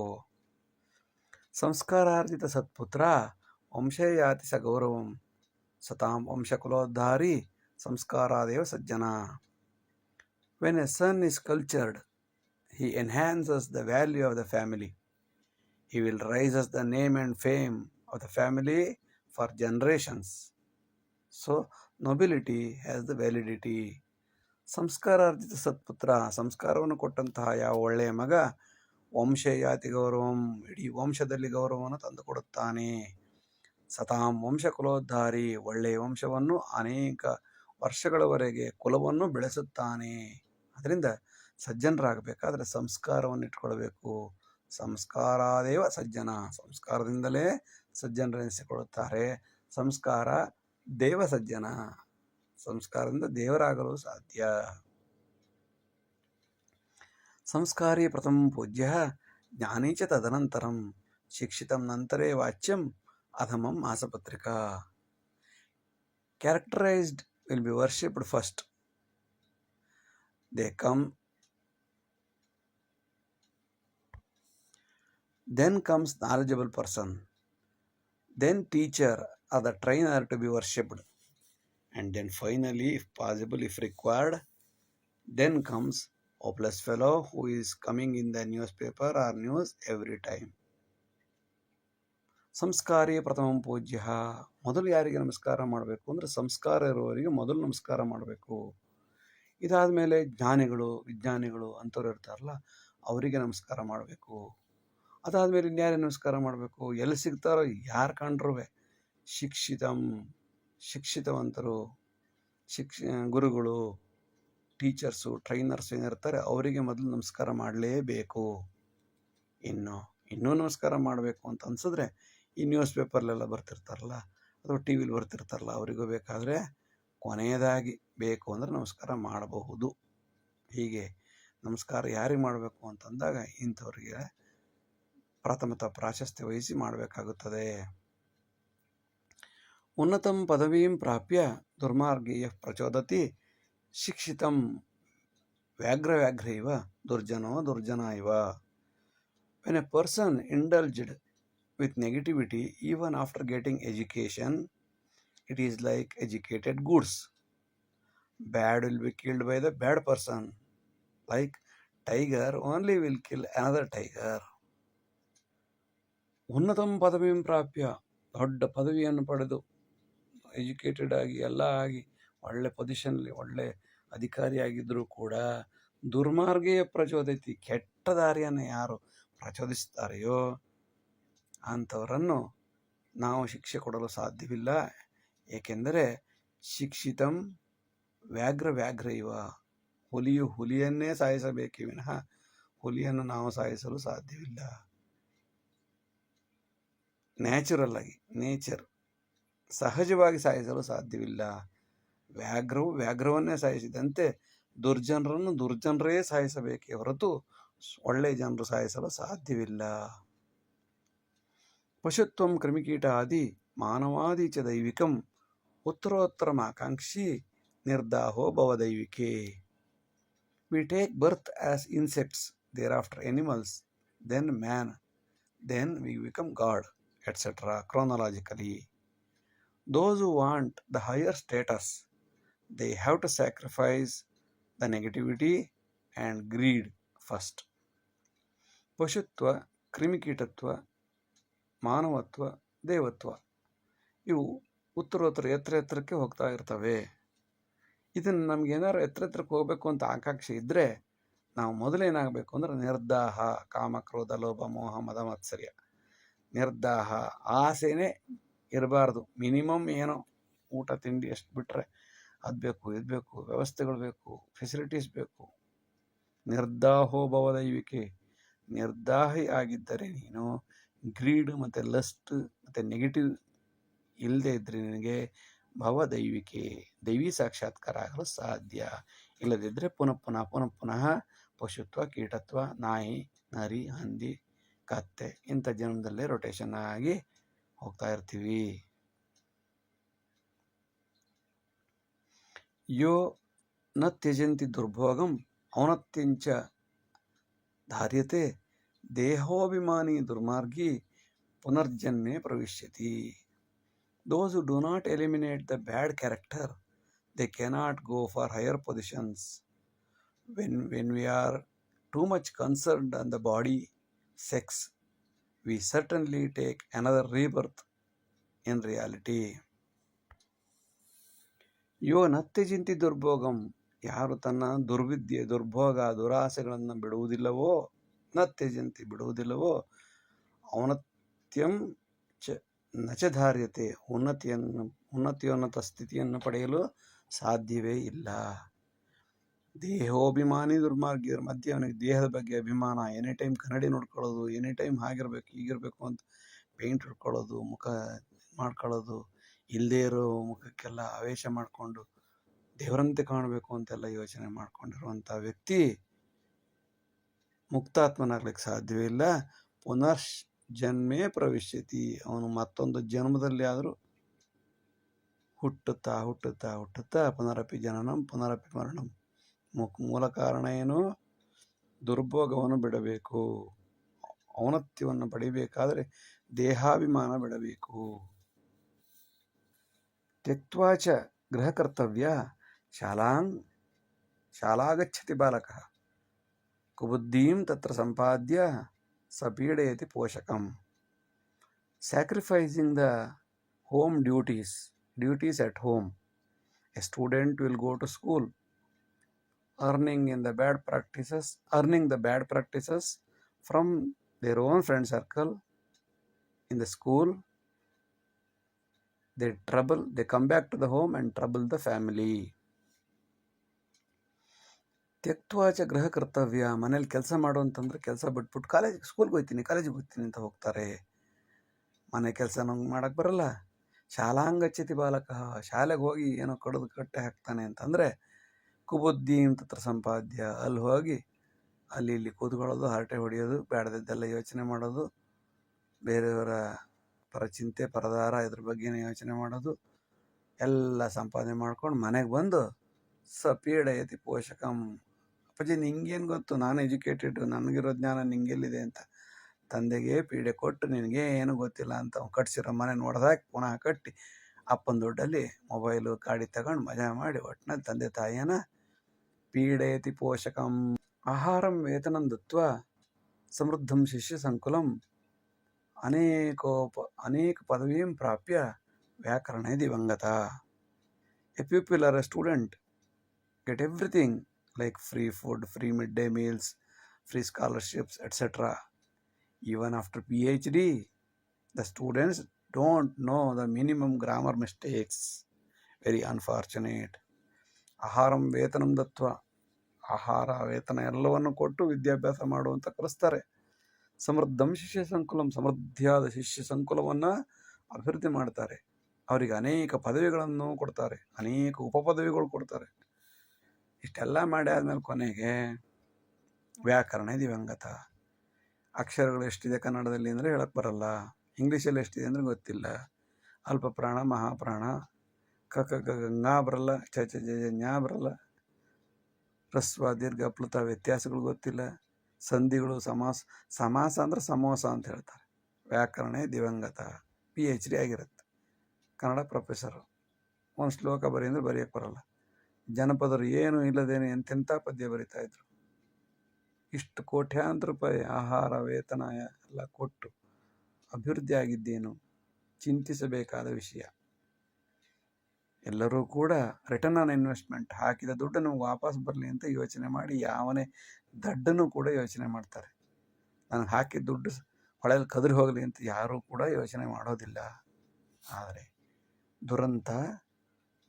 ಸಂಸ್ಕಾರಾರ್ಜಿತ ಸತ್ಪುತ್ರ ವಂಶೇಯಾತಿ ಸ ಗೌರವಂ ಸತಾಂ ವಂಶಕುಲೋದ್ಧಾರಿ ಸಂಸ್ಕಾರಾದೇವ ಸಜ್ಜನ. When a son is cultured, he enhances the value of the family. He will raise the name and fame of the family for generations. So, nobility has the validity. ಸಂಸ್ಕಾರಾರ್ಜಿತ ಸತ್ಪುತ್ರ, ಸಂಸ್ಕಾರವನ್ನು ಕೊಟ್ಟಂತಹ ಯಾವ ಒಳ್ಳೆಯ ಮಗ ವಂಶೇಯಾತಿ ಗೌರವಂ, ಇಡೀ ವಂಶದಲ್ಲಿ ಗೌರವವನ್ನು ತಂದುಕೊಡುತ್ತಾನೆ. ಸತಾಂ ವಂಶಕುಲೋದ್ಧಾರಿ, ಒಳ್ಳೆಯ ವಂಶವನ್ನು ಅನೇಕ ವರ್ಷಗಳವರೆಗೆ ಕುಲವನ್ನು ಬೆಳೆಸುತ್ತಾನೆ. ಅದರಿಂದ ಸಜ್ಜನರಾಗಬೇಕಾದ್ರೆ ಸಂಸ್ಕಾರವನ್ನು ಇಟ್ಕೊಳ್ಬೇಕು. ಸಂಸ್ಕಾರಾದೇವ ಸಜ್ಜನ, ಸಂಸ್ಕಾರದಿಂದಲೇ ಸಜ್ಜನರೆನಿಸಿಕೊಳ್ಳುತ್ತಾರೆ. ಸಂಸ್ಕಾರ ದೇವ ಸಜ್ಜನ, ಸಂಸ್ಕಾರದಿಂದ ದೇವರಾಗಲು ಸಾಧ್ಯ. ಸಂಸ್ಕಾರಿ ಪ್ರಥಮ ಪೂಜ್ಯ ಜ್ಞಾನಿ ಚ ತದನಂತರಂ ಶಿಕ್ಷಿತಂ ನಂತರೇ ವಾಚ್ಯಂ ಅಧಮಂ ಮಾಸಪತ್ರಿಕಾ. Characterized will be worshipped first. They come, then comes knowledgeable person, then teacher or the trainer to be worshipped, and then finally, if possible, if required, then comes hopeless fellow who is coming in the newspaper or news every time. ಸಂಸ್ಕಾರೇ ಪ್ರಥಮಂ ಪೂಜ್ಯ. ಮೊದಲು ಯಾರಿಗೆ ನಮಸ್ಕಾರ ಮಾಡಬೇಕು ಅಂದರೆ ಸಂಸ್ಕಾರ ಇರುವವರಿಗೆ ಮೊದಲು ನಮಸ್ಕಾರ ಮಾಡಬೇಕು. ಇದಾದ ಮೇಲೆ ಜ್ಞಾನಿಗಳು ವಿಜ್ಞಾನಿಗಳು ಅಂಥವ್ರು ಇರ್ತಾರಲ್ಲ ಅವರಿಗೆ ನಮಸ್ಕಾರ ಮಾಡಬೇಕು. ಅದಾದಮೇಲೆ ಇನ್ಯಾರಿಗೆ ನಮಸ್ಕಾರ ಮಾಡಬೇಕು? ಎಲ್ಲಿ ಸಿಗ್ತಾರೋ ಯಾರು ಕಂಡ್ರೂ ಶಿಕ್ಷಿತವಂತರು ಗುರುಗಳು, ಟೀಚರ್ಸು, ಟ್ರೈನರ್ಸ್ ಏನಿರ್ತಾರೆ ಅವರಿಗೆ ಮೊದಲು ನಮಸ್ಕಾರ ಮಾಡಲೇಬೇಕು. ಇನ್ನೂ ನಮಸ್ಕಾರ ಮಾಡಬೇಕು ಅಂತ ಅನ್ಸಿದ್ರೆ ಈ ನ್ಯೂಸ್ ಪೇಪರ್ಲೆಲ್ಲ ಬರ್ತಿರ್ತಾರಲ್ಲ ಅಥವಾ ಟಿ ವಿಲಿ ಬರ್ತಿರ್ತಾರಲ್ಲ ಅವರಿಗೂ ಬೇಕಾದರೆ ಕೊನೆಯದಾಗಿ ಬೇಕು ಅಂದರೆ ನಮಸ್ಕಾರ ಮಾಡಬಹುದು. ಹೀಗೆ ನಮಸ್ಕಾರ ಯಾರಿಗೆ ಮಾಡಬೇಕು ಅಂತಂದಾಗ ಇಂಥವ್ರಿಗೆ ಪ್ರಥಮತ ಪ್ರಾಶಸ್ತ್ಯ ವಹಿಸಿ ಮಾಡಬೇಕಾಗುತ್ತದೆ. ಉನ್ನತಂ ಪದವೀಂ ಪ್ರಾಪ್ಯ ದುರ್ಮಾರ್ಗೀಯ ಪ್ರಚೋದತಿ ಶಿಕ್ಷಿತಂ ವ್ಯಾಘ್ರ ಇವ ದುರ್ಜನೋ ದುರ್ಜನ ಇವ. When a person indulged with negativity even after getting education, it is like educated goods. Bad will be killed by the bad person. Like tiger only will kill another tiger. ಉನ್ನತಂ ಪದವಿಂ ಪ್ರಾಪ್ಯ, ದೊಡ್ಡ ಪದವಿಯನ್ನು ಪಡೆದು ಎಜುಕೇಟೆಡ್ ಆಗಿ ಎಲ್ಲ ಆಗಿ ಒಳ್ಳೆ ಪೊಸಿಷನ್ಲಿ ಒಳ್ಳೆ ಅಧಿಕಾರಿಯಾಗಿದ್ದರೂ ಕೂಡ ದುರ್ಮಾರ್ಗೀಯ ಪ್ರಚೋದತಿ, ಕೆಟ್ಟ ದಾರಿಯನ್ನು ಯಾರು ಪ್ರಚೋದಿಸ್ತಾರೆಯೋ ಅಂಥವರನ್ನು ನಾವು ಶಿಕ್ಷೆ ಕೊಡಲು ಸಾಧ್ಯವಿಲ್ಲ. ಏಕೆಂದರೆ ಶಿಕ್ಷಿತಂ ವ್ಯಾಘ್ರ ಇವ, ಹುಲಿಯು ಹುಲಿಯನ್ನೇ ಸಾಯಿಸಬೇಕೇ ವಿನಃ ಹುಲಿಯನ್ನು ನಾವು ಸಾಯಿಸಲು ಸಾಧ್ಯವಿಲ್ಲ. ನೇಚರ್ ಸಹಜವಾಗಿ ಸಾಯಿಸಲು ಸಾಧ್ಯವಿಲ್ಲ. ವ್ಯಾಘ್ರವನ್ನೇ ಸಾಯಿಸಿದಂತೆ ದುರ್ಜನರನ್ನು ದುರ್ಜನರೇ ಸಾಯಿಸಬೇಕೇ ಹೊರತು ಒಳ್ಳೆಯ ಜನರು ಸಾಯಿಸಲು ಸಾಧ್ಯವಿಲ್ಲ. ಪಶುತ್ವಂ ಕ್ರಿಮಿಕೀಟಾದಿ ಮಾನವಾದಿ ಚ ದೈವಿಕಂ ಉತ್ತರೋತ್ತರಮಾಕಾಂಕ್ಷಿ ನಿರ್ದಾಹೋ ಭವದೈವಿಕೆ. We take birth as insects, thereafter animals, then man, then we become God, etc. chronologically. Those who want the higher status, they have to sacrifice the negativity and greed first. ಪಶುತ್ವ, ಕ್ರಿಮಿಕೀಟತ್ವ, ಮಾನವತ್ವ, ದೇವತ್ವ ಇವು ಉತ್ತರೋತ್ತರ ಎತ್ತರಕ್ಕೆ ಹೋಗ್ತಾ ಇರ್ತವೆ. ಇದನ್ನು ನಮ್ಗೆ ಏನಾದ್ರು ಎತ್ತರಕ್ಕೆ ಹೋಗಬೇಕು ಅಂತ ಆಕಾಂಕ್ಷೆ ಇದ್ದರೆ ನಾವು ಮೊದಲೇನಾಗಬೇಕು ಅಂದರೆ ನಿರ್ದಾಹ, ಕಾಮಕ್ರೋಧ ಲೋಭ ಮೋಹ ಮದ ಮಾತ್ಸರ್ಯ, ನಿರ್ದಾಹ, ಆಸೆನೇ ಇರಬಾರ್ದು. ಮಿನಿಮಮ್ ಏನೋ ಊಟ ತಿಂಡಿ ಎಷ್ಟು ಬಿಟ್ಟರೆ ಅದು ಬೇಕು ಇದು ಬೇಕು, ವ್ಯವಸ್ಥೆಗಳು ಬೇಕು, ಫೆಸಿಲಿಟೀಸ್ ಬೇಕು. ನಿರ್ದಾಹೋ ಭವದೈವಿಕೆ, ನಿರ್ದಾಹಿ ಆಗಿದ್ದರೆ ನೀನು ಗ್ರೀಡ್ ಮತ್ತು ಲಸ್ಟ್ ಮತ್ತು ನೆಗೆಟಿವ್ ಇಲ್ಲದೆ ಇದ್ದರೆ ನಿನಗೆ ಭವದೈವಿಕೆ, ದೈವಿ ಸಾಕ್ಷಾತ್ಕಾರ ಆಗಲು ಸಾಧ್ಯ. ಇಲ್ಲದಿದ್ದರೆ ಪುನಃ ಪಶುತ್ವ, ಕೀಟತ್ವ, ನಾಯಿ, ನರಿ, ಹಂದಿ, ಕತ್ತೆ ಇಂಥ ಜನ್ಮದಲ್ಲೇ ರೊಟೇಷನ್ ಆಗಿ ಹೋಗ್ತಾ ಇರ್ತೀವಿ. ಯೋ ನ ತ್ಯಜಂತಿ ದುರ್ಭೋಗಂ ಔನ್ನತ್ಯಂಚ ಧಾರ್ಯತೆ ದೇಹೋಭಿಮಾನಿ ದುರ್ಮಾರ್ಗಿ ಪುನರ್ಜನ್ಮೆ ಪ್ರವಿಶ್ಯತಿ. Those who do not eliminate the bad character, they cannot go for higher positions. When we are too much concerned on the body, sex, we certainly take another rebirth in reality. ಯೋ ನತ್ಯಜಿಂತಿ ದುರ್ಭೋಗಂ, ಯಾರು ತನ್ನ ದುರ್ವಿದ್ಯೆ, ದುರ್ಭೋಗ, ದುರಾಸೆಗಳನ್ನು ಬಿಡುವುದಿಲ್ಲವೋ, ನತ್ಯಜಂತಿ ಬಿಡುವುದಿಲ್ಲವೋ, ಔನ್ನತ್ಯಂ ನಚಧಾರ್ಯತೆ, ಉನ್ನತ ಸ್ಥಿತಿಯನ್ನು ಪಡೆಯಲು ಸಾಧ್ಯವೇ ಇಲ್ಲ. ದೇಹೋಭಿಮಾನಿ ದುರ್ಮಾರ್ಗಿಯರ ಮಧ್ಯೆ ಅವನಿಗೆ ದೇಹದ ಬಗ್ಗೆ ಅಭಿಮಾನ, ಎನಿ ಟೈಮ್ ಕನ್ನಡಿ ನೋಡ್ಕೊಳ್ಳೋದು, ಎನಿ ಟೈಮ್ ಹಾಗಿರ್ಬೇಕು ಹೀಗಿರಬೇಕು ಅಂತ ಪೇಂಟ್ ಹಿಡ್ಕೊಳ್ಳೋದು, ಮುಖ ಮಾಡ್ಕೊಳ್ಳೋದು, ಇಲ್ಲದೇ ಇರೋ ಮುಖಕ್ಕೆಲ್ಲ ಆವೇಶ ಮಾಡಿಕೊಂಡು ದೇವರಂತೆ ಕಾಣಬೇಕು ಅಂತೆಲ್ಲ ಯೋಚನೆ ಮಾಡ್ಕೊಂಡಿರುವಂಥ ವ್ಯಕ್ತಿ ಮುಕ್ತಾತ್ಮನಾಗ್ಲಿಕ್ಕೆ ಸಾಧ್ಯವೇ ಇಲ್ಲ. ಪುನರ್ಜನ್ಮೇ ಪ್ರವಿಶ್ಯತಿ, ಅವನು ಮತ್ತೊಂದು ಜನ್ಮದಲ್ಲಿ ಆದರೂ ಹುಟ್ಟುತ್ತಾ ಹುಟ್ಟುತ್ತಾ ಹುಟ್ಟುತ್ತಾ ಪುನರಪಿ ಜನನಂ ಪುನರಪಿ ಮರಣಂ. ಮೂಲ ಕಾರಣ ಏನು? ದುರ್ಭೋಗವನ್ನು ಬಿಡಬೇಕು. ಔನ್ನತ್ಯವನ್ನು ಪಡಿಬೇಕಾದರೆ ದೇಹಾಭಿಮಾನ ಬಿಡಬೇಕು. ತ್ಯಕ್ತ್ವಾ ಚ ಗೃಹಕರ್ತವ್ಯ ಶಾಲಾಗಚ್ಚತಿ ಬಾಲಕಃ ಕುಬುದ್ಧಿಂ ತತ್ರ ಸಂಪಾದ್ಯ ಸ ಪೀಡಯತಿ ಪೋಷಕಂ. Sacrificing the home duties at home. A student will go to school, earning the bad practices from their own friend circle in the school. They come back to the home and trouble the family. ತ್ಯಕ್ತ್ವಾಚ ಗೃಹ ಕರ್ತವ್ಯ. ಮನೇಲಿ ಕೆಲಸ ಮಾಡು ಅಂತಂದ್ರೆ ಕೆಲಸ ಬಿಟ್ಬಿಟ್ಟು ಕಾಲೇಜಿಗೆ ಹೋಗ್ತೀನಿ ಅಂತ ಹೋಗ್ತಾರೆ. ಮನೆ ಕೆಲಸ ನಂಗೆ ಮಾಡೋಕ್ಕೆ ಬರಲ್ಲ. ಶಾಲಾಂಗಚ್ಚತಿ ಬಾಲಕ. ಶಾಲೆಗೆ ಹೋಗಿ ಏನೋ ಕಡಿದು ಕಟ್ಟೆ ಹಾಕ್ತಾನೆ ಅಂತಂದರೆ ಕುಬುದ್ಧಿಂ ತತ್ರ ಸಂಪಾದ್ಯ. ಅಲ್ಲಿ ಹೋಗಿ ಅಲ್ಲಿ ಇಲ್ಲಿ ಕೂತ್ಕೊಳ್ಳೋದು, ಹರಟೆ ಹೊಡೆಯೋದು, ಬೇಡದಿದ್ದೆಲ್ಲ ಯೋಚನೆ ಮಾಡೋದು, ಬೇರೆಯವರ ಚಿಂತೆ ಪರದಾರ ಇದ್ರ ಬಗ್ಗೆನೇ ಯೋಚನೆ ಮಾಡೋದು, ಎಲ್ಲ ಸಂಪಾದನೆ ಮಾಡ್ಕೊಂಡು ಮನೆಗೆ ಬಂದು ಸ ಪೀಡಯತಿ ಪೋಷಕಂ. ಅಪ್ಪಾಜಿ ನಿಂಗೇನು ಗೊತ್ತು, ನಾನು ಎಜುಕೇಟೆಡ್, ನನಗಿರೋ ಜ್ಞಾನ ನಿಂಗೆಲ್ಲಿದೆ ಅಂತ ತಂದೆಗೆ ಪೀಡೆ ಕೊಟ್ಟು ನಿನಗೆ ಏನು ಗೊತ್ತಿಲ್ಲ ಅಂತ ಕಟ್ಸಿರೋ ಮನೆ ನೋಡ್ದಾಕಿ ಪುನಃ ಕಟ್ಟಿ ಅಪ್ಪನ ದುಡ್ಡಲ್ಲಿ ಮೊಬೈಲು ಗಾಡಿ ತಗೊಂಡು ಮಜಾ ಮಾಡಿ ಒಟ್ಟಿನಲ್ಲಿ ತಂದೆ ತಾಯಿಯನ್ನ ಪೀಡಯತಿ ಪೋಷಕಂ. ಆಹಾರಂ ವೇತನಂ ದತ್ವಾ ಸಮೃದ್ಧಂ ಶಿಷ್ಯ ಸಂಕುಲಂ ಅನೇಕ ಪದವೀಂ ಪ್ರಾಪ್ಯ ವ್ಯಾಕರಣೇ ದಿವಂಗತ. A people are A student get everything like free food, free midday meals, free scholarships, etc. Even after PhD, the students don't know the minimum grammar mistakes. Very unfortunate. ಆಹಾರಂ ವೇತನಂ ದತ್ವ. ಆಹಾರ ವೇತನ ಎಲ್ಲವನ್ನು ಕೊಟ್ಟು ವಿದ್ಯಾಭ್ಯಾಸ ಮಾಡುವಂತ ಕಲಿಸ್ತಾರೆ. ಸಮೃದ್ಧಂ ಶಿಷ್ಯ ಸಂಕುಲಂ. ಸಮೃದ್ಧಿಯಾದ ಶಿಷ್ಯ ಸಂಕುಲವನ್ನು ಅಭಿವೃದ್ಧಿ ಮಾಡ್ತಾರೆ. ಅವರಿಗೆ ಅನೇಕ ಪದವಿಗಳನ್ನು ಕೊಡ್ತಾರೆ, ಅನೇಕ ಉಪಪದವಿಗಳು ಕೊಡ್ತಾರೆ. ಇಷ್ಟೆಲ್ಲ ಮಾಡಿ ಆದ್ಮೇಲೆ ಕೊನೆಗೆ ವ್ಯಾಕರಣ ದಿವಂಗತ. ಅಕ್ಷರಗಳು ಎಷ್ಟಿದೆ ಕನ್ನಡದಲ್ಲಿ ಅಂದರೆ ಹೇಳಕ್ಕೆ ಬರಲ್ಲ, ಇಂಗ್ಲೀಷಲ್ಲಿ ಎಷ್ಟಿದೆ ಅಂದರೆ ಗೊತ್ತಿಲ್ಲ. ಅಲ್ಪ ಪ್ರಾಣ, ಮಹಾಪ್ರಾಣ, ಕ ಕ ಗ ಂಗಾ ಬರಲ್ಲ, ಚ ಚ ಜ ಜ್ಞಾ ಬರಲ್ಲ, ಹ್ರಸ್ವ ದೀರ್ಘ ಪ್ಲುತ ವ್ಯತ್ಯಾಸಗಳು ಗೊತ್ತಿಲ್ಲ, ಸಂಧಿಗಳು, ಸಮಾಸ ಅಂದ್ರೆ ಸಮೋಸ ಅಂತ ಹೇಳ್ತಾರೆ. ವ್ಯಾಕರಣ ದಿವಂಗತ. PhD ಆಗಿರುತ್ತೆ, ಕನ್ನಡ ಪ್ರೊಫೆಸರು. ಒಂದು ಶ್ಲೋಕ ಬರೀ ಅಂದರೆ ಬರೆಯಕ್ಕೆ ಬರಲ್ಲ. ಜನಪದರು ಏನು ಇಲ್ಲದೇನೆ ಎಂತೆಂಥ ಪದ್ಯ ಬರಿತಾ ಇದ್ರು. ಇಷ್ಟು ಕೋಟ್ಯಾಂತರ ರೂಪಾಯಿ ಆಹಾರ ವೇತನ ಎಲ್ಲ ಕೊಟ್ಟು ಅಭಿವೃದ್ಧಿ ಆಗಿದ್ದೇನು ಚಿಂತಿಸಬೇಕಾದ ವಿಷಯ. ಎಲ್ಲರೂ ಕೂಡ ರಿಟರ್ನ್ ಆನ್ ಇನ್ವೆಸ್ಟ್ಮೆಂಟ್, ಹಾಕಿದ ದುಡ್ಡು ನಮ್ಗೆ ವಾಪಸ್ ಬರಲಿ ಅಂತ ಯೋಚನೆ ಮಾಡಿ ಯಾವನೇ ದಡ್ಡನ್ನು ಕೂಡ ಯೋಚನೆ ಮಾಡ್ತಾರೆ. ನನಗೆ ಹಾಕಿದ ದುಡ್ಡು ಹೊಳೆಯಲ್ಲಿ ಕದರಿ ಹೋಗಲಿ ಅಂತ ಯಾರೂ ಕೂಡ ಯೋಚನೆ ಮಾಡೋದಿಲ್ಲ. ಆದರೆ ದುರಂತ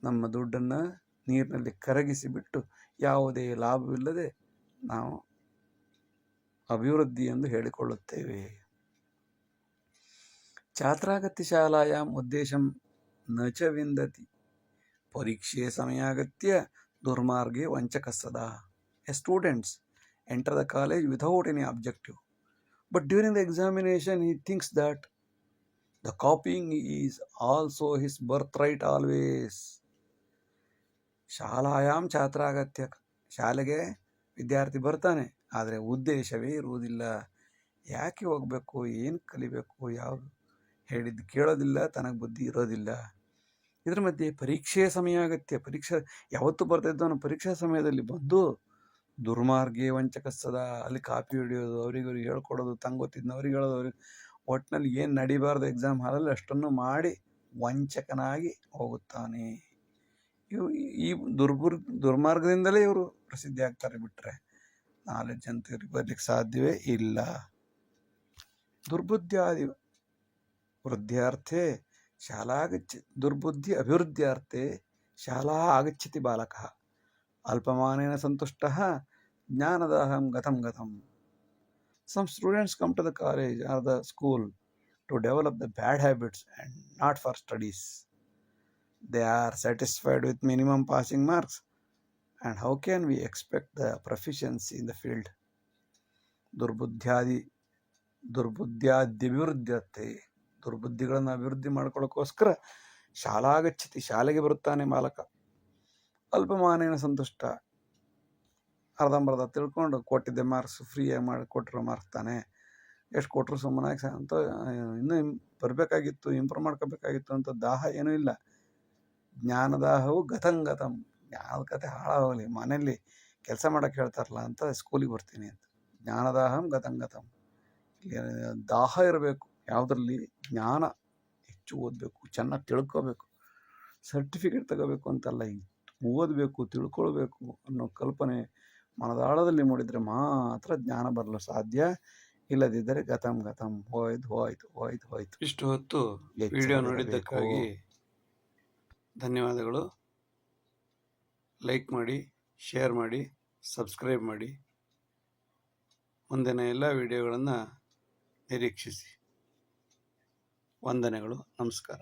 ನಮ್ಮ ದುಡ್ಡನ್ನು ನೀರಿನಲ್ಲಿ ಕರಗಿಸಿಬಿಟ್ಟು ಯಾವುದೇ ಲಾಭವಿಲ್ಲದೆ ನಾವು ಅಭಿವೃದ್ಧಿ ಎಂದು ಹೇಳಿಕೊಳ್ಳುತ್ತೇವೆ. ಛಾತ್ರಾಗತ್ಯ ಶಾಲಾಯಾಮ್ ಉದ್ದೇಶಂ ನ ಚ ವಿಂದತಿ ಪರೀಕ್ಷೆ ಸಮಯಾಗತ್ಯ ದುರ್ಮಾರ್ಗೆ ವಂಚಕಸ್ಸದಾ. A students enter the college without any objective, but during the examination he thinks that the copying is also his birthright always. ಶಾಲಾಯಾಮ್ ಛಾತ್ರಾಗತ್ಯ. ಶಾಲೆಗೆ ವಿದ್ಯಾರ್ಥಿ ಬರ್ತಾನೆ, ಆದರೆ ಉದ್ದೇಶವೇ ಇರುವುದಿಲ್ಲ. ಯಾಕೆ ಹೋಗಬೇಕು, ಏನು ಕಲಿಬೇಕು, ಯಾವುದು ಹೇಳಿದ್ದು ಕೇಳೋದಿಲ್ಲ, ತನಗೆ ಬುದ್ಧಿ ಇರೋದಿಲ್ಲ. ಇದ್ರ ಮಧ್ಯೆ ಪರೀಕ್ಷೆ ಸಮಯ ಅಗತ್ಯ. ಪರೀಕ್ಷೆ ಯಾವತ್ತು ಬರ್ತಾಯಿದ್ದವನು ಪರೀಕ್ಷಾ ಸಮಯದಲ್ಲಿ ಬಂದು ದುರ್ಮಾರ್ಗೆ ವಂಚಕಸ್ಸದ, ಅಲ್ಲಿ ಕಾಪಿ ಹಿಡಿಯೋದು, ಅವ್ರಿಗವ್ರಿಗೆ ಹೇಳ್ಕೊಡೋದು, ತಂಗೆ ಗೊತ್ತಿದ್ನ ಅವ್ರಿಗೆ ಹೇಳೋದು, ಅವ್ರಿಗೆ ಒಟ್ಟಿನಲ್ಲಿ ಏನು ನಡಿಬಾರ್ದು ಎಕ್ಸಾಮ್ ಹಾಲಲ್ಲಿ ಅಷ್ಟನ್ನು ಮಾಡಿ ವಂಚಕನಾಗಿ ಹೋಗುತ್ತಾನೆ. ಈ ದುರ್ಮಾರ್ಗದಿಂದಲೇ ಇವರು ಪ್ರಸಿದ್ಧಿ ಆಗ್ತಾರೆ. ಬಿಟ್ಟರೆ ನಾಲೆಡ್ಜ್ ಅಂತ ಇವ್ರಿಗೆ ಬರ್ಲಿಕ್ಕೆ ಸಾಧ್ಯವೇ ಇಲ್ಲ. ದುರ್ಬುದ್ಧಿಯಾದಿ ವೃದ್ಧಾರ್ಥೆ ದುರ್ಬುದ್ಧಿ ಅಭಿವೃದ್ಧಾರ್ಥೆ ಶಾಲಾ ಆಗಚ್ಚತಿ ಬಾಲಕಃ ಅಲ್ಪಮಾನೇನ ಸಂತುಷ್ಟಃ ಜ್ಞಾನದಾಹಂ ಗತಂ. Some students come to the college or the school to develop the bad habits and not for studies. They are satisfied with minimum passing marks, and how can we expect the proficiency in the field? ದುರ್ಬುದ್ಧಿಯಾದ್ಯಭಿವೃದ್ಧತೆ. ದುರ್ಬುದ್ಧಿಗಳನ್ನು ಅಭಿವೃದ್ಧಿ ಮಾಡ್ಕೊಳ್ಳೋಕ್ಕೋಸ್ಕರ ಶಾಲಾಗಚ್ಚತಿ, ಶಾಲೆಗೆ ಬರುತ್ತಾನೆ ಬಾಲಕ. ಅಲ್ಪಮಾನೇನ ಸಂತುಷ್ಟ, ಅರ್ಧಂಬರ್ಧ ತಿಳ್ಕೊಂಡು ಕೊಟ್ಟಿದ್ದೆ marks ಫ್ರೀಯಾಗಿ ಮಾಡಿ ಕೊಟ್ಟರು ಮಾರ್ಕ್ಸ್ ತಾನೆ, ಎಷ್ಟು ಕೊಟ್ಟರು ಸುಮ್ಮನಾಗಿ ಅಂತ ಇನ್ನೂ ಬರಬೇಕಾಗಿತ್ತು, ಇಂಪ್ರೂವ್ ಮಾಡ್ಕೋಬೇಕಾಗಿತ್ತು ಅಂತ ದಾಹ ಏನೂ ಇಲ್ಲ. ಜ್ಞಾನದಾಹವು ಗತಂಗತಂ. ಜ್ಞಾನದ ಕತೆ ಹಾಳಾಗಲಿ, ಮನೆಯಲ್ಲಿ ಕೆಲಸ ಮಾಡೋಕ್ಕೆ ಹೇಳ್ತಾರಲ್ಲ ಅಂತ ಸ್ಕೂಲಿಗೆ ಬರ್ತೀನಿ ಅಂತ. ಜ್ಞಾನದಾಹಂ ಗತಂಗತಂ. ಇಲ್ಲಿ ದಾಹ ಇರಬೇಕು ಯಾವುದರಲ್ಲಿ? ಜ್ಞಾನ. ಹೆಚ್ಚು ಓದಬೇಕು, ಚೆನ್ನಾಗಿ ತಿಳ್ಕೋಬೇಕು, ಸರ್ಟಿಫಿಕೇಟ್ ತಗೋಬೇಕು ಅಂತಲ್ಲ, ಓದಬೇಕು, ತಿಳ್ಕೊಳ್ಬೇಕು ಅನ್ನೋ ಕಲ್ಪನೆ ಮನದಾಳದಲ್ಲಿ ಮೂಡಿದರೆ ಮಾತ್ರ ಜ್ಞಾನ ಬರಲು ಸಾಧ್ಯ. ಇಲ್ಲದಿದ್ದರೆ ಗತಂ ಗತಂ, ಹೋಯ್ತು. ಇಷ್ಟು ಹೊತ್ತು ವಿಡಿಯೋ ನೋಡಿದ್ದಕ್ಕಾಗಿ ಧನ್ಯವಾದಗಳು. ಲೈಕ್ ಮಾಡಿ, ಶೇರ್ ಮಾಡಿ, ಸಬ್ಸ್ಕ್ರೈಬ್ ಮಾಡಿ. ಮುಂದಿನ ಎಲ್ಲ ವಿಡಿಯೋಗಳನ್ನು ನಿರೀಕ್ಷಿಸಿ. ವಂದನೆಗಳು. ನಮಸ್ಕಾರ.